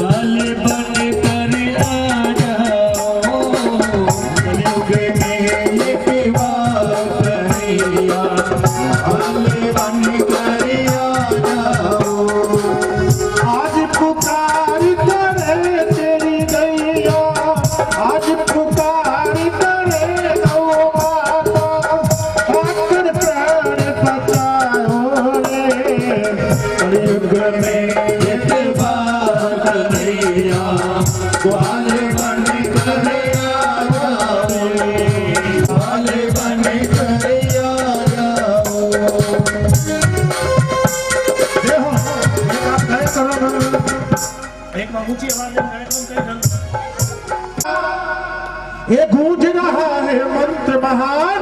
वाले बन कर आ जाओ कलयुग में एक बार कन्हैया वाले बन कर आ जाओ आज पुकार करे तेरी गैया आज पुकार करे गौ माता आकर प्राण बचाओ रे कलयुग में एक बार कन्हैया वाले बन कर आ जाओ वाले बन कर आ जाओ देखो एक आप गाय करो एक ऊंची आवाज में गाय करो ये गूंज रहा है मंत्र महान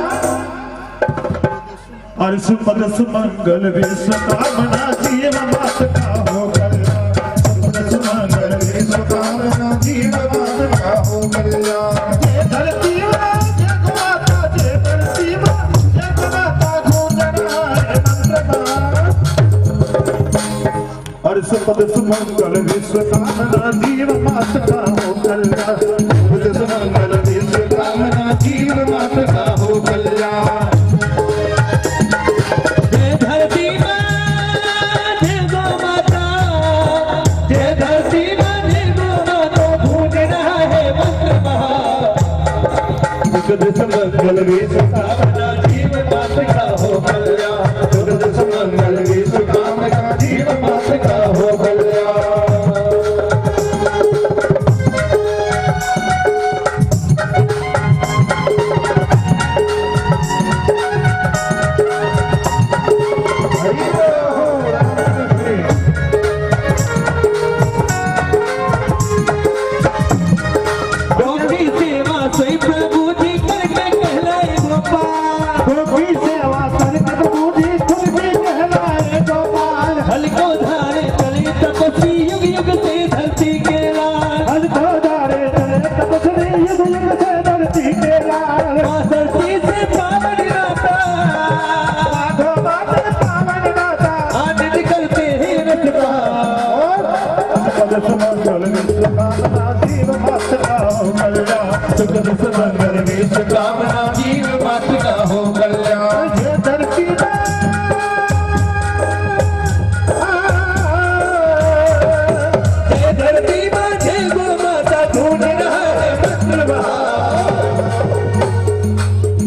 और सुपद सुमंगल विश्व कामना जीव मात का हो कल्याण सुपद सुमंगल विश्व कामना जीव मात का हो कल्याण जय धरती मां जय माता जय धरती मां जय माता गूंजना है मंत्र महान और सुपद सुमंगल विश्व कामना जीव मात का हो कल्याण सुपद सुमंगल विश्व कामना कल्या। जय धरती माँ जय गौ माता, जय धरती माँ जय गौ माता, गूंज रहा है मंत्र महा। सुख सुमंगल विश्व कामना जीव मात का हो कल्याण, सुख सुमंगल विश्व कामना जीव मात का हो कल्याण। गोपी सेवा सोई प्रभु जी करके कहलाए गोपाल, गोपी सेवा करके प्रभु जी करके कहलाए गोपाल। हल को धारे चले तपस्वी युग युग से धरती के लाल, हल को धारे चले तपस्वी युग युग से धरती के लाल। माँ धरती से पावन नाता, माधो माधो पावन दाता, आनंद करते हैं रखता। सुख सुमंगल विश्व कामना जीव मात का हो कल्याण। सुख सुमंगल विश्व कामना जीव मात का हो कल्याण। ये धरती में जय धरती माँ जय गौ माता, ढूंढ रहा है मंत्र महा।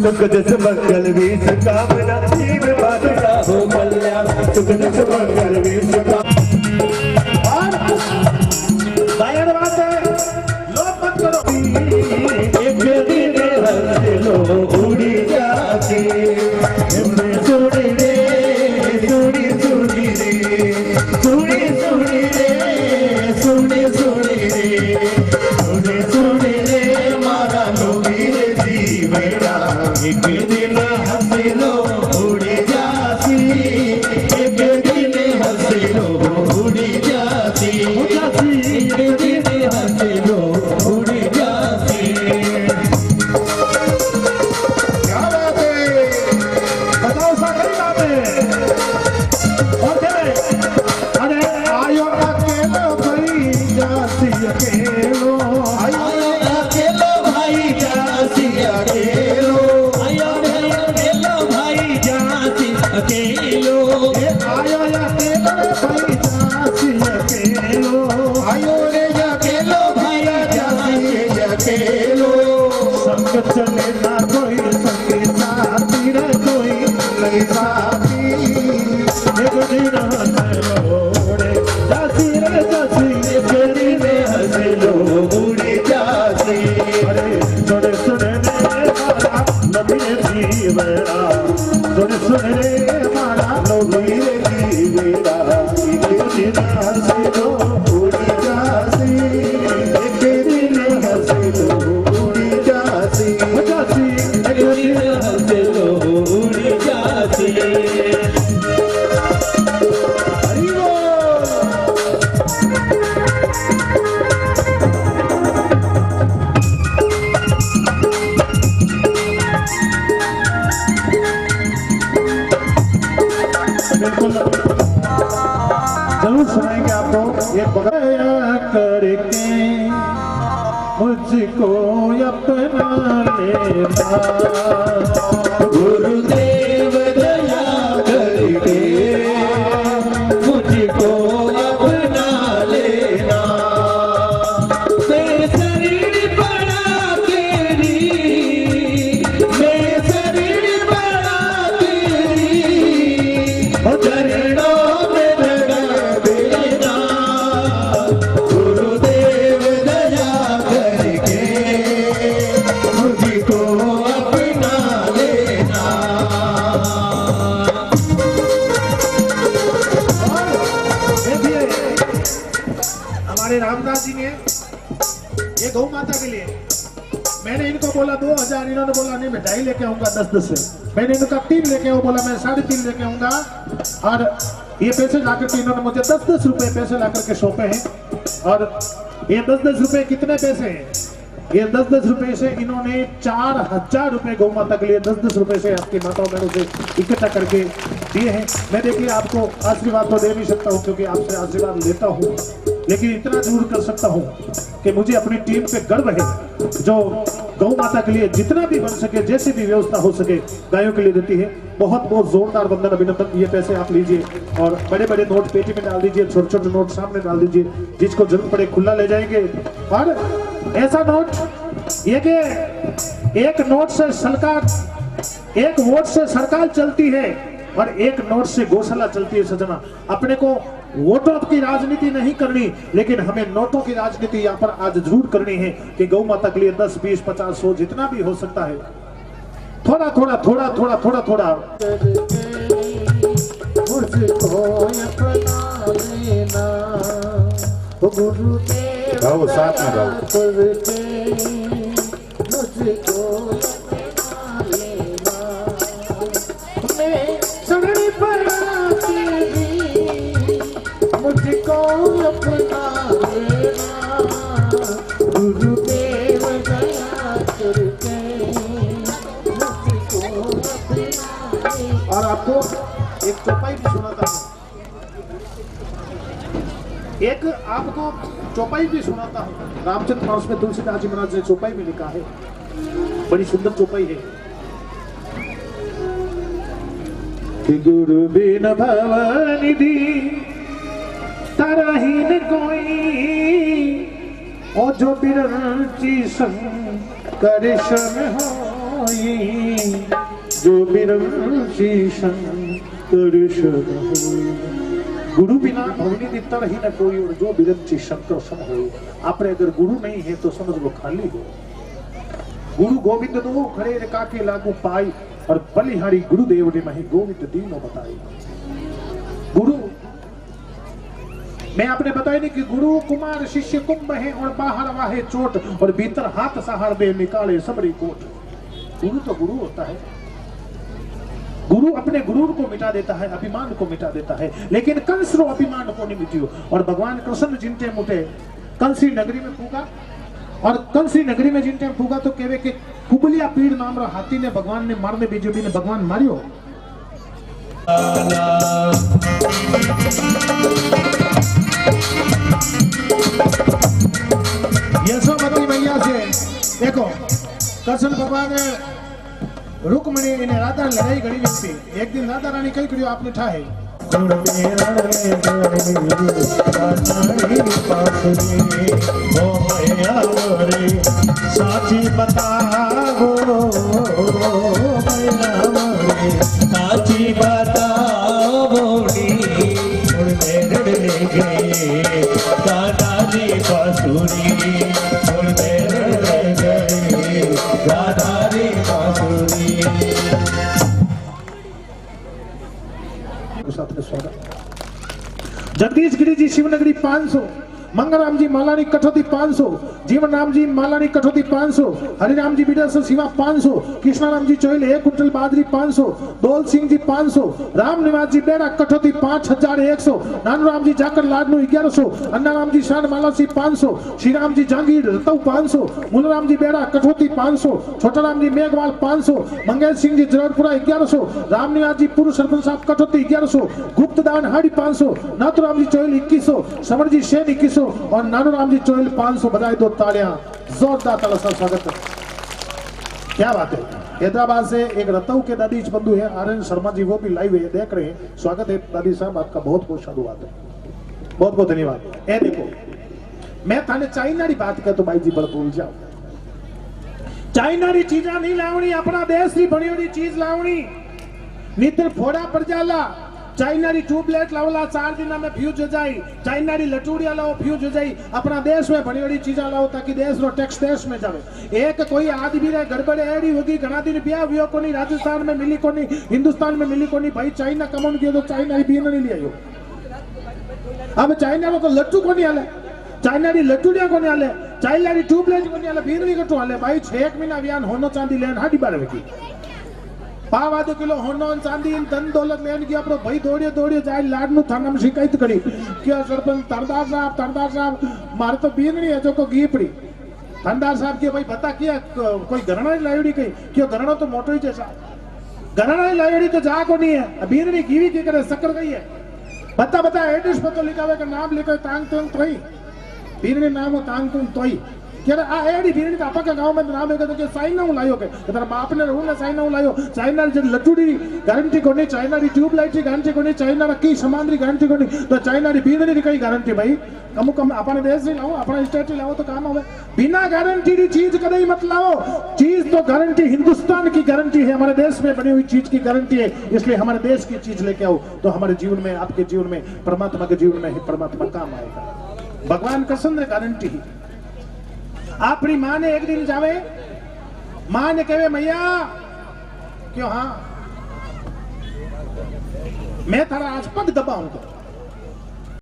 सुख सुमंगल विश्व कामना जीव मात का हो कल्याण, सुख सुमंगल विश्व कामना। गायन बात है, लोग मत करो। एक दिन हंस लो उड़ी जाके, सुनी रे सुनी सुनी रे, सुनी सुनी रे सुनी सुनी रे, सुनी सुनी रे मारा लोगी रे जीवेरा। एक दिन हंस लो उड़ी जाती, एक दिन हंस लो उड़ी जाती, एक दिन हंस लो उड़ी जाती। क्या बात है, बताओ सारी बातें। और क्या है? अरे आयो अकेलो भाई जाती अकेलो, आयो अकेलो भाई जासी अकेलो, आयो अकेलो भाई जासी अकेलो, आयो अकेलो भाई जाती अकेलो, आयो रे अकेलो भाई जासी अकेलो। संग चले ना कोई संगी साथी रे कोई नहीं साथी। एक दिन हंसलोड़े जाती रे जाती, एक दिन हंस लो उड़ी जासी। अरे सुने सुने रे मारा नबी जीवेरा, सुने सुने रे मारा नबी जीवेरा। एक दिन हंसलो उड़ी जाती, एक दिन हंस लो उड़ी जासी, जाती एक दिन हंस लो उड़ी जासी। हरि बोल। बिल्कुल जरूर सुनाएंगे आपको। ये बगैया करके मुझको अपना लेना, गुरुदेव दया करके मुझको अपना लेना। मैं शरीर बड़ा तेरी, मैं शरीर बड़ा तेरी, चरणों में लगा देना। गुरुदेव दया करके मुझको अपना लेना। देखिए हमारे रामदास जी ने ये गौ माता के लिए, मैंने इनको बोला 2000, इन्होंने बोला नहीं मैं 2.5 लेके आऊंगा 10-10 से। मैंने इनका 3 लेके आऊँ, बोला मैं 3.5 लेके आऊंगा। और ये पैसे ला करके इन्होंने मुझे 10-10 रुपए पैसे ला करके सौंपे हैं। और ये 10-10 रुपए कितने पैसे हैं? ये 10-10 रुपए से इन्होंने 4000 रुपए गौ माता के लिए 10-10 रुपए से आपकी माताओं बहनों से इकट्ठा करके दिए हैं। मैं देखिए आपको आशीर्वाद तो दे नहीं सकता हूँ क्योंकि आपसे आशीर्वाद लेता हूँ, लेकिन इतना जरूर कर सकता हूँ कि मुझे अपनी टीम पे गर्व है जो गौ माता के लिए जितना भी बन सके, जैसे भी व्यवस्था हो सके, गायों के लिए देती है। बहुत बहुत जोरदार वंदन, अभिनंदन। ये पैसे आप लीजिए और बड़े बड़े नोट पेटी में डाल दीजिए, छोटे छोटे नोट सामने डाल दीजिए, जिसको जरूरत पड़े खुला ले जाएंगे। और ऐसा नोट ये कि एक नोट से सरकार, एक वोट से सरकार चलती है और एक नोट से गौशाला चलती है। सजना, अपने को वोटों की राजनीति नहीं करनी, लेकिन हमें नोटों की राजनीति यहाँ पर आज जरूर करनी है कि गौ माता के लिए 10, 20, 50, 100 जितना भी हो सकता है, थोड़ा थोड़ा थोड़ा थोड़ा थोड़ा थोड़ा मुझको अपना लेना गुरुदेव, गाओ साथ में गाओ। मुझको अपना लेना, मैं शरण पड़ा तेरी, मुझको अपना लेना गुरुदेव दया करके, मुझको अपना लेना। और आपको एक चौपाई भी सुनाता हूँ, एक आपको चौपाई भी सुनाता हूँ। रामचरित मानस में तुलसीदास जी महाराज ने चौपाई में लिखा है, बड़ी सुंदर चौपाई है कि गुरु बिन भवनिधि तरहीन कोई, ओ जो बिरंची शंकर शन होई, जो बिरंची शंकर शन होई। गुरु बिना भवनिधि तरहीन कोई, और जो बिरंची शंकर शन होई। आपने अगर गुरु नहीं है तो समझ लो खाली हो। गुरु गोविंद दो खड़े रेखा के लागू पाई, और बलिहारी गुरुदेव ने मही गोविंद दीनो बताई। गुरु मैं आपने बताया नहीं कि गुरु कुमार शिष्य कुंभ है, और बाहर वाहे चोट, और भीतर हाथ सहार दे निकाले सबरी कोट। गुरु तो गुरु होता है, गुरु अपने गुरूर को मिटा देता है, अभिमान को मिटा देता है, लेकिन कंस रो अभिमान को नहीं मिटियो। और भगवान कृष्ण जिनते मुटे कंसी नगरी में पूगा, और कंसी नगरी में जिनते पूगा तो कहवे कि कुबलिया पीड़ नाम रो हाथी ने भगवान ने मारने बीजो भी ने भगवान मारियो। यशोमती मैया से देखो, कृष्ण भगवान ने रुक्मणी ने राधा लड़ाई घड़ी थी। एक दिन राधा रानी कही करियो आपने ठाहे साची बताओ, साची बताओ, ले गए दादाजी बांसुरी, ले गए दादाजी बांसुरी। जगदीश गिरी जी शिवनगरी 500, मंगराम जी मालानी कठौती 500, जीवन राम जी मालानी कठौती 500, हरिराम जी बिडर से सीमा 500, कृष्णाराम जी चोइल 1 कुंटल बाजरी 500, दौल सिंह जी 500, राम निवास जी बेड़ा कठौती 5100, नानूराम जी जाकर लाडनू 1100, अन्नाराम जी शान मालासी 500, श्री राम जी जांगीर रतऊ 500, मूलराम जी बेड़ा कठौती 500, छोटाराम जी मेघवाल 500, मंगेश सिंह जी जरपुरा 1100, राम निवास जी पूर्व सरपंच साहब कठौती 1100, गुप्तदान हाड़ी 500, नाथुराम जी चोइल 2100, समर जी शेन 2100, और नानूराम जी चोइल 500। बजाय दो तालियां, जोरदार तालियों से स्वागत। क्या बात है। हैदराबाद से एक रतऊ के दादी बंधु है आर्यन शर्मा जी, वो भी लाइव है, देख रहे हैं। स्वागत है दादी साहब, आपका बहुत बहुत साधुवाद है, बहुत बहुत धन्यवाद। ए देखो, मैं थाने चाइना की बात कर तो भाई जी बड़ भूल जाओ। चाइना की चीजा नहीं लावनी, अपना देश की बनी हुई चीज लावनी। नितर फोड़ा पड़ जाला, चाइना की ट्यूबलाइट लाओला 4 दिन में फ्यूज हो जाए, चाइना की लटूड़िया लाओ फ्यूज हो जाए। अपना देश में बड़ी बड़ी चीजा लाओ ताकि देश रो टैक्स देश में जावे। एक कोई आदमी रे गड़बड़ एड़ी होगी, घना दिन ब्याह हुआ को नहीं, राजस्थान में मिली को नहीं, हिंदुस्तान में मिली को नहीं। भाई चाइना कमन किया तो चाइना की बीन नहीं लिया। अब चाइना को लट्टू को नहीं आले, चाइना की लटूड़िया को नहीं आले, चाइना की ट्यूबलाइट को नहीं आले, बीन नहीं कटो आले। भाई 6 महीना व्यान होनो चांदी लेन हाडी बारे की पाव आधो किलो होनो चांदी धन दौलत लेन की अपनो भाई दौड़ियो दौड़ियो जाए लाडनू थाना में शिकायत करी क्या सरपंच तरदार साहब मारे तो बीन नहीं है जो को घी पड़ी। थानदार साहब के भाई बता किया कोई घरणा लायोड़ी कही क्यों, घरणा तो मोटो ही जैसा, घरणा लायोड़ी तो जा को नहीं है, बीन नहीं घीवी की करे शक्कर गई है। बता एड्रेस पतो लिखावे का नाम लिखो तांग तुम तोई, बीन नाम हो तांग तुम तोई, કે આ એડી ભીણી આપા કે ગાंव में नाम है કે સાઈન હું લાયો કે તારા બાપ ને હું ને સાઈન હું લાયો ચાઇના જે લટુડી ગારंटी કોની ચાઇના રી ટ્યુબલાઇટ રી ગારंटी કોની ચાઇના કી સામાન રી ગાरंटी કોની તો ચાઇના રી ભીણી રી કઈ ગાरंटी भाई અમુક આપણે દેશ થી લાવો આપણા સ્ટેટ થી લાવો તો કામ આવે बिना गारंटी की चीज कभी मत लाओ चीज तो गारंटी हिंदुस्तान की गारंटी है हमारे देश में बनी हुई चीज की गारंटी है इसलिए हमारे देश की चीज लेके आओ तो हमारे जीवन में आपके जीवन में परमात्मा के जीवन में ही परमात्मा काम आएगा भगवान कसम ने गारंटी ही अपनी माँ ने एक दिन जावे माँ ने कहे मैया क्यों हाँ मैं थारा आज पग दबाऊंगा